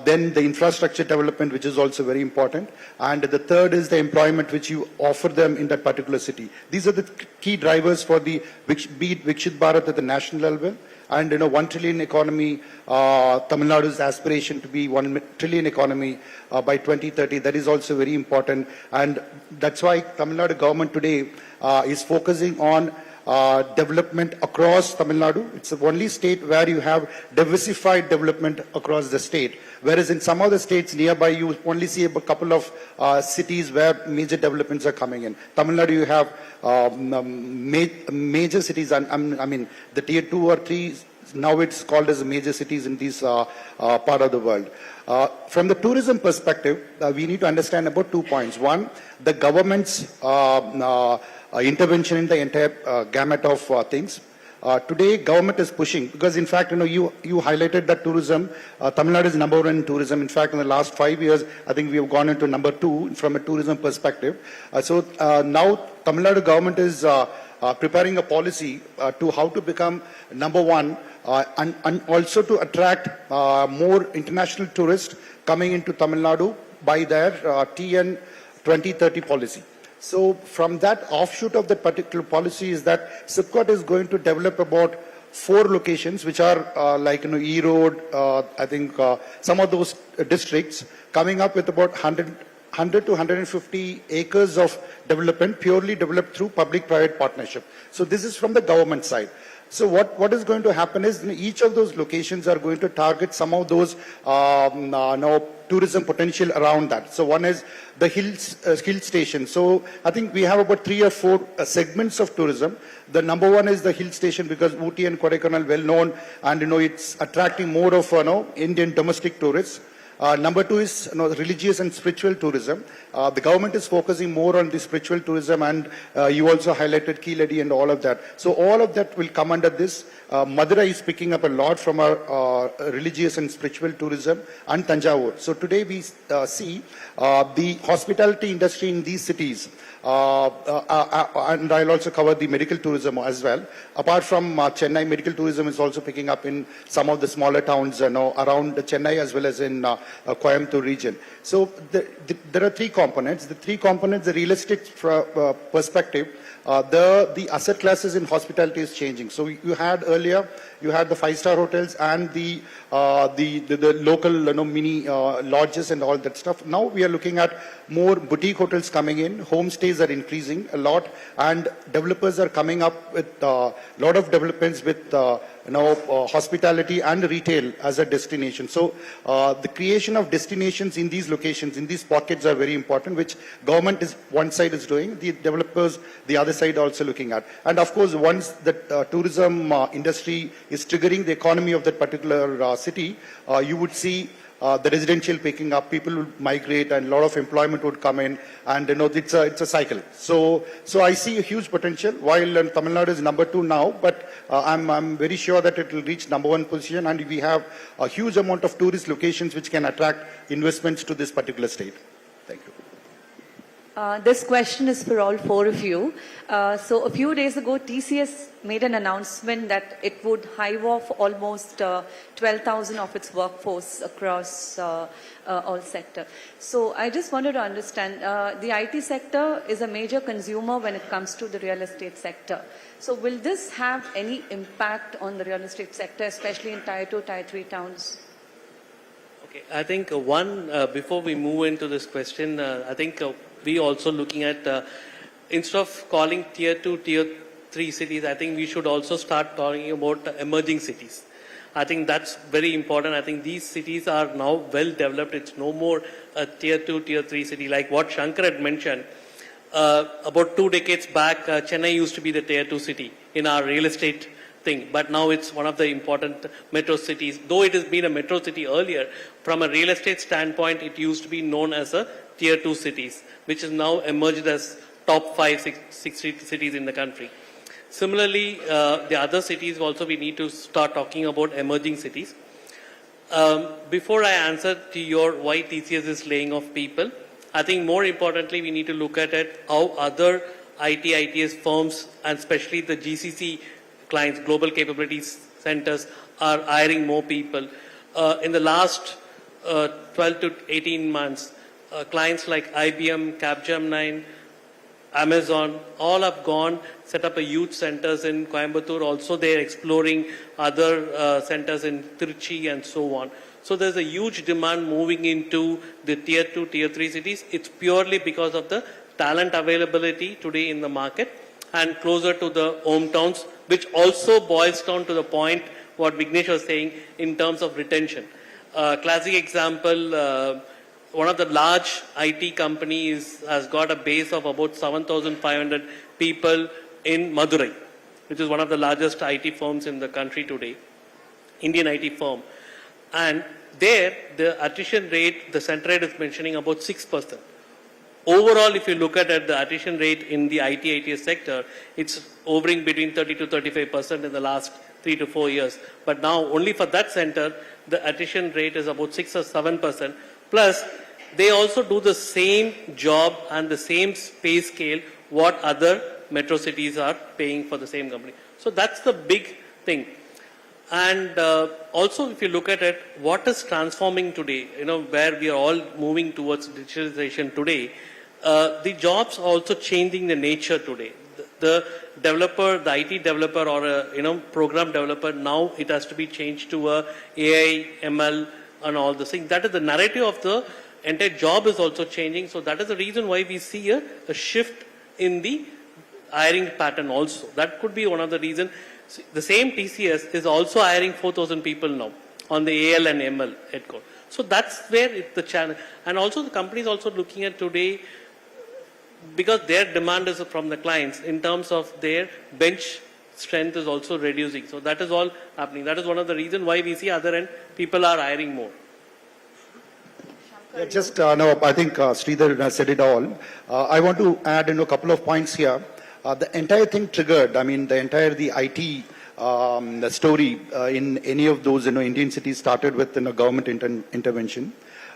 Then the infrastructure development, which is also very important. And the third is the employment, which you offer them in that particular city. These are the key drivers for the Vikshit Bharat at the national level. And 1 trillion economy, Tamil Nadu's aspiration to be 1 trillion economy by 2030. That is also very important. And that's why Tamil Nadu government today is focusing on development across Tamil Nadu. It's the only state where you have diversified development across the state. Whereas in some other states nearby, you only see a couple of cities where major developments are coming in. Tamil Nadu, you have major cities, I mean, the tier 2 or 3, now it's called as major cities in this part of the world. From the tourism perspective, we need to understand about 2 points. One, the government's intervention in the entire gamut of things. Today, government is pushing, because in fact, you highlighted that tourism, Tamil Nadu is number 1 in tourism. In fact, in the last 5 years, I think we have gone into number 2 from a tourism perspective. So now Tamil Nadu government is preparing a policy to how to become number 1 and also to attract more international tourists coming into Tamil Nadu by their TN 2030 policy. So from that offshoot of that particular policy is that SIPCOT is going to develop about 4 locations, which are like E-Road, I think some of those districts, coming up with about 100 to 150 acres of development, purely developed through public-private partnership. So this is from the government side. So what is going to happen is each of those locations are going to target some of those tourism potential around that. So one is the hill station. So I think we have about 3 or 4 segments of tourism. The number 1 is the hill station, because Ooty and Kodaikanal well known, and it's attracting more of Indian domestic tourists. Number 2 is religious and spiritual tourism. The government is focusing more on the spiritual tourism, and you also highlighted Keeladi and all of that. So all of that will come under this. Madurai is picking up a lot from our religious and spiritual tourism, and Tanjavur. So today we see the hospitality industry in these cities, and I'll also cover the medical tourism as well. Apart from Chennai, medical tourism is also picking up in some of the smaller towns around Chennai as well as in Coimbatore region. So there are 3 components. The 3 components, the real estate perspective, the asset classes in hospitality is changing. So you had earlier, you had the 5-star hotels and the local mini lodges and all that stuff. Now we are looking at more boutique hotels coming in, homestays are increasing a lot, and developers are coming up with a lot of developments with hospitality and retail as a destination. So the creation of destinations in these locations, in these pockets are very important, which government is one side is doing, the developers the other side also looking at. And of course, once the tourism industry is triggering the economy of that particular city, you would see the residential picking up, people will migrate, and a lot of employment would come in, and it's a cycle. So I see a huge potential. While Tamil Nadu is number 2 now, but I'm very sure that it will reach number 1 position, and we have a huge amount of tourist locations which can attract investments to this particular state. Thank you. This question is for all 4 of you. So a few days ago, TCS made an announcement that it would hive off almost 12,000 of its workforce across all sectors. So I just wanted to understand, the IT sector is a major consumer when it comes to the real estate sector. So will this have any impact on the real estate sector, especially in Tier 2, Tier 3 towns? Okay, I think before we move into this question, I think we also looking at, instead of calling Tier 2, Tier 3 cities, I think we should also start talking about emerging cities. I think that's very important. I think these cities are now well developed. It's no more a Tier 2, Tier 3 city. Like what Shankar had mentioned, about 2 decades back, Chennai used to be the Tier 2 city in our real estate thing, but now it's one of the important metro cities. Though it has been a metro city earlier, from a real estate standpoint, it used to be known as a Tier 2 cities, which is now emerged as top 5, 6 cities in the country. Similarly, the other cities also we need to start talking about emerging cities. Before I answer to your why TCS is laying off people, I think more importantly we need to look at it how other ITS firms and especially the GCC clients, Global Capabilities Centers, are hiring more people. In the last 12 to 18 months, clients like IBM, Capgemini, Amazon, all have gone, set up a youth centers in Coimbatore. Also, they are exploring other centers in Trichy and so on. So there's a huge demand moving into the Tier 2, Tier 3 cities. It's purely because of the talent availability today in the market and closer to the hometowns, which also boils down to the point what Vignesh was saying in terms of retention. Classic example, one of the large IT companies has got a base of about 7,500 people in Madurai, which is one of the largest IT firms in the country today, Indian IT firm. And there, the attrition rate, the center rate is mentioning about 6%. Overall, if you look at it, the attrition rate in the ITS sector, it's hovering between 30 to 35% in the last 3 to 4 years. But now, only for that center, the attrition rate is about 6 or 7%. Plus, they also do the same job and the same pay scale what other metro cities are paying for the same company. So that's the big thing. And also, if you look at it, what is transforming today, where we are all moving towards digitalization today, the jobs are also changing the nature today. The developer, the IT developer or a program developer, now it has to be changed to a AI, ML and all the things. That is the narrative of the entire job is also changing. So that is the reason why we see a shift in the hiring pattern also. That could be one of the reasons. The same TCS is also hiring 4,000 people now on the AL and ML headcount. So that's where the challenge. And also the company is also looking at today, because their demand is from the clients in terms of their bench strength is also reducing. So that is all happening. That is one of the reasons why we see other end people are hiring more. Yeah, just no, I think Sridhar has said it all. I want to add a couple of points here. The entire thing triggered, the IT the story in any of those Indian cities started with government intervention.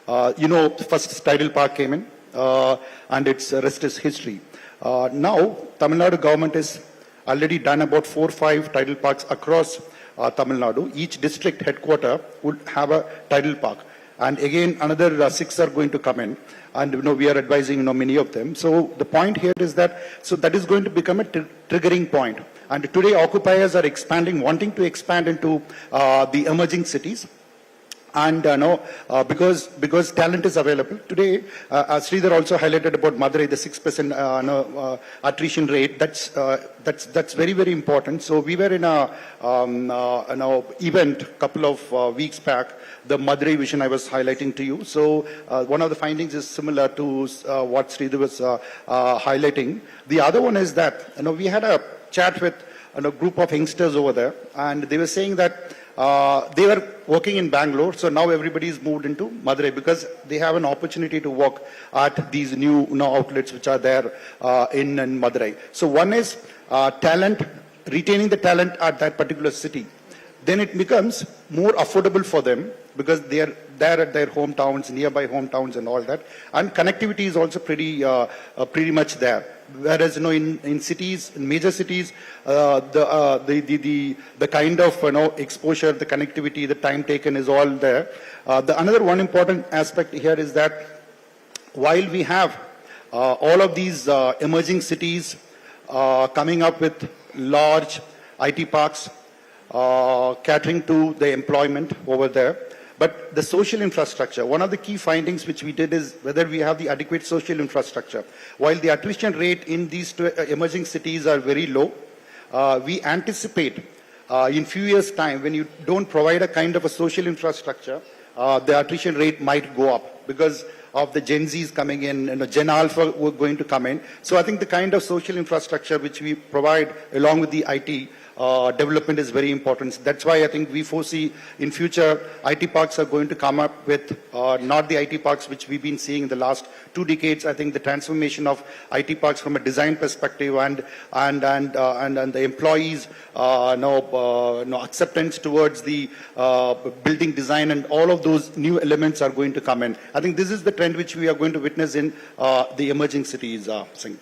First Tidal Park came in and its rest is history. Now, Tamil Nadu government has already done about 4 or 5 tidal parks across Tamil Nadu. Each district headquarter would have a tidal park. And again, another 6 are going to come in. And we are advising many of them. So the point here is that that is going to become a triggering point. And today occupiers are expanding, wanting to expand into the emerging cities. And because talent is available today, Sridhar also highlighted about Madurai, the 6% attrition rate. That's very, very important. So we were in a event couple of weeks back, the Madurai vision I was highlighting to you. So one of the findings is similar to what Sridhar was highlighting. The other one is that we had a chat with a group of youngsters over there, and they were saying that they were working in Bangalore, so now everybody's moved into Madurai because they have an opportunity to work at these new outlets which are there in Madurai. So one is talent, retaining the talent at that particular city. Then it becomes more affordable for them because they are there at their hometowns, nearby hometowns and all that. And connectivity is also pretty much there. Whereas, in cities, in major cities, the kind of, exposure, the connectivity, the time taken is all there. Another one important aspect here is that while we have all of these emerging cities coming up with large IT parks, catering to the employment over there, but the social infrastructure, one of the key findings which we did is whether we have the adequate social infrastructure. While the attrition rate in these two emerging cities are very low, we anticipate in few years' time, when you don't provide a kind of a social infrastructure, the attrition rate might go up because of the Gen Zs coming in and Gen Alpha were going to come in. So I think the kind of social infrastructure which we provide along with the IT development is very important. That's why I think we foresee in future IT parks are going to come up with not the IT parks which we've been seeing in the last 2 decades. I think the transformation of IT parks from a design perspective and the employees acceptance towards the building design and all of those new elements are going to come in. I think this is the trend which we are going to witness in the emerging cities, Singh.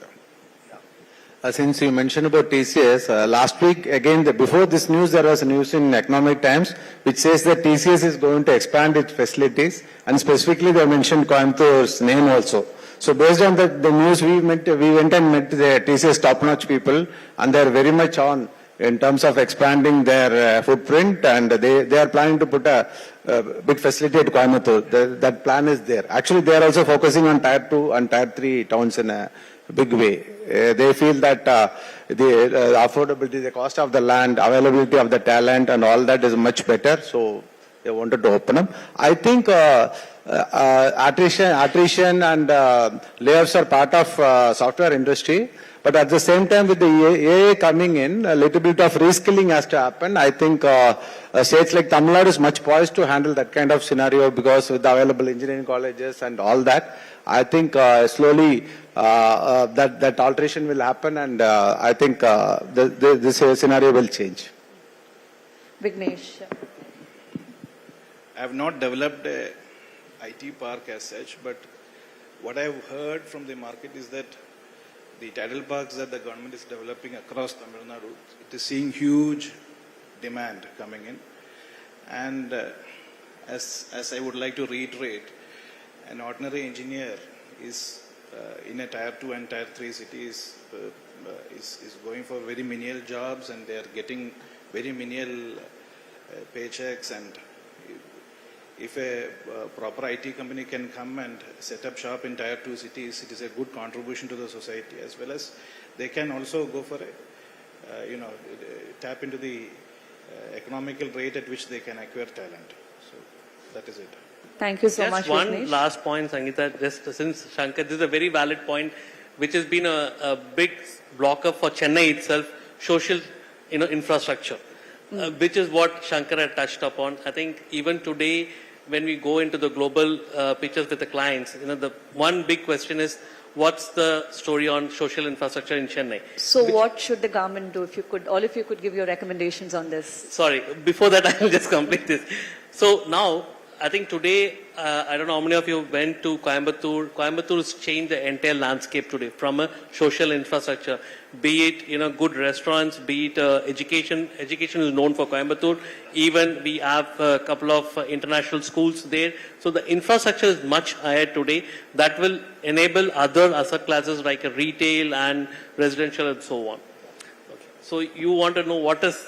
Since you mentioned about TCS, last week, again, before this news, there was a news in Economic Times which says that TCS is going to expand its facilities, and specifically they mentioned Coimbator's name also. So based on the news, we went and met the TCS top-notch people, and they are very much on in terms of expanding their footprint, and they are planning to put a big facility at Coimbatore. That plan is there. Actually, they are also focusing on Tier 2 and Tier 3 towns in a big way. They feel that the affordability, the cost of the land, availability of the talent and all that is much better, so they wanted to open up. I think attrition and layoffs are part of software industry, but at the same time with the AI coming in, a little bit of reskilling has to happen. I think states like Tamil Nadu is much poised to handle that kind of scenario because with the available engineering colleges and all that, I think slowly that alteration will happen, and I think this scenario will change. Vignesh. I have not developed a IT park as such, but what I have heard from the market is that the tidal parks that the government is developing across Tamil Nadu, it is seeing huge demand coming in. And as I would like to reiterate, an ordinary engineer is in a Tier 2 and Tier 3 cities is going for very menial jobs, and they are getting very menial paychecks. And if a proper IT company can come and set up shop in Tier 2 cities, it is a good contribution to the society, as well as they can also go for a, tap into the economical rate at which they can acquire talent. So that is it. Thank you so much, Just one Vignesh. last point, Sangeeta, just since Shankar, this is a very valid point, which has been a big blocker for Chennai itself, social infrastructure, which is what Shankar had touched upon. I think even today, when we go into the global pictures with the clients, the one big question is, what's the story on social infrastructure in Chennai? So what should the government do? If you could, all of you could give your recommendations on this. Sorry, before that I will just complete this. So now, I think today, I don't know how many of you went to Coimbatore. Coimbatore has changed the entire landscape today from a social infrastructure. Be it, good restaurants, be it education. Education is known for Coimbatore. Even we have a couple of international schools there. So the infrastructure is much higher today. That will enable other asset classes like retail and residential and so on. Okay. So you want to know what is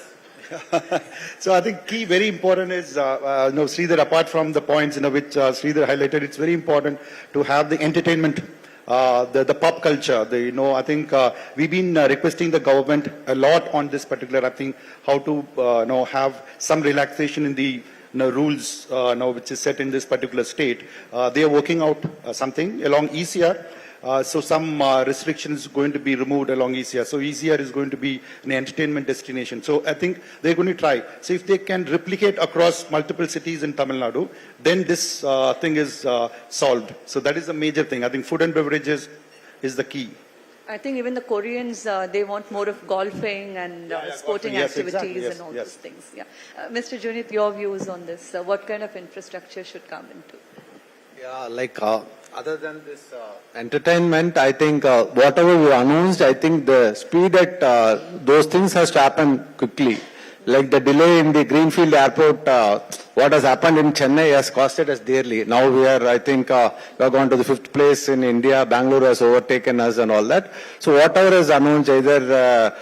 So I think key, very important is, Sridhar, apart from the points, which Sridhar highlighted, it's very important to have the entertainment, the pop culture. I think we've been requesting the government a lot on this particular, I think, how to, have some relaxation in the rules, which is set in this particular state. They are working out something along ECR. So some restrictions going to be removed along ECR. So ECR is going to be an entertainment destination. So I think they're going to try. So if they can replicate across multiple cities in Tamil Nadu, then this thing is solved. So that is a major thing. I think food and beverages is the key. I think even the Koreans, they want more of golfing and sporting golfing. Yes, activities exactly. Yes, and all yes. those things. Yeah. Mr. Junit, your views on this? What kind of infrastructure should come into? Yeah, like other than this entertainment, I think whatever you announced, I think the speed at those things has to happen quickly. Like the delay in the Greenfield Airport, what has happened in Chennai has costed us dearly. Now we are, I think, we are gone to the 5th place in India. Bangalore has overtaken us and all that. So whatever is announced, either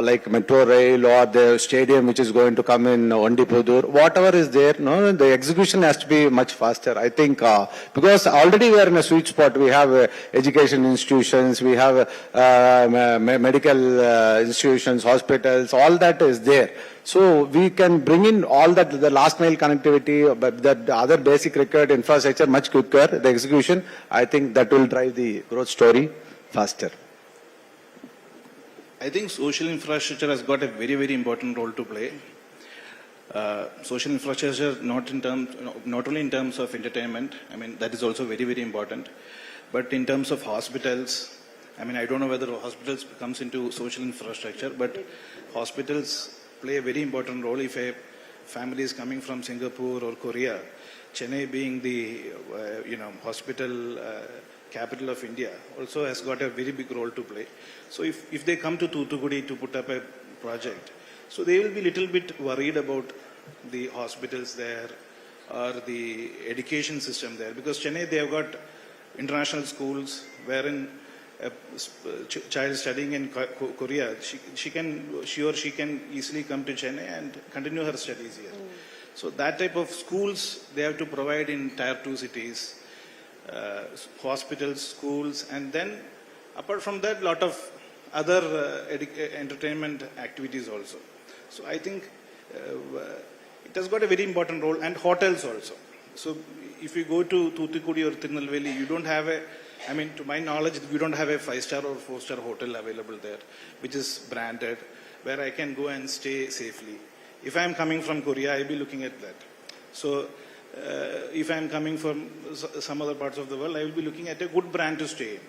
like metro rail or the stadium which is going to come in Ondipudur, whatever is there, the execution has to be much faster. I think because already we are in a sweet spot. We have education institutions, we have medical institutions, hospitals, all that is there. So we can bring in all that, the last mile connectivity, but the other basic required infrastructure much quicker. The execution, I think that will drive the growth story faster. I think social infrastructure has got a very, very important role to play. Social infrastructure, not only in terms of entertainment, I mean, that is also very, very important, but in terms of hospitals, I mean, I don't know whether hospitals comes into social infrastructure, but hospitals play a very important role. If a family is coming from Singapore or Korea, Chennai being the, hospital capital of India, also has got a very big role to play. So if they come to Thoothukudi to put up a project, so they will be a little bit worried about the hospitals there or the education system there, because Chennai, they have got international schools wherein a child studying in Korea, she or she can easily come to Chennai and continue her studies here. So that type of schools they have to provide in tier 2 cities, hospitals, schools, and then apart from that, lot of other entertainment activities also. So I think it has got a very important role, and hotels also. So if you go to Thoothukudi or Tirunelveli, you don't have to my knowledge, we don't have a 5-star or 4-star hotel available there, which is branded, where I can go and stay safely. If I am coming from Korea, I'll be looking at that. So if I am coming from some other parts of the world, I will be looking at a good brand to stay in.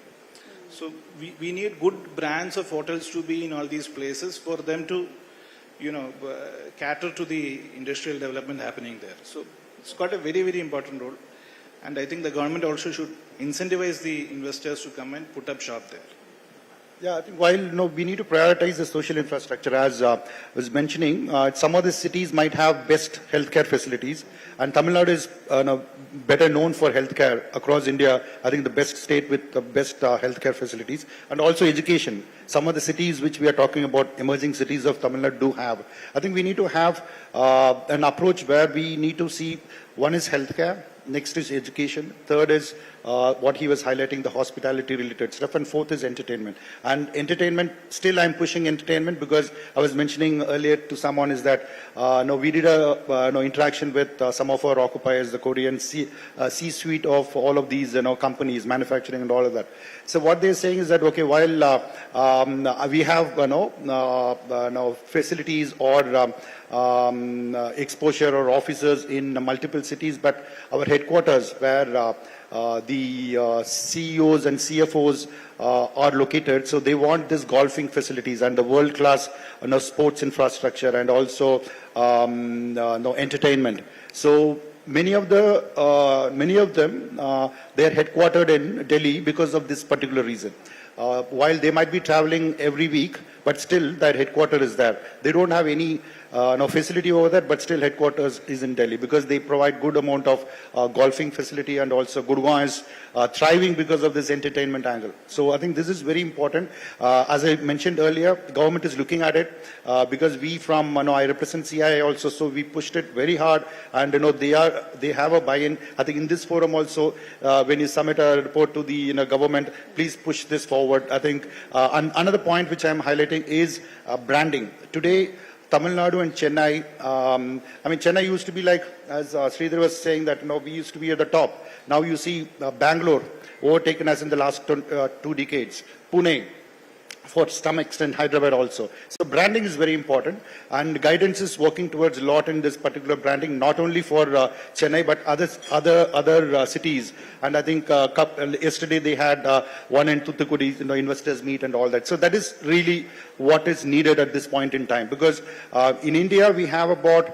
So we need good brands of hotels to be in all these places for them to, cater to the industrial development happening there. So it's got a very, very important role. And I think the government also should incentivize the investors to come and put up shop there. Yeah, I think while we need to prioritize the social infrastructure, as I was mentioning, some of the cities might have best healthcare facilities, and Tamil Nadu is better known for healthcare across India. I think the best state with the best healthcare facilities, and also education. Some of the cities which we are talking about, emerging cities of Tamil Nadu, do have. I think we need to have an approach where we need to see, one is healthcare, next is education, third is what he was highlighting, the hospitality related stuff, and fourth is entertainment. And entertainment, still I'm pushing entertainment, because I was mentioning earlier to someone is that we did a interaction with some of our occupiers, the Korean C-suite of all of these companies, manufacturing and all of that. So what they're saying is that, okay, while we have facilities or exposure or offices in multiple cities, but our headquarters where the CEOs and CFOs are located, so they want this golfing facilities and the world-class sports infrastructure, and also entertainment. So many of them they are headquartered in Delhi because of this particular reason. While they might be traveling every week, but still their headquarters is there. They don't have any no facility over there, but still headquarters is in Delhi because they provide good amount of golfing facility, and also Gurgaon is thriving because of this entertainment angle. So I think this is very important. As I mentioned earlier, the government is looking at it because we from, I represent CII also, so we pushed it very hard, and they have a buy-in. I think in this forum also, when you submit a report to the government, please push this forward. I think another point which I am highlighting is branding. Today, Tamil Nadu and Chennai, Chennai used to be like, as Sridhar was saying, that we used to be at the top. Now you see Bangalore overtaken us in the last 2 decades. Pune, for some extent Hyderabad also. So branding is very important, and guidance is working towards a lot in this particular branding, not only for Chennai but other cities. And I think yesterday they had one in Thoothukudi, investors meet and all that. So that is really what is needed at this point in time, because in India we have about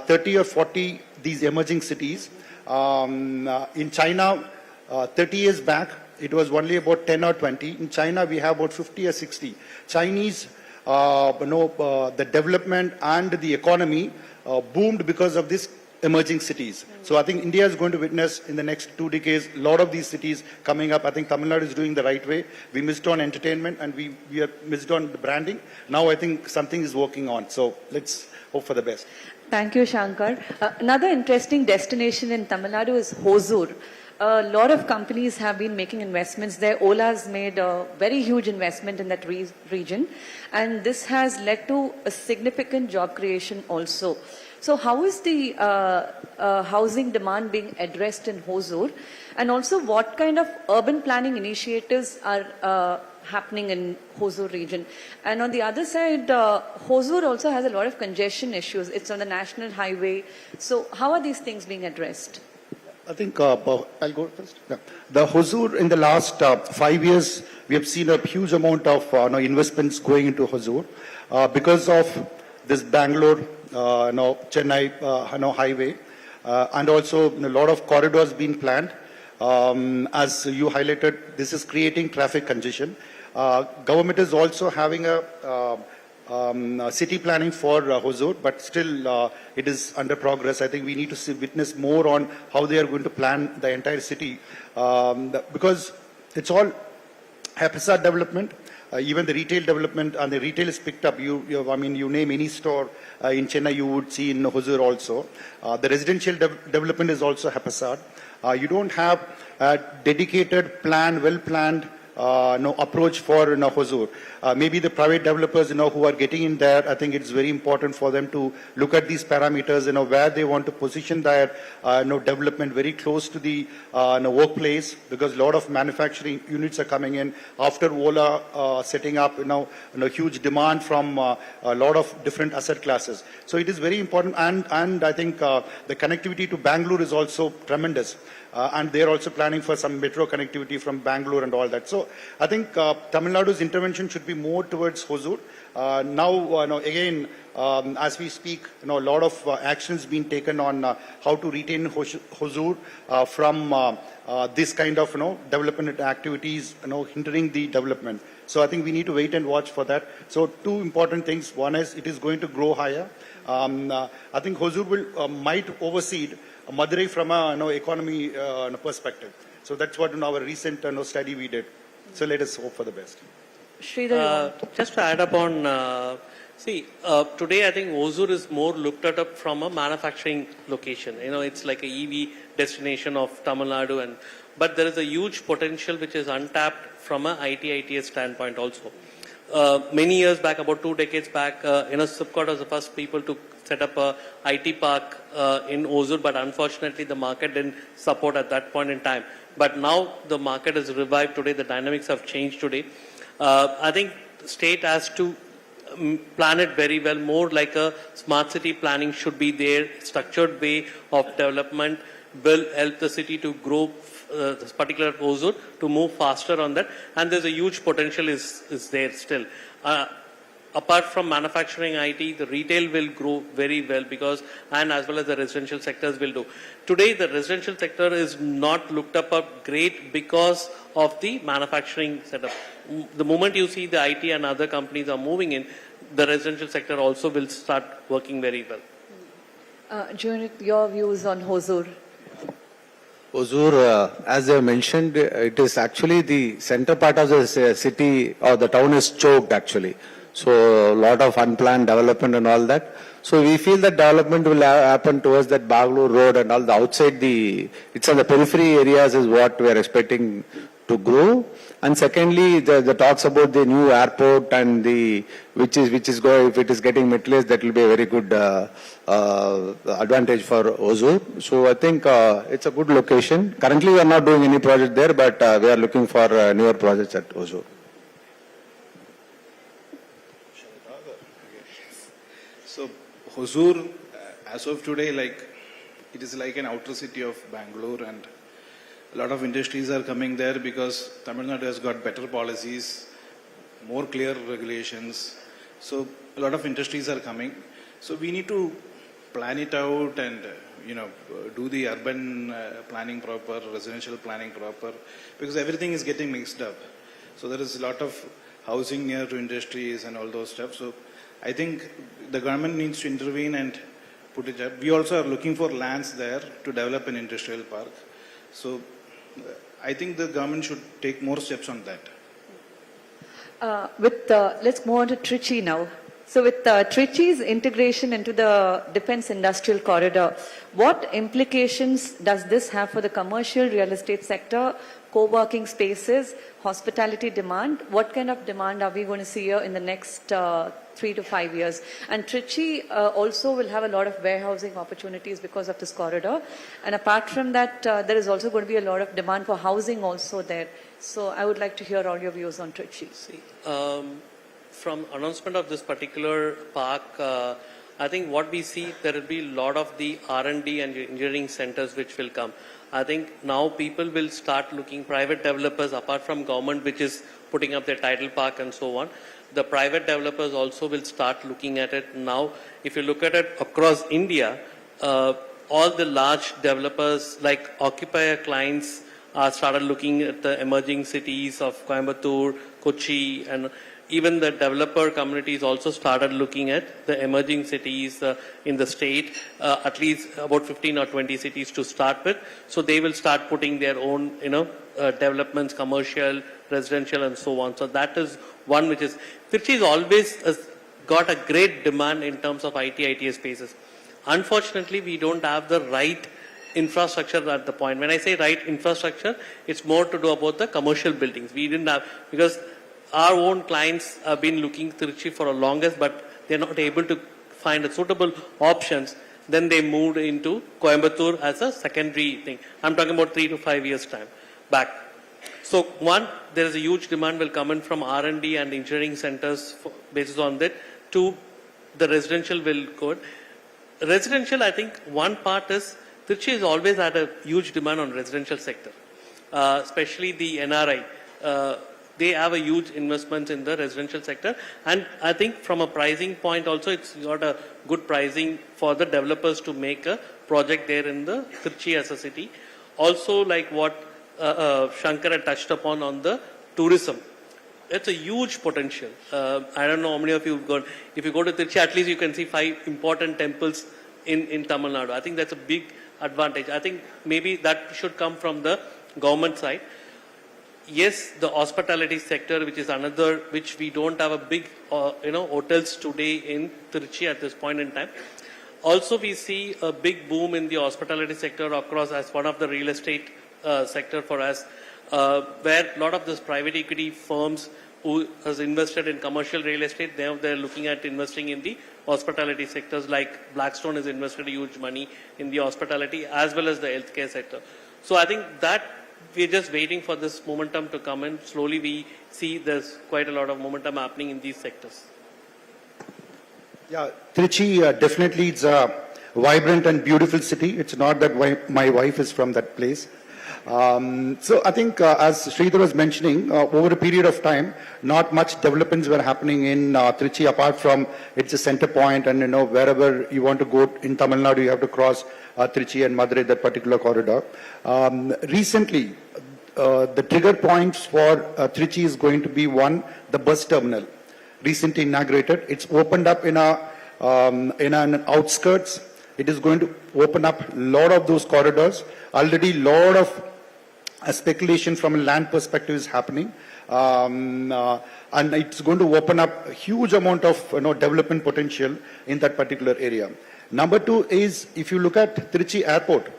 30 or 40 these emerging cities. In China, 30 years back, it was only about 10 or 20. In China, we have about 50 or 60. Chinese, the development and the economy boomed because of these emerging cities. So I think India is going to witness in the next 2 decades a lot of these cities coming up. I think Tamil Nadu is doing the right way. We missed on entertainment and we are missed on the branding. Now I think something is working on. So let's hope for the best. Thank you, Shankar. Another interesting destination in Tamil Nadu is Hosur. A lot of companies have been making investments there. Ola's made a very huge investment in that region, and this has led to a significant job creation also. So how is the housing demand being addressed in Hosur, and also what kind of urban planning initiatives are happening in Hosur region? And on the other side, Hosur also has a lot of congestion issues. It's on the national highway. So how are these things being addressed? I think I'll go first. Yeah. The Hosur in the last 5 years, we have seen a huge amount of investments going into Hosur because of this Bangalore, Chennai, highway, and also a lot of corridors being planned. As you highlighted, this is creating traffic congestion. Government is also having a city planning for Hosur, but still it is under progress. I think we need to witness more on how they are going to plan the entire city, because it's all haphazard development. Even the retail development, and the retail is picked up. You name any store in Chennai, you would see in Hosur also. The residential development is also haphazard. You don't have a dedicated plan, well-planned approach for Hosur. Maybe the private developers who are getting in there, I think it's very important for them to look at these parameters, where they want to position their development very close to the workplace, because a lot of manufacturing units are coming in after Ola setting up, huge demand from a lot of different asset classes. So it is very important, and I think the connectivity to Bangalore is also tremendous. And they're also planning for some metro connectivity from Bangalore and all that. So I think Tamil Nadu's intervention should be more towards Hosur. Again, as we speak, a lot of actions being taken on how to retain Hosur from this kind of development activities hindering the development. So I think we need to wait and watch for that. So two important things. One is it is going to grow higher. I think Hosur will might overseed Madurai from an economy perspective. So that's what in our recent study we did. So let us hope for the best. Sridhar, just to add up on, today I think Hosur is more looked at from a manufacturing location. It's like a EV destination of Tamil Nadu, but there is a huge potential which is untapped from a ITS standpoint also. Many years back, about 2 decades back, Sipcot was the first people to set up a IT park in Hosur, but unfortunately the market didn't support at that point in time. But now the market has revived today, the dynamics have changed today. I think the state has to plan it very well, more like a smart city planning should be there, structured way of development will help the city to grow, this particular Hosur, to move faster on that, and there's a huge potential is there still. apart from manufacturing IT, the retail will grow very well because, and as well as the residential sectors will do. Today, the residential sector is not looked up great because of the manufacturing setup. The moment you see the IT and other companies are moving in, the residential sector also will start working very well. Junit, your views on Hosur? Hosur, as I mentioned, it is actually the center part of the city or the town is choked actually. So a lot of unplanned development and all that. So we feel that development will happen towards that Bangalore road and all the outside it's on the periphery areas is what we are expecting to grow. And secondly, the talks about the new airport and which is going, if it is getting materialized, that will be a very good advantage for Hosur. So I think it's a good location. Currently we are not doing any project there, but we are looking for newer projects at Hosur. So Hosur, as of today, it is like an outer city of Bangalore, and a lot of industries are coming there because Tamil Nadu has got better policies, more clear regulations. So a lot of industries are coming. So we need to plan it out and do the urban planning proper, residential planning proper, because everything is getting mixed up. So there is a lot of housing near to industries and all those stuff. So I think the government needs to intervene and put it up. We also are looking for lands there to develop an industrial park. So I think the government should take more steps on that. Let's move on to Trichy now. So with Trichy's integration into the defense industrial corridor, what implications does this have for the commercial real estate sector, co-working spaces, hospitality demand? What kind of demand are we going to see here in the next 3 to 5 years? And Trichy also will have a lot of warehousing opportunities because of this corridor. And apart from that, there is also going to be a lot of demand for housing also there. So I would like to hear all your views on Trichy. From announcement of this particular park, I think what we see, there will be a lot of the R&D and engineering centers which will come. I think now people will start looking, private developers apart from government which is putting up their tidal park and so on. The private developers also will start looking at it now. If you look at it across India, all the large developers like occupier clients started looking at the emerging cities of Coimbatore, Kochi, and even the developer communities also started looking at the emerging cities in the state, at least about 15 or 20 cities to start with. So they will start putting their own, developments, commercial, residential, and so on. So that is one which is, Trichy is always got a great demand in terms of ITS spaces. Unfortunately, we don't have the right infrastructure at the point. When I say right infrastructure, it's more to do about the commercial buildings. We didn't have, because our own clients have been looking Trichy for the longest, but they're not able to find a suitable options. Then they moved into Coimbatore as a secondary thing. I'm talking about 3 to 5 years time back. So one, there is a huge demand will come in from R&D and engineering centers basis on that. Two, the residential will go. Residential, I think one part is Trichy has always had a huge demand on residential sector, especially the NRI. They have a huge investment in the residential sector, and I think from a pricing point also, it's got a good pricing for the developers to make a project there in the Trichy as a city. Also, like what Shankar had touched upon on the tourism, it's a huge potential. I don't know how many of you have gone. If you go to Trichy, at least you can see 5 important temples in Tamil Nadu. I think that's a big advantage. I think maybe that should come from the government side. Yes, the hospitality sector, which is another, which we don't have a big, hotels today in Trichy at this point in time. Also, we see a big boom in the hospitality sector across as one of the real estate sector for us, where a lot of these private equity firms who has invested in commercial real estate, they're looking at investing in the hospitality sectors, like Blackstone has invested huge money in the hospitality as well as the healthcare sector. So I think that we're just waiting for this momentum to come in. Slowly we see there's quite a lot of momentum happening in these sectors. Yeah, Trichy definitely it's a vibrant and beautiful city. It's not that my wife is from that place. So I think, as Sridhar was mentioning, over a period of time, not much developments were happening in Trichy, apart from it's a center point, and wherever you want to go in Tamil Nadu, you have to cross Trichy and Madurai, that particular corridor. Recently, the trigger points for Trichy is going to be one, the bus terminal, recently inaugurated. It's opened up in an outskirts. It is going to open up a lot of those corridors. Already, lot of speculation from a land perspective is happening, and it's going to open up a huge amount of development potential in that particular area. Number two is, if you look at Trichy Airport,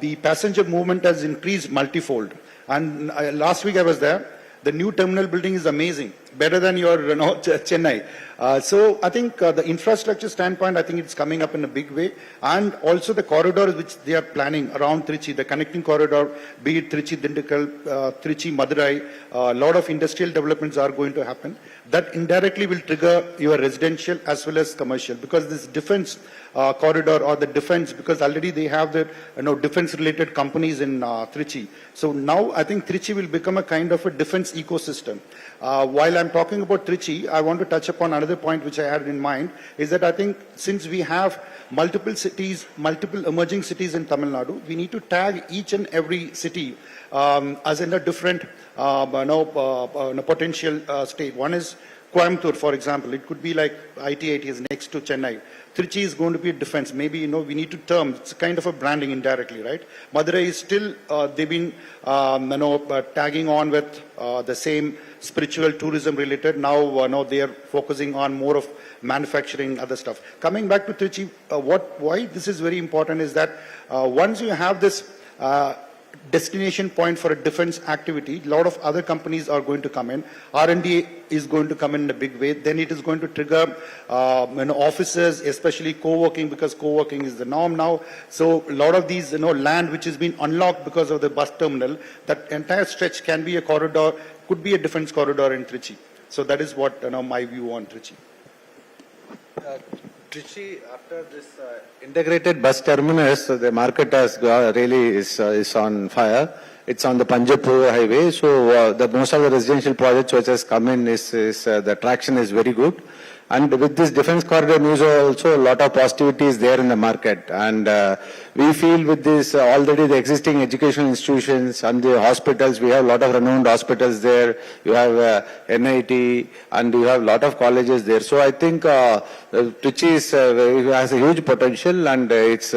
the passenger movement has increased multifold. And last week I was there. The new terminal building is amazing, better than your Chennai. So I think the infrastructure standpoint, I think it's coming up in a big way. And also the corridors which they are planning around Trichy, the connecting corridor, be it Trichy-Dindigul, Trichy-Madurai, a lot of industrial developments are going to happen. That indirectly will trigger your residential as well as commercial, because this defense corridor or the defense, because already they have the defense related companies in Trichy. So now I think Trichy will become a kind of a defense ecosystem. While I'm talking about Trichy, I want to touch upon another point which I had in mind, is that I think since we have multiple cities, multiple emerging cities in Tamil Nadu, we need to tag each and every city as in a different potential state. One is Coimbatore, for example. It could be like ITIT is next to Chennai. Trichy is going to be a defense. Maybe, we need to term, it's kind of a branding indirectly, right? Madurai is still, they've been, tagging on with the same spiritual tourism related. Now, they are focusing on more of manufacturing, other stuff. Coming back to Trichy, why this is very important is that once you have this destination point for a defense activity, a lot of other companies are going to come in. R&D is going to come in a big way. Then it is going to trigger offices, especially co-working, because co-working is the norm now. So a lot of these land which has been unlocked because of the bus terminal, that entire stretch can be a corridor, could be a defense corridor in Trichy. So that is what my view on Trichy. Trichy, after this integrated bus terminus, the market has really is on fire. It's on the Punjapur highway, so most of the residential projects which has come in is the traction is very good. And with this defense corridor news also, a lot of positivity is there in the market. And we feel with this already the existing educational institutions and the hospitals, we have a lot of renowned hospitals there. You have NIT and you have a lot of colleges there. So I think Trichy has a huge potential, and it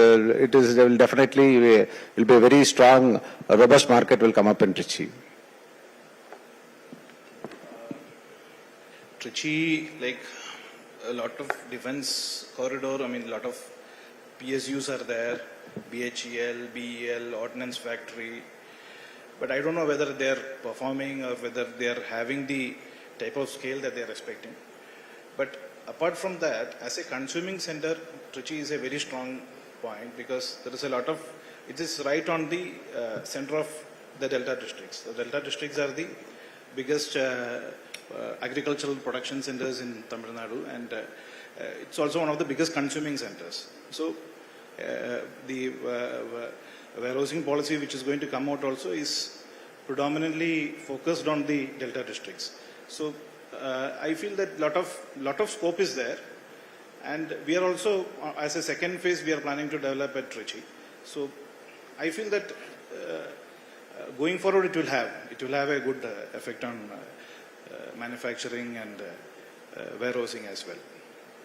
will definitely will be a very strong, robust market will come up in Trichy. Trichy, like a lot of defense corridor, a lot of PSUs are there, BHEL, BEL, Ordnance Factory, but I don't know whether they are performing or whether they are having the type of scale that they are expecting. But apart from that, as a consuming center, Trichy is a very strong point, because there is a lot of, it is right on the center of the Delta districts. The Delta districts are the biggest agricultural production centers in Tamil Nadu, and it's also one of the biggest consuming centers. So the warehousing policy which is going to come out also is predominantly focused on the Delta districts. So I feel that lot of scope is there, and we are also, as a second phase, we are planning to develop at Trichy. So I feel that going forward it will have a good effect on manufacturing and warehousing as well.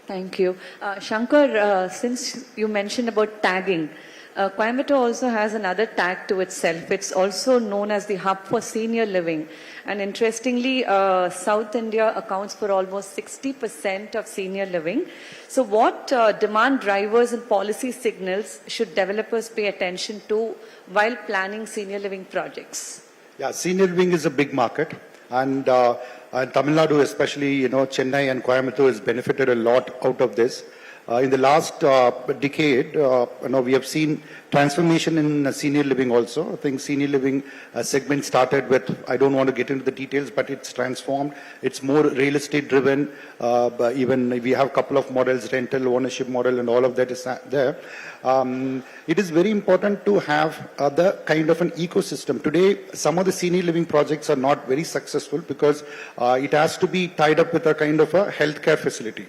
Thank you. Shankar, since you mentioned about tagging, Coimbatore also has another tag to itself. It's also known as the hub for senior living. And interestingly, South India accounts for almost 60% of senior living. So what demand drivers and policy signals should developers pay attention to while planning senior living projects? Yeah, senior living is a big market. And Tamil Nadu, especially, Chennai and Coimbatore has benefited a lot out of this. In the last decade, we have seen transformation in senior living also. I think senior living segment started with, I don't want to get into the details, but it's transformed. It's more real estate driven. But even we have a couple of models, rental, ownership model, and all of that is there. It is very important to have the kind of an ecosystem. Today, some of the senior living projects are not very successful because it has to be tied up with a kind of a healthcare facility.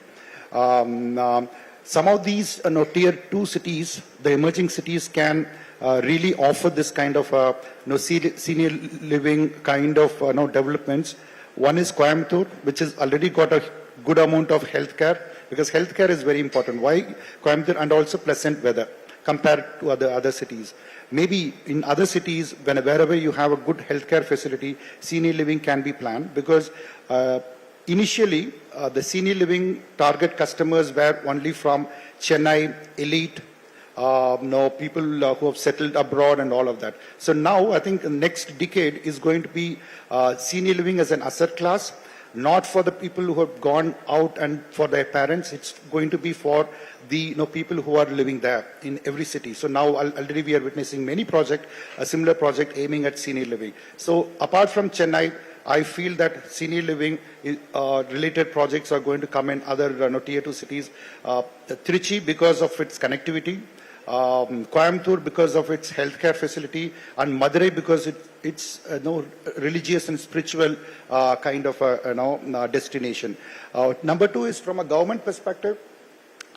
Some of these tier 2 cities, the emerging cities, can really offer this kind of senior living kind of developments. One is Coimbatore, which has already got a good amount of healthcare, because healthcare is very important. Why Coimbatore? And also pleasant weather compared to other cities. Maybe in other cities, wherever you have a good healthcare facility, senior living can be planned, because initially, the senior living target customers were only from Chennai, elite, people who have settled abroad and all of that. So now I think the next decade is going to be senior living as an asset class, not for the people who have gone out and for their parents. It's going to be for the people who are living there in every city. So now already we are witnessing many projects, a similar project aiming at senior living. So apart from Chennai, I feel that senior living related projects are going to come in other tier 2 cities. Trichy because of its connectivity, Coimbatore because of its healthcare facility, and Madurai because it's religious and spiritual kind of destination. Number 2 is from a government perspective.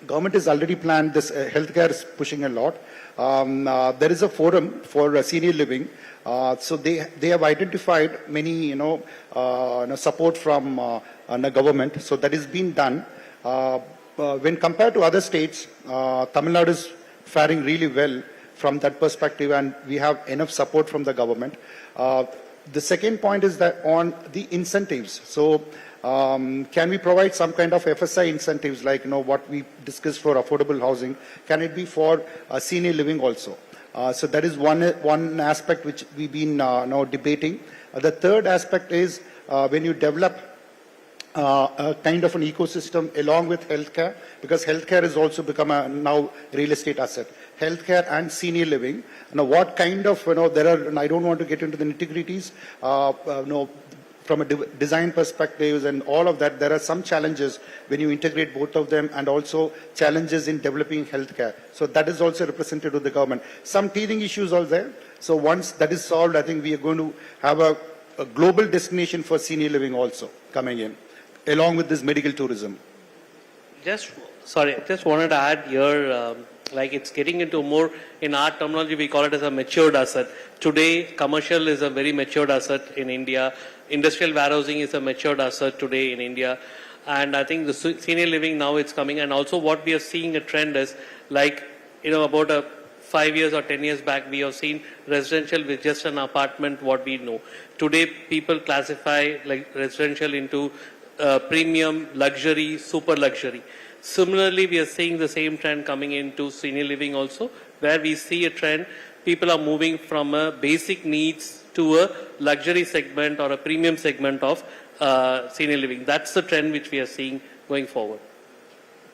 Government has already planned this. Healthcare is pushing a lot. There is a forum for senior living. So they have identified many support from the government. So that is being done. When compared to other states, Tamil Nadu is faring really well from that perspective, and we have enough support from the government. The second point is that on the incentives. So can we provide some kind of FSI incentives, like what we discussed for affordable housing? Can it be for senior living also? So that is one aspect which we've been now debating. The third aspect is when you develop a kind of an ecosystem along with healthcare, because healthcare has also become a now real estate asset. Healthcare and senior living. Now, what kind of there are, and I don't want to get into the nitty-gritties. From a design perspective and all of that, there are some challenges when you integrate both of them, and also challenges in developing healthcare. So that is also represented with the government. Some teething issues are there. So once that is solved, I think we are going to have a global destination for senior living also coming in, along with this medical tourism. Just wanted to add here, like it's getting into more, in our terminology, we call it as a matured asset. Today, commercial is a very matured asset in India. Industrial warehousing is a matured asset today in India. And I think the senior living now it's coming. And also what we are seeing a trend is like, about 5 years or 10 years back, we have seen residential with just an apartment, what we know. Today, people classify like residential into premium, luxury, super luxury. Similarly, we are seeing the same trend coming into senior living also, where we see a trend, people are moving from a basic needs to a luxury segment or a premium segment of senior living. That's the trend which we are seeing going forward.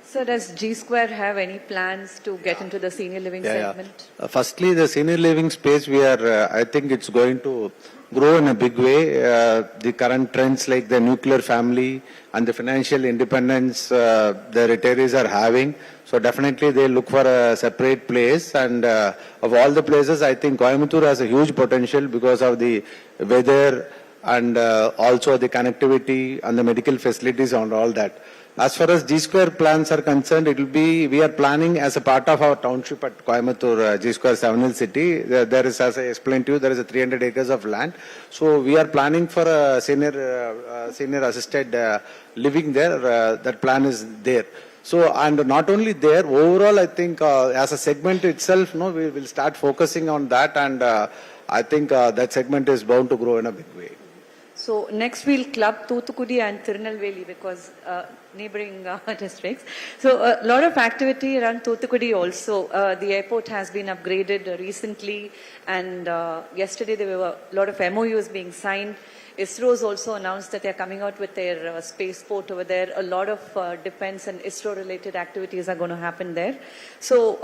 So does GSquare have any plans to get into the senior living segment? Yeah. Firstly, the senior living space, I think it's going to grow in a big way. The current trends like the nuclear family and the financial independence the retirees are having. So definitely they look for a separate place, and of all the places, I think Coimbatore has a huge potential because of the weather and also the connectivity and the medical facilities and all that. As far as GSquare plans are concerned, we are planning as a part of our township at Coimbatore, GSquare 7 Hill City. There is, as I explained to you, there is a 300 acres of land. So we are planning for a senior assisted living there. That plan is there. So, and not only there, overall, I think as a segment itself, we will start focusing on that, and I think that segment is bound to grow in a big way. So next we'll club Thoothukudi and Tirunelveli because neighboring districts. So a lot of activity around Thoothukudi also. The airport has been upgraded recently, and yesterday there were a lot of MOUs being signed. ISRO has also announced that they're coming out with their spaceport over there. A lot of defense and ISRO-related activities are going to happen there. So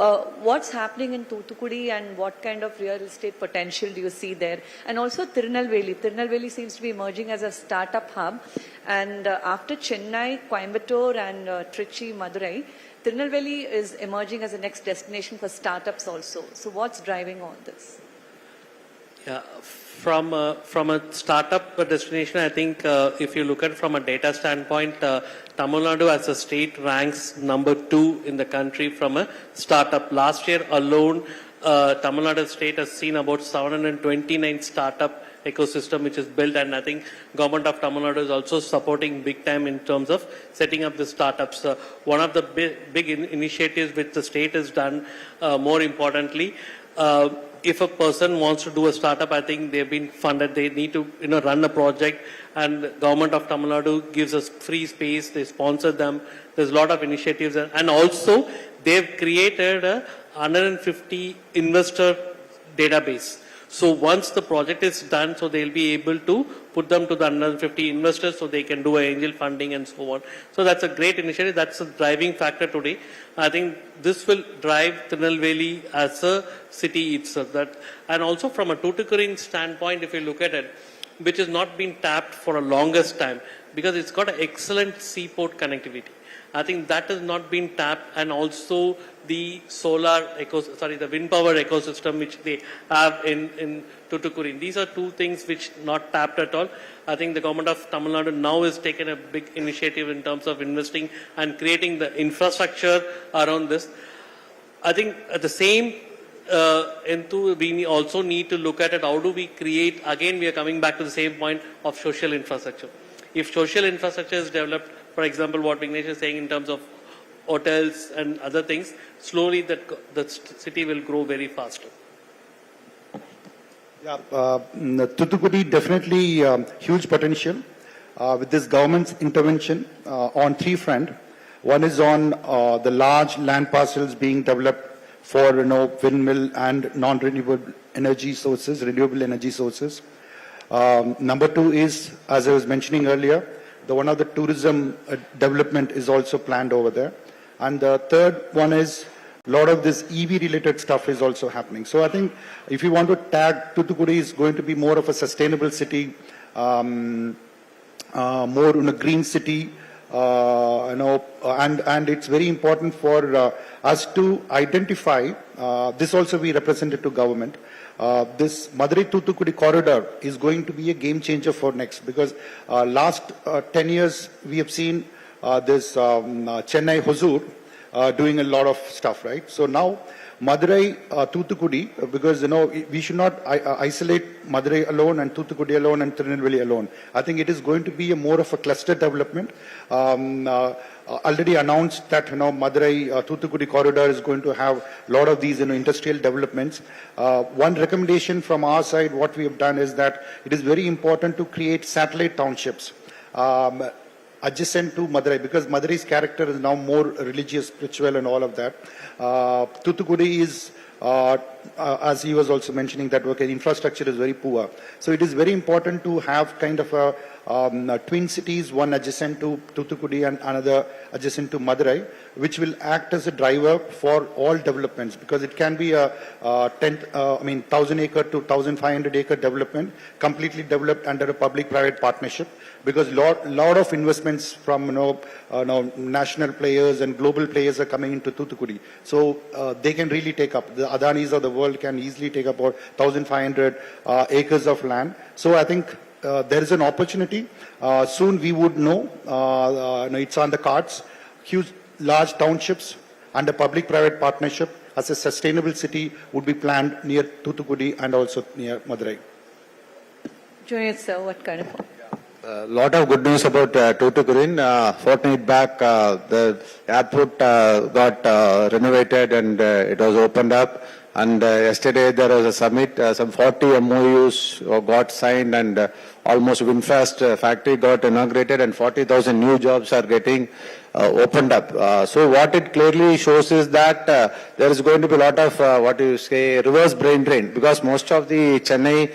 what's happening in Thoothukudi and what kind of real estate potential do you see there? And also Tirunelveli. Tirunelveli seems to be emerging as a startup hub. And after Chennai, Coimbatore and Trichy, Madurai, Tirunelveli is emerging as the next destination for startups also. So what's driving all this? Yeah, from a startup destination, I think if you look at it from a data standpoint, Tamil Nadu as a state ranks number 2 in the country from a startup. Last year alone, Tamil Nadu state has seen about 729 startup ecosystem which is built, and I think government of Tamil Nadu is also supporting big time in terms of setting up the startups. One of the big initiatives which the state has done, more importantly, if a person wants to do a startup, I think they've been funded. They need to run a project, and government of Tamil Nadu gives us free space. They sponsor them. There's a lot of initiatives, and also they've created a 150 investor database. So once the project is done, so they'll be able to put them to the 150 investors so they can do angel funding and so on. So that's a great initiative. That's a driving factor today. I think this will drive Tirunelveli as a city itself. And also from a Tuticorin standpoint, if you look at it, which has not been tapped for a longest time, because it's got an excellent seaport connectivity. I think that has not been tapped, and also the the wind power ecosystem which they have in Tuticorin. These are two things which not tapped at all. I think the government of Tamil Nadu now has taken a big initiative in terms of investing and creating the infrastructure around this. I think at the same we also need to look at it, how do we create, again we are coming back to the same point of social infrastructure. If social infrastructure is developed, for example, what Vignesh is saying in terms of hotels and other things, slowly the city will grow very fast. Yeah, Thoothukudi definitely huge potential with this government's intervention on 3 fronts. One is on the large land parcels being developed for windmill and non-renewable energy sources, renewable energy sources. Number 2 is, as I was mentioning earlier, one of the tourism development is also planned over there. And the third one is a lot of this EV related stuff is also happening. So I think if you want to tag Thoothukudi is going to be more of a sustainable city, more in a green city, and it's very important for us to identify, this also we represented to government, this Madurai-Thoothukudi corridor is going to be a game changer for next, because last 10 years we have seen this Chennai-Hosur doing a lot of stuff, right? So now Madurai-Thoothukudi, because we should not isolate Madurai alone and Thoothukudi alone and Tirunelveli alone. I think it is going to be more of a cluster development. Already announced that Madurai-Thoothukudi corridor is going to have a lot of these industrial developments. One recommendation from our side, what we have done is that it is very important to create satellite townships adjacent to Madurai, because Madurai's character is now more religious, spiritual and all of that. Thoothukudi is, as he was also mentioning, that infrastructure is very poor. So it is very important to have kind of a twin cities, one adjacent to Thoothukudi and another adjacent to Madurai, which will act as a driver for all developments, because it can be a 1,000 acre to 1,500 acre development, completely developed under a public-private partnership, because lot of investments from national players and global players are coming into Thoothukudi. So they can really take up, the Adanis of the world can easily take up about 1,500 acres of land. So I think there is an opportunity. Soon we would know, it's on the cards. Huge, large townships under public-private partnership as a sustainable city would be planned near Thoothukudi and also near Madurai. Junior sir, what kind of... A lot of good news about Thoothukudi. Fortnight back, the airport got renovated and it was opened up. And yesterday there was a summit, some 40 MOUs got signed, and almost Winfast factory got inaugurated, and 40,000 new jobs are getting opened up. So what it clearly shows is that there is going to be a lot of reverse brain drain, because most of the Chennai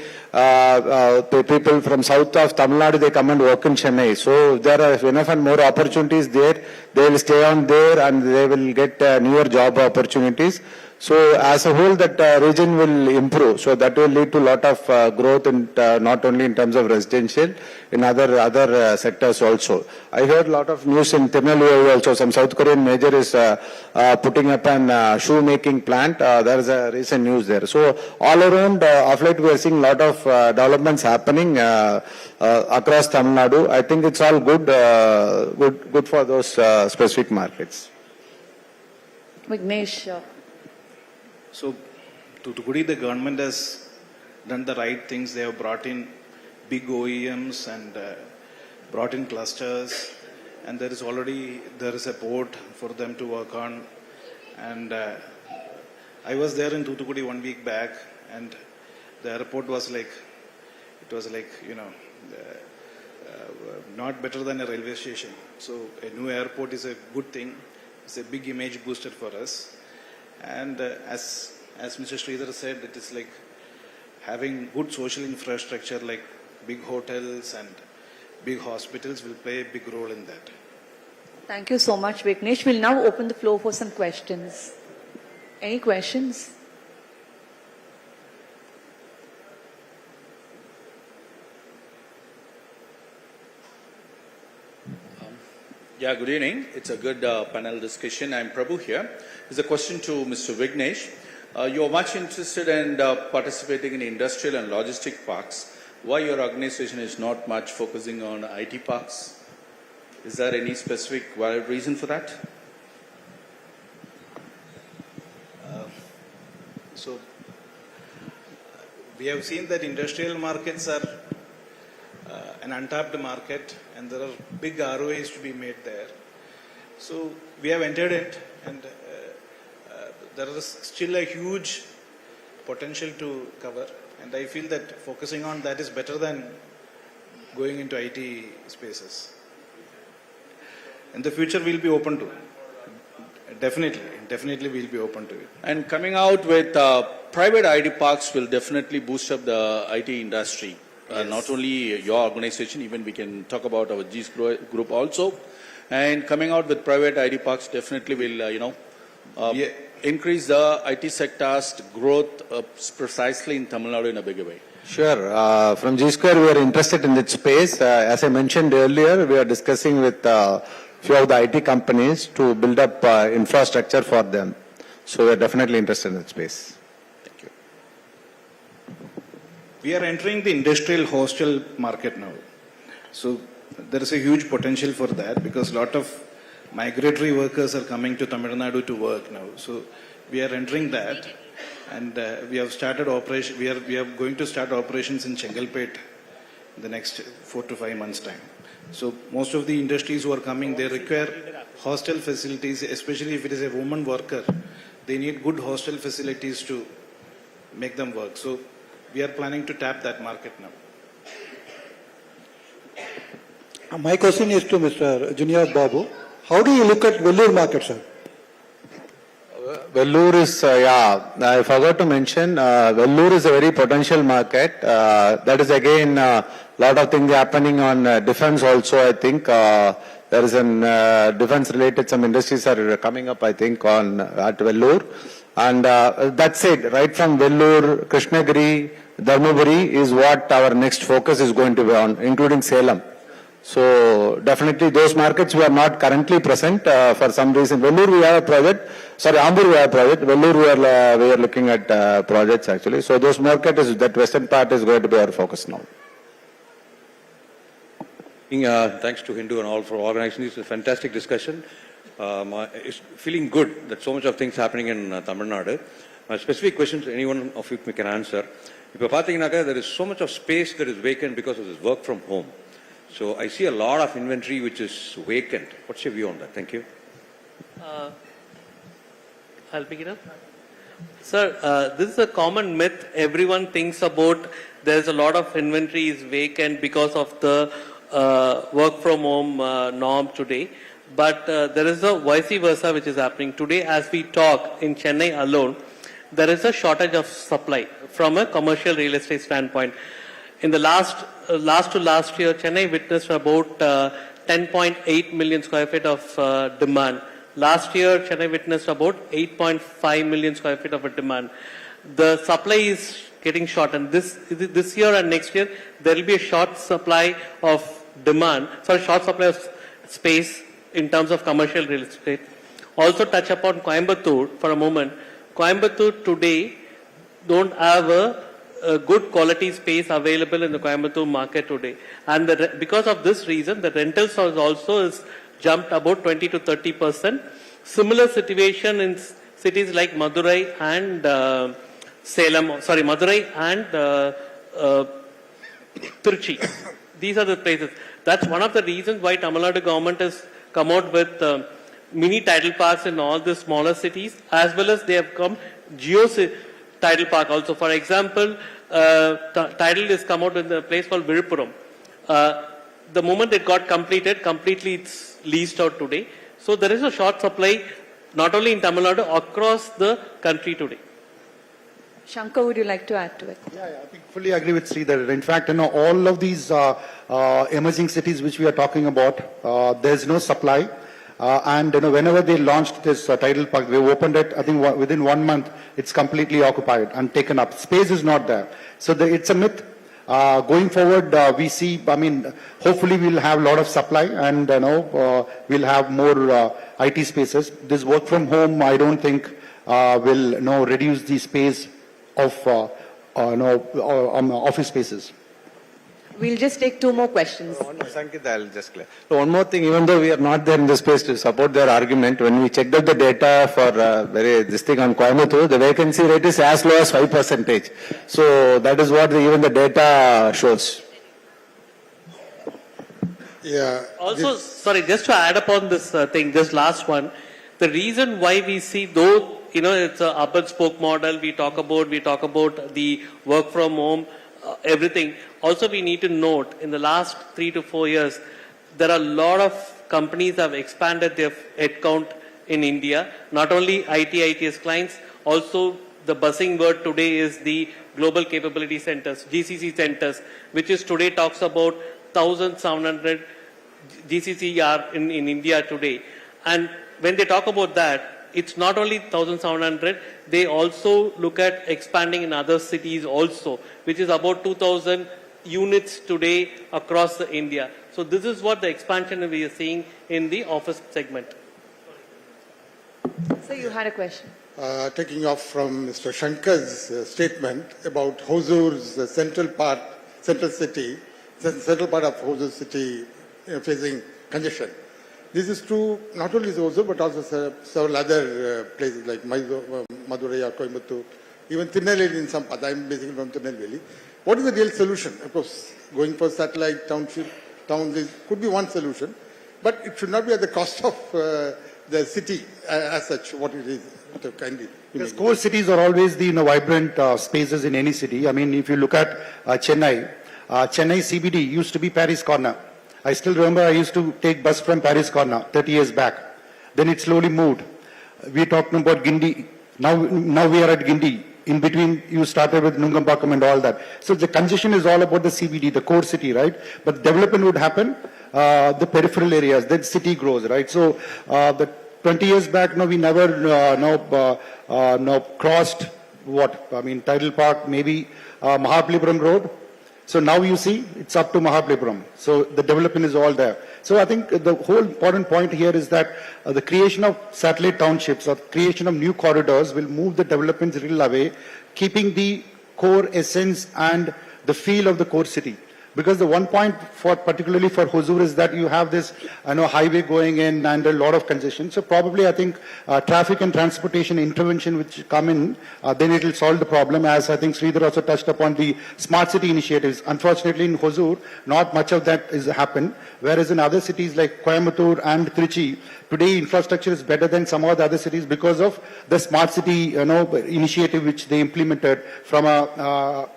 people from south of Tamil Nadu, they come and work in Chennai. So there are enough and more opportunities there. They will stay on there and they will get newer job opportunities. So as a whole, that region will improve. So that will lead to a lot of growth, in, not only in terms of residential, in other sectors also. I heard a lot of news in Tamil Nadu also. Some South Korean major is putting up an shoe making plant. There is a recent news there. So all around, of late, we are seeing a lot of developments happening across Tamil Nadu. I think it's all good, good for those specific markets. Vignesh. So, Thoothukudi, the government has done the right things. They have brought in big OEMs and brought in clusters, and there is a port for them to work on. And I was there in Thoothukudi 1 week back, and the airport was like, not better than a railway station. So a new airport is a good thing. It's a big image booster for us. And as Mr. Sridhar said, it is like having good social infrastructure like big hotels and big hospitals will play a big role in that. Thank you so much, Vignesh. We'll now open the floor for some questions. Any questions? Yeah, good evening. It's a good panel discussion. I'm Prabhu here. There's a question to Mr. Vignesh. You're much interested in participating in industrial and logistic parks. Why your organization is not much focusing on IT parks? Is there any specific valid reason for that? So we have seen that industrial markets are an untapped market, and there are big ROIs to be made there. So we have entered it, and there is still a huge potential to cover, and I feel that focusing on that is better than going into IT spaces. In the future, we'll be open to it. Definitely we'll be open to it. And coming out with private IT parks will definitely boost up the IT industry. Yes. Not only your organization, even we can talk about our GSquare group also. And coming out with private IT parks definitely will, increase the IT sector's growth precisely in Tamil Nadu in a bigger way. Sure. From GSquare, we are interested in that space. As I mentioned earlier, we are discussing with few of the IT companies to build up infrastructure for them. So we are definitely interested in that space. Thank you. We are entering the industrial hostel market now. So there is a huge potential for that, because a lot of migratory workers are coming to Tamil Nadu to work now. So we are entering that, and we have started operation. We are going to start operations in Chengalpet in the next 4 to 5 months' time. So most of the industries who are coming, they require hostel facilities, especially if it is a woman worker. They need good hostel facilities to make them work. So we are planning to tap that market now. My question is to Mr. Junior Babu. How do you look at Vellore market, sir? Vellore is, I forgot to mention, Vellore is a very potential market. That is again, lot of things happening on defense also, I think. There is an defense related, some industries are coming up, I think, at Vellore. And that's it, right from Vellore, Krishnagiri, Dharmaburi is what our next focus is going to be on, including Salem. So definitely those markets we are not currently present for some reason. Vellore we have a project, Ambur we have a project, Vellore we are looking at projects actually. So those markets, that western part is going to be our focus now. Thanks to Hindu and all for organizing this. It's a fantastic discussion. It's feeling good that so much of things happening in Tamil Nadu. Specific questions anyone of you can answer. If you're there is so much of space that is vacant because of this work from home. So I see a lot of inventory which is vacant. What's your view on that? Thank you. I'll pick it up. Sir, this is a common myth. Everyone thinks about there's a lot of inventory is vacant because of the work from home norm today. But there is a vice versa which is happening. Today, as we talk in Chennai alone, there is a shortage of supply from a commercial real estate standpoint. In the last year, Chennai witnessed about 10.8 million square feet of demand. Last year, Chennai witnessed about 8.5 million square feet of a demand. The supply is getting short, and this year and next year, there will be a short supply of short supply of space in terms of commercial real estate. Also touch upon Coimbatore for a moment. Coimbatore today don't have a good quality space available in the Coimbatore market today. And because of this reason, the rentals also is jumped about 20 to 30%. Similar situation in cities like Madurai and Madurai and Trichy. These are the places. That's one of the reasons why Tamil Nadu government has come out with mini tidal parks in all the smaller cities, as well as they have come tidal park also. For example, tidal is come out in a place called Viluppuram. The moment it got completely it's leased out today. So there is a short supply not only in Tamil Nadu, across the country today. Shankar, would you like to add to it? Yeah, I think fully agree with Sridhar. In fact, all of these emerging cities which we are talking about, there's no supply. And whenever they launched this tidal park, they opened it, I think within 1 month, it's completely occupied and taken up. Space is not there. So it's a myth. Going forward, we see, hopefully we'll have a lot of supply and, we'll have more IT spaces. This work from home, I don't think will reduce the space of office spaces. We'll just take 2 more questions. Sankit, I'll just clear. So one more thing, even though we are not there in the space to support their argument, when we checked out the data for this thing on Coimbatore, the vacancy rate is as low as 5%. So that is what even the data shows. Yeah. Also, just to add upon this thing, this last one, the reason why we see though, it's a hub and spoke model, we talk about the work from home, everything. Also, we need to note in the last 3 to 4 years, there are a lot of companies have expanded their headcount in India. Not only ITS clients, also the buzzing word today is the Global Capability Centers, GCC centers, which is today talks about 1,700 GCC are in India today. And when they talk about that, it's not only 1,700, they also look at expanding in other cities also, which is about 2,000 units today across India. So this is what the expansion we are seeing in the office segment. So you had a question. Taking off from Mr. Shankar's statement about Hosur's central part of Hosur city facing congestion. This is true not only Hosur but also several other places like Madurai or Coimbatore, even Tirunelveli in some parts. I am basically from Tirunelveli. What is the real solution? Of course, going for satellite towns could be one solution, but it should not be at the cost of the city as such, what it is. Because core cities are always the vibrant spaces in any city. If you look at Chennai, Chennai CBD used to be Paris Corner. I still remember I used to take bus from Paris Corner 30 years back. Then it slowly moved. We're talking about Gindi. Now we are at Gindi. In between, you started with Nungampakam and all that. So the congestion is all about the CBD, the core city, right? But development would happen, the peripheral areas, then city grows, right? So the 20 years back, we never crossed Tidal Park, maybe Mahabalipuram Road. So now you see, it's up to Mahabalipuram. So the development is all there. So I think the whole important point here is that the creation of satellite townships or creation of new corridors will move the developments a little away, keeping the core essence and the feel of the core city. Because the one point particularly for Hosur is that you have this highway going in and a lot of congestion. So probably I think traffic and transportation intervention which come in, then it will solve the problem, as I think Sridhar also touched upon the smart city initiatives. Unfortunately in Hosur, not much of that has happened. Whereas in other cities like Coimbatore and Trichy, today infrastructure is better than some of the other cities because of the smart city initiative which they implemented from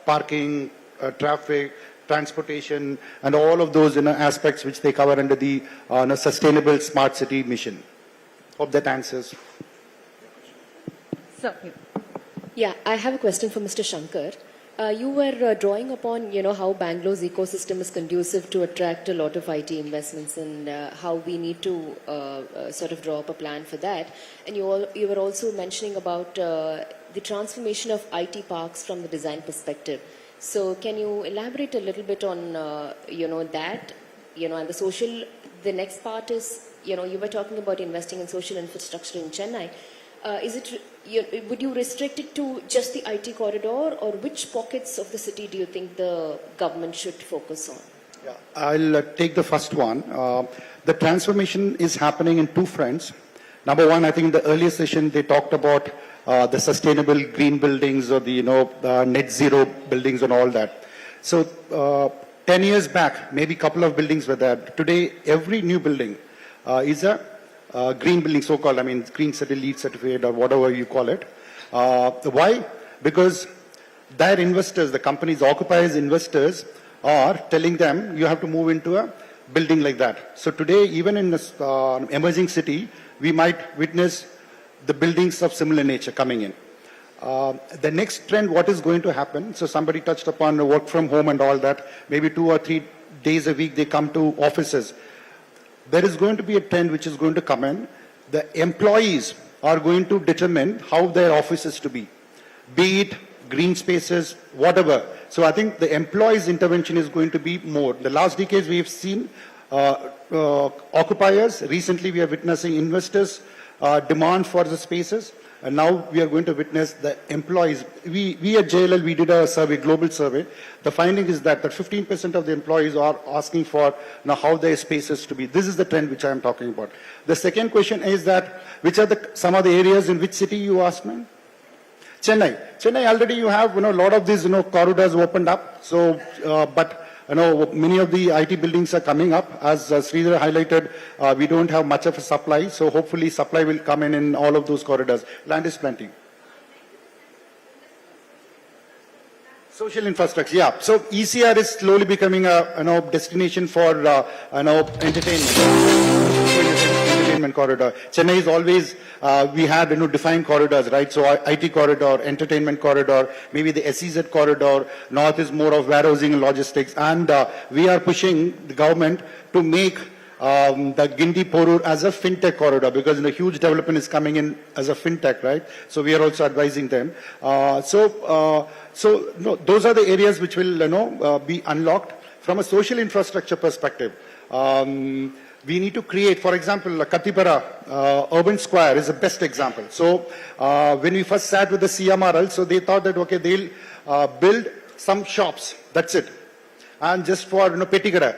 parking, traffic, transportation, and all of those aspects which they cover under the sustainable smart city mission. Hope that answers. So, yeah, I have a question for Mr. Shankar. You were drawing upon, how Bangalore's ecosystem is conducive to attract a lot of IT investments and how we need to sort of draw up a plan for that. And you were also mentioning about the transformation of IT parks from the design perspective. So can you elaborate a little bit on, that, and the next part is, you were talking about investing in social infrastructure in Chennai. Would you restrict it to just the IT corridor, or which pockets of the city do you think the government should focus on? Yeah, I'll take the first one. The transformation is happening in two fronts. Number one, I think in the earlier session they talked about the sustainable green buildings or the net zero buildings and all that. So 10 years back, maybe a couple of buildings were there. Today, every new building is a green building, so-called, green city LEED certificate or whatever you call it. Why? Because their investors, the companies, occupiers, investors are telling them you have to move into a building like that. So today, even in this emerging city, we might witness the buildings of similar nature coming in. The next trend, what is going to happen, so somebody touched upon work from home and all that, maybe 2 or 3 days a week they come to offices. There is going to be a trend which is going to come in. The employees are going to determine how their office is to be it green spaces, whatever. So I think the employees' intervention is going to be more. The last decades we have seen occupiers. Recently we are witnessing investors' demand for the spaces. And now we are going to witness the employees. We at JLL, we did a survey, global survey. The finding is that 15% of the employees are asking for how their spaces to be. This is the trend which I am talking about. The second question is that, which are some of the areas in which city you asked me? Chennai. Chennai already you have, a lot of these, corridors opened up. So, but many of the IT buildings are coming up. As Sridhar highlighted, we don't have much of a supply, so hopefully supply will come in all of those corridors. Land is plenty. Social infrastructure, yeah. So ECR is slowly becoming a destination for entertainment corridor. Chennai is always we had defined corridors, right? So IT corridor, entertainment corridor, maybe the SEZ corridor. North is more of warehousing and logistics, and we are pushing the government to make the Gindi Porur as a fintech corridor, because huge development is coming in as a fintech, right? So we are also advising them. So those are the areas which will be unlocked from a social infrastructure perspective. We need to create, for example, Katipara Urban Square is the best example. So when we first sat with the CMRL, so they thought that okay, they'll build some shops, that's it, and just for Pettigara.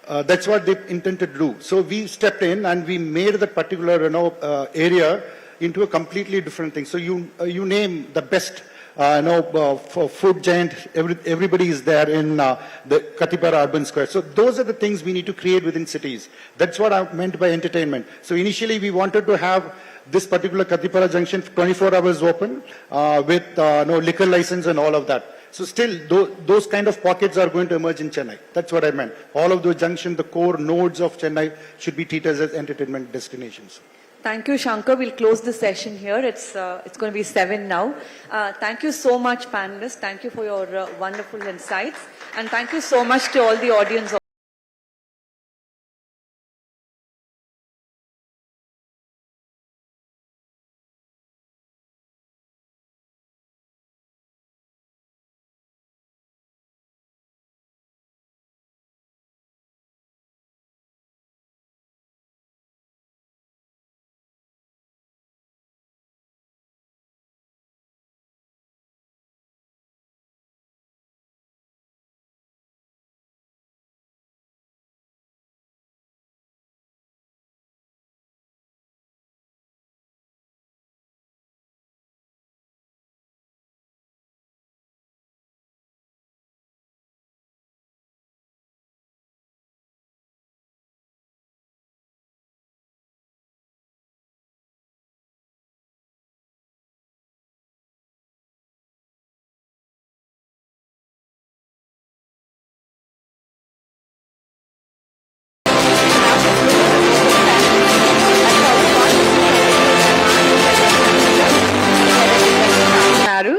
That's what they intended to do. So we stepped in and we made that particular area into a completely different thing. So you name the best for food giant, everybody is there in the Katipara Urban Square. So those are the things we need to create within cities. That's what I meant by entertainment. So initially we wanted to have this particular Katipara junction 24 hours open with liquor license and all of that. So still, those kind of pockets are going to emerge in Chennai. That's what I meant. All of those junctions, the core nodes of Chennai should be treated as entertainment destinations. Thank you, Shankar. We'll close the session here. It's going to be 7 now. Thank you so much, panelists. Thank you for your wonderful insights. And thank you so much to all the audience.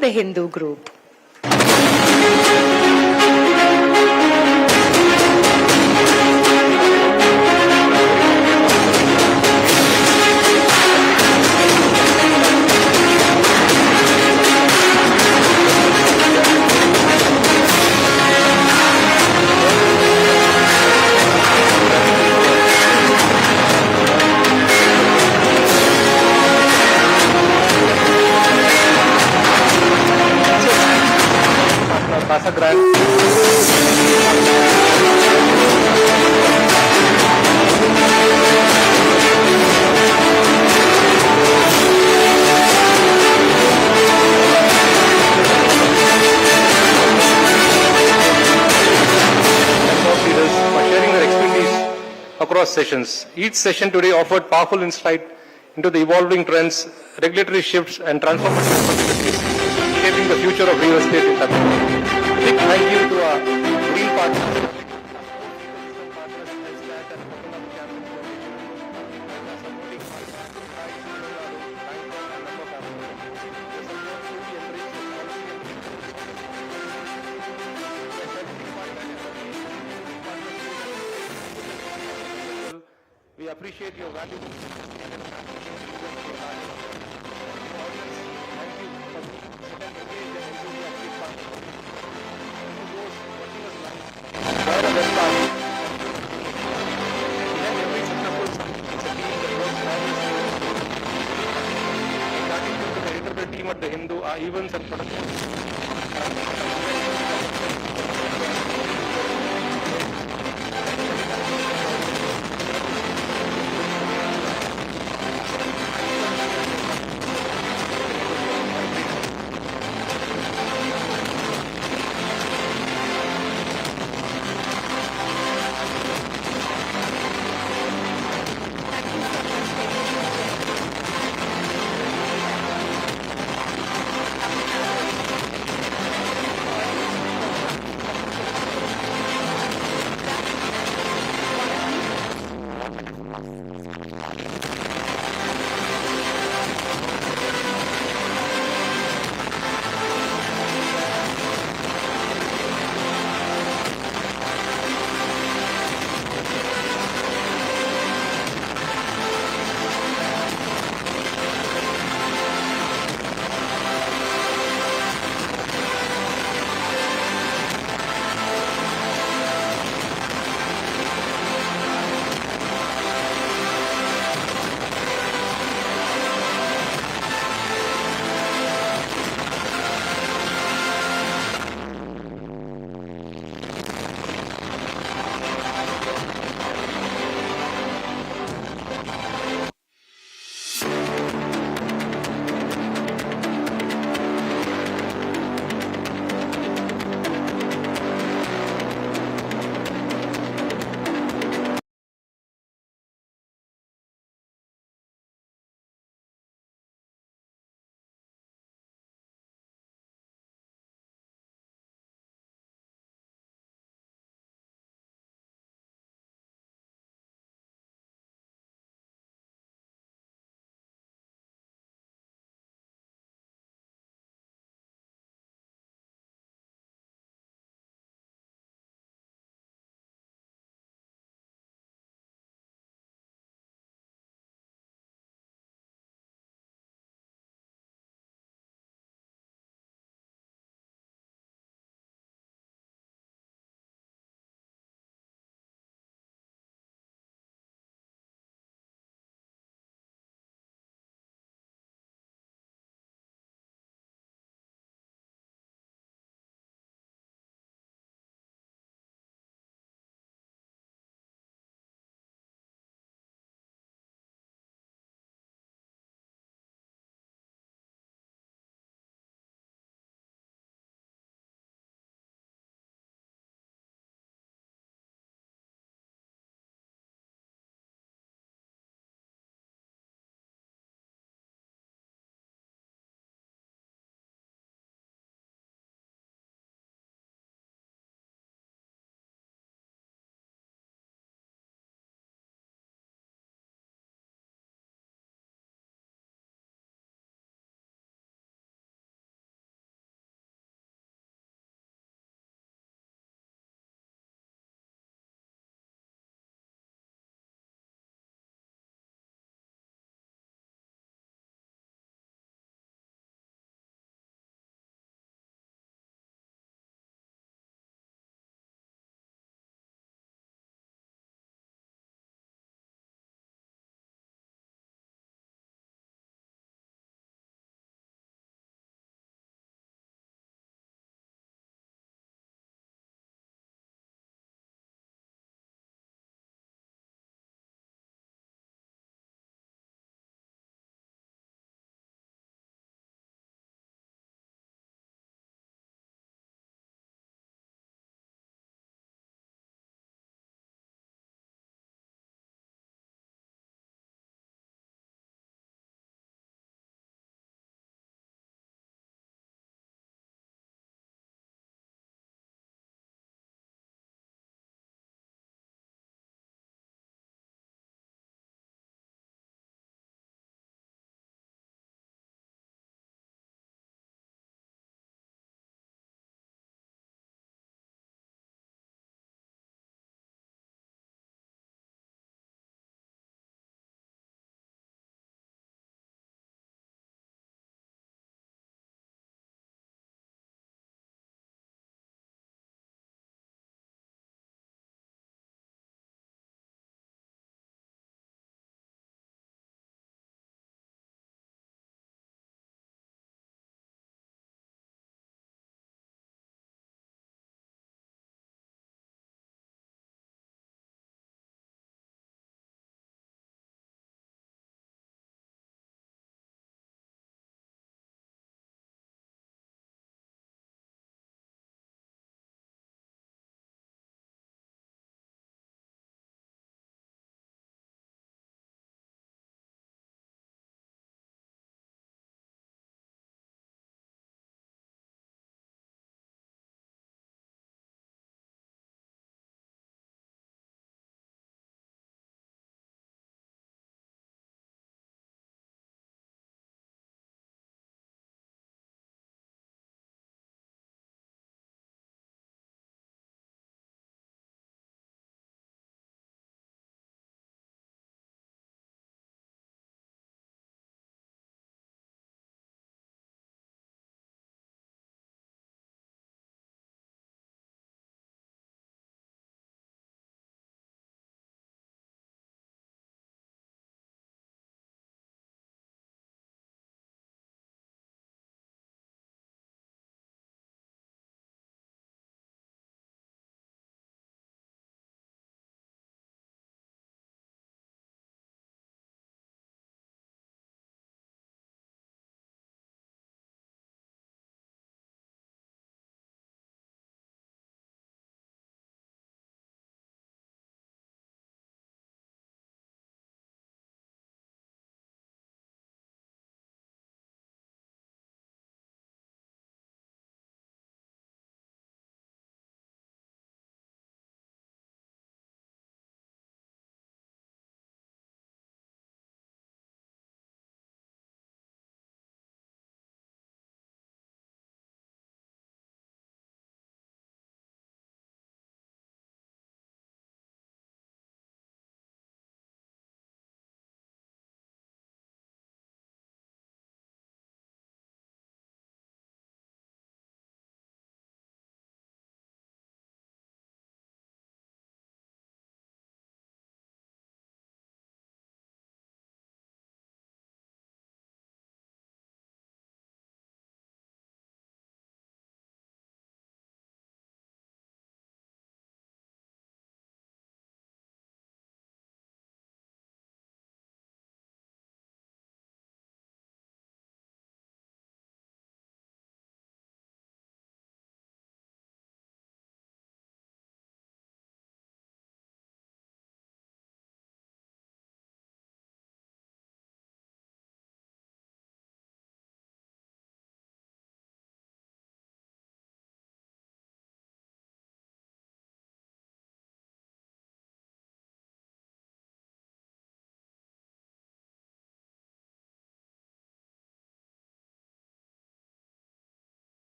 the Hindu group. Casagrand. For sharing their expertise across sessions. Each session today offered powerful insight into the evolving trends, regulatory shifts and transformative opportunities shaping the future of real estate in Tamil Nadu. A big thank you to our green partners. We appreciate your valuable team at the Hindu, our events and production.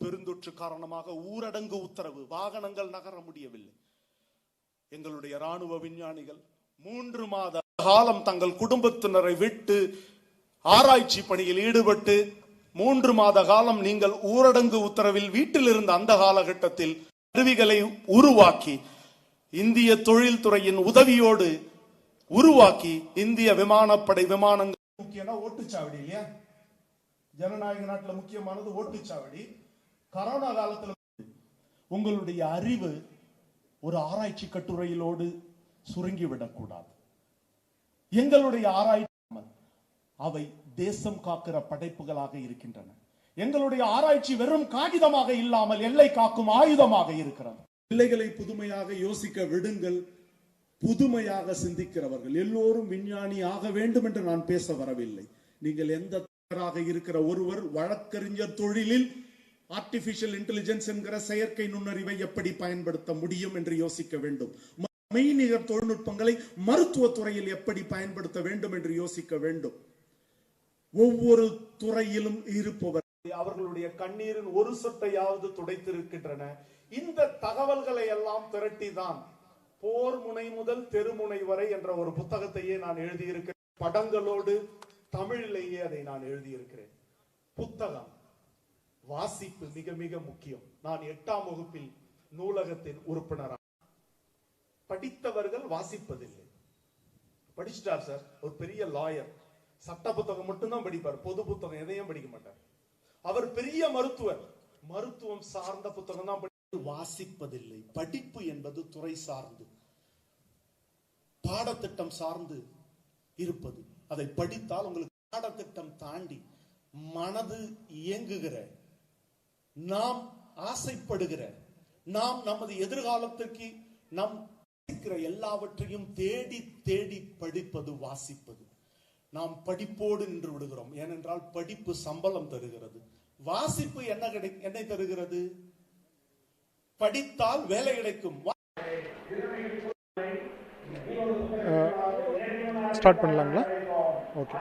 பெருந்தொற்று காரணமாக ஊரடங்கு உத்தரவு, வாகனங்கள் நகர முடியவில்லை. எங்களுடைய ராணுவ விஞ்ஞானிகள் 3 மாத காலம் தங்கள் குடும்பத்தினரை விட்டு ஆராய்ச்சி பணியில் ஈடுபட்டு 3 மாத காலம் நீங்கள் ஊரடங்கு உத்தரவில் வீட்டில் இருந்த அந்த காலகட்டத்தில் கருவிகளை உருவாக்கி இந்திய தொழில்துறையின் உதவியோடு உருவாக்கி இந்திய விமானப்படை விமானங்கள் முக்கியமான ஓட்டுச்சாவடி இல்லையா? ஜனநாயக நாட்டில் முக்கியமானது ஓட்டுச்சாவடி. கரோனா காலத்தில் உங்களுடைய அறிவு ஒரு ஆராய்ச்சி கட்டுரையிலோடு சுருங்கிவிடக்கூடாது. எங்களுடைய ஆராய்ச்சி அவை தேசம் காக்கிற படைப்புகளாக இருக்கின்றன. எங்களுடைய ஆராய்ச்சி வெறும் காகிதமாக இல்லாமல் எல்லை காக்கும் ஆயுதமாக இருக்கிறது. பிள்ளைகளை புதுமையாக யோசிக்க விடுங்கள். புதுமையாக சிந்திக்கிறவர்கள் எல்லோரும் விஞ்ஞானி ஆக வேண்டும் என்று நான் பேச வரவில்லை. நீங்கள் எந்த இருக்கிற ஒருவர் வழக்கறிஞர் தொழிலில் ஆர்டிபிஷியல் இன்டெலிஜென்ஸ் என்கிற செயற்கை நுண்ணறிவை எப்படி பயன்படுத்த முடியும் என்று யோசிக்க வேண்டும். மெய்நிகர் தொழில்நுட்பங்களை மருத்துவ துறையில் எப்படி பயன்படுத்த வேண்டும் என்று யோசிக்க வேண்டும். ஒவ்வொரு துறையிலும் இருப்பவர் அவர்களுடைய கண்ணீரின் ஒரு சொட்டையாவது துடைத்திருக்கின்றன. இந்த தகவல்களை எல்லாம் திரட்டிதான் போர் முனை முதல் தெருமுனை வரை என்ற ஒரு புத்தகத்தையே நான் எழுதியிருக்கிறேன். படங்களோடு தமிழிலேயே அதை நான் எழுதியிருக்கிறேன். புத்தகம் வாசிப்பு மிக மிக முக்கியம். நான் 8ஆம் வகுப்பில் நூலகத்தின் உறுப்பினராக. படித்தவர்கள் வாசிப்பதில்லை. படிச்சிட்டார் சார், ஒரு பெரிய லாயர், சட்ட புத்தகம் மட்டும்தான் படிப்பார், பொது புத்தகம் எதையும் படிக்க மாட்டார். அவர் பெரிய மருத்துவர், மருத்துவம் சார்ந்த புத்தகம் தான் வாசிப்பதில்லை. படிப்பு என்பது துறை சார்ந்து பாடத்திட்டம் சார்ந்து இருப்பது. அதை படித்தால் உங்களுக்கு பாடத்திட்டம் தாண்டி மனது இயங்குகிற, நாம் ஆசைப்படுகிற, நாம் நமது எதிர்காலத்திற்கு நம் எல்லாவற்றையும் தேடி தேடி படிப்பது வாசிப்பது. நாம் படிப்போடு நின்று விடுகிறோம். ஏனென்றால் படிப்பு சம்பளம் தருகிறது. வாசிப்பு என்ன தருகிறது? படித்தால் வேலை கிடைக்கும். ஸ்டார்ட் பண்ணலாங்களா? ஓகே.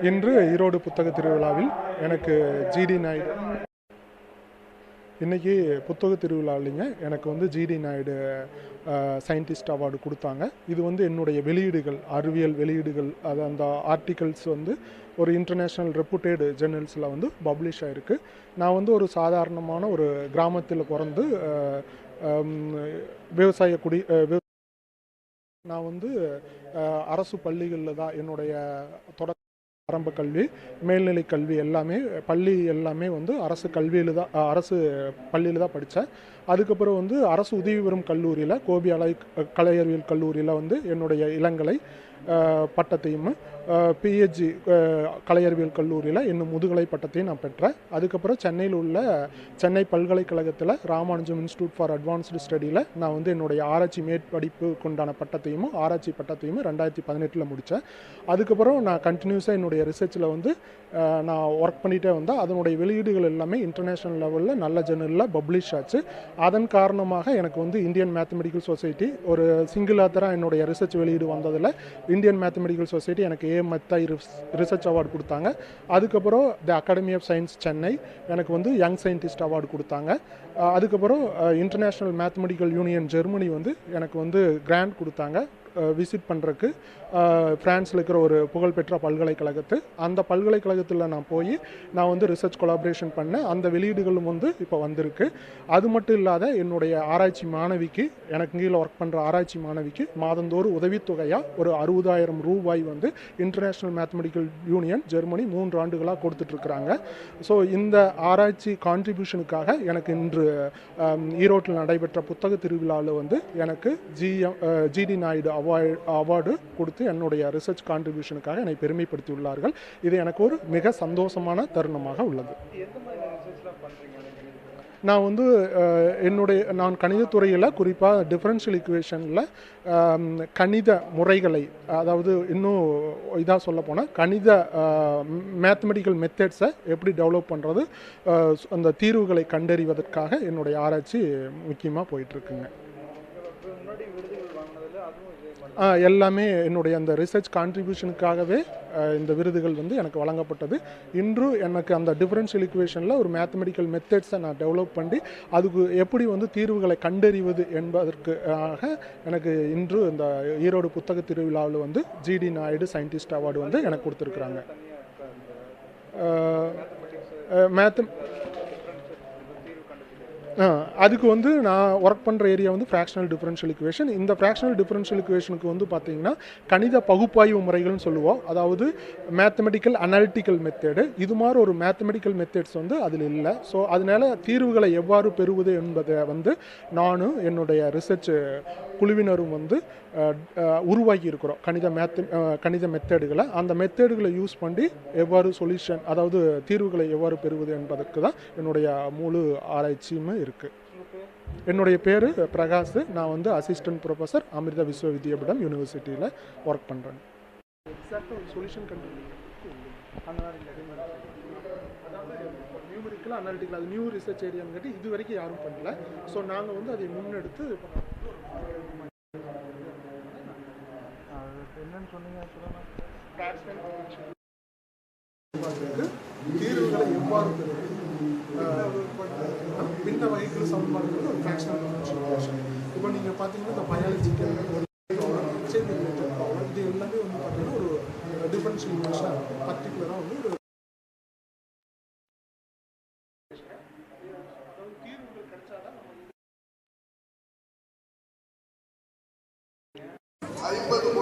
இன்று ஈரோடு புத்தக திருவிழாவில் எனக்கு ஜிடி நாயுடு, இன்னைக்கு புத்தக திருவிழாவிலிங்க எனக்கு வந்து ஜிடி நாயுடு சயின்டிஸ்ட் அவார்டு கொடுத்தாங்க. இது வந்து என்னுடைய வெளியீடுகள், அறிவியல் வெளியீடுகள், அது அந்த ஆர்டிகல்ஸ் வந்து ஒரு இன்டர்நேஷ்னல் ரெப்யூட்டட் ஜேர்னல்ஸில் வந்து பப்ளிஷ் ஆகிருக்கு. நான் வந்து ஒரு சாதாரணமான ஒரு கிராமத்தில் பிறந்து விவசாய நான் வந்து அரசு பள்ளிகளில் தான் என்னுடைய ஆரம்ப கல்வி, மேல்நிலை கல்வி எல்லாமே, பள்ளி எல்லாமே வந்து அரசு கல்வியில் தான், அரசு பள்ளியில் தான் படித்தேன். அதுக்கப்புறம் வந்து அரசு உதவி பெறும் கல்லூரியில், கோபி கலை அறிவியல் கல்லூரியில் வந்து என்னுடைய இளங்கலை பட்டத்தையும், பிஹெச்டி கலை அறிவியல் கல்லூரியில் இன்னும் முதுகலை பட்டத்தையும் நான் பெற்றேன். அதுக்கப்புறம் சென்னையில் உள்ள சென்னை பல்கலைக்கழகத்தில் ராமானுஜம் இன்ஸ்டியூட் ஃபார் அட்வான்ஸ்டு ஸ்டடியில் நான் வந்து என்னுடைய ஆராய்ச்சி மேற்படிப்புக்கு உண்டான பட்டத்தையும் ஆராய்ச்சி பட்டத்தையும் 2018 முடித்தேன். அதுக்கப்புறம் நான் கண்டினியூஸாக என்னுடைய ரிசர்ச்சில் வந்து நான் ஒர்க் பண்ணிகிட்டே வந்தேன். அதனுடைய வெளியீடுகள் எல்லாமே இன்டர்நேஷ்னல் லெவலில் நல்ல ஜேர்னலில் பப்ளிஷ் ஆச்சு. அதன் காரணமாக எனக்கு வந்து இந்தியன் மேத்தமெட்டிக்கல் சொசைட்டி ஒரு சிங்கிள் ஆத்தராக என்னுடைய ரிசர்ச் வெளியீடு வந்ததில் இந்தியன் மேத்தமெட்டிக்கல் சொசைட்டி எனக்கு மத்தாய் ரிசர்ச் அவார்டு கொடுத்தாங்க. அதுக்கப்புறம் தி அகாடமி ஆஃப் சயின்ஸ் சென்னை எனக்கு வந்து யங் சயின்டிஸ்ட் அவார்டு கொடுத்தாங்க. அதுக்கப்புறம் இன்டர்நேஷ்னல் மேத்தமெட்டிக்கல் யூனியன் ஜெர்மனி வந்து எனக்கு வந்து கிராண்ட் கொடுத்தாங்க விசிட் பண்ணுறதுக்கு. ஃப்ரான்ஸில் இருக்கிற ஒரு புகழ்பெற்ற பல்கலைக்கழகத்து, அந்த பல்கலைக்கழகத்தில் நான் போய் நான் வந்து ரிசர்ச் கொலாபரேஷன் பண்ணேன். அந்த வெளியீடுகளும் வந்து இப்போ வந்திருக்கு. அது மட்டும் இல்லாத என்னுடைய ஆராய்ச்சி மாணவிக்கு, எனக்கு கீழே ஒர்க் பண்ணுற ஆராய்ச்சி மாணவிக்கு மாதந்தோறும் உதவித்தொகையாக ஒரு 60,000 ரூபாய் வந்து இன்டர்நேஷ்னல் மேத்தமெட்டிக்கல் யூனியன் ஜெர்மனி 3 ஆண்டுகளாக கொடுத்துட்ருக்குறாங்க. ஸோ இந்த ஆராய்ச்சி கான்ட்ரிபியூஷனுக்காக எனக்கு இன்று ஈரோட்டில் நடைபெற்ற புத்தக திருவிழாவில் வந்து எனக்கு ஜிடி நாயுடு அவார்டு கொடுத்து என்னுடைய ரிசர்ச் கான்ட்ரிபியூஷனுக்காக என்னை பெருமைப்படுத்தியுள்ளார்கள். இது எனக்கு ஒரு மிக சந்தோஷமான தருணமாக உள்ளது. நான் வந்து நான் கணிதத்துறையில் குறிப்பாக டிஃபரன்ஷியல் ஈக்குவேஷனில் கணித முறைகளை, அதாவது இன்னும் இதாக சொல்ல போனால் கணித மேத்தமெட்டிக்கல் மெத்தட்ஸை எப்படி டெவலப் பண்ணுறது, அந்த தீர்வுகளை கண்டறிவதற்காக என்னுடைய ஆராய்ச்சி முக்கியமாக போயிட்டுருக்குங்க. எல்லாமே என்னுடைய அந்த ரிசர்ச் கான்ட்ரிபியூஷனுக்காகவே இந்த விருதுகள் வந்து எனக்கு வழங்கப்பட்டது. இன்று எனக்கு அந்த டிஃபரன்ஷியல் ஈக்குவேஷனில் ஒரு மேத்தமெட்டிக்கல் மெத்தட்ஸை நான் டெவலப் பண்ணி அதுக்கு எப்படி வந்து தீர்வுகளை கண்டறிவது என்பதற்காக எனக்கு இன்று இந்த ஈரோடு புத்தக திருவிழாவில் வந்து ஜிடி நாயுடு சயின்டிஸ்ட் அவார்டு வந்து எனக்கு கொடுத்துருக்குறாங்க. அதுக்கு வந்து நான் ஒர்க் பண்ணுற ஏரியா வந்து ஃப்ராக்ஷனல் டிஃபரன்ஷியல் ஈக்குவேஷன். இந்த ஃப்ராக்ஷனல் டிஃபரன்ஷியல் ஈக்குவேஷனுக்கு வந்து பார்த்திங்கன்னா கணித பகுப்பாய்வு முறைகள்னு சொல்லுவோம். அதாவது மேத்தமெட்டிக்கல் அனாலிட்டிக்கல் மெத்தேடு. இது மாதிரி ஒரு மேத்தமெட்டிக்கல் மெத்தட்ஸ் வந்து அதில் இல்லை. ஸோ அதனால தீர்வுகளை எவ்வாறு பெறுவது என்பதை வந்து நானும் என்னுடைய ரிசர்ச் குழுவினரும் வந்து உருவாக்கி இருக்கிறோம் கணித மெத்தேடுகளை. அந்த மெத்தேடுகளை யூஸ் பண்ணி எவ்வாறு சொல்யூஷன், அதாவது தீர்வுகளை எவ்வாறு பெறுவது என்பதற்கு தான் என்னுடைய முழு ஆராய்ச்சியுமே இருக்குது. என்னுடைய பேர் பிரகாஷ். நான் வந்து அசிஸ்டன்ட் ப்ரொஃபஸர் அமிர்தா விஸ்வவித்யாபீடம் யூனிவர்சிட்டியில் ஒர்க் பண்ணுறேன். எக்ஸாக்டாக ஒரு சொல்யூஷன் நியூமரிக்கல் அனாலிட்டிக்கல் அது நியூ ரிசர்ச் ஏரியான்னு கேட்டு இது வரைக்கும் யாரும் பண்ணல. ஸோ நாங்கள் வந்து அதை முன்னெடுத்து என்னன்னு சொன்னீங்க தீர்வுகளை எவ்வாறு பின்ன வகைகள் சமன்பாடுகள் ஒரு ஃப்ராக்ஷனல் டிஃபரன்ஷியல். இப்போ நீங்கள் பார்த்தீங்கன்னா இந்த பயாலஜிக்கல் இது எல்லாமே வந்து பார்த்தீங்கன்னா ஒரு டிஃபரன்ஷியல் ஈக்குவேஷனாக இருக்கும். பர்டிகுலராக வந்து ஒரு தீர்வுகள் கிடைச்சாதான் 50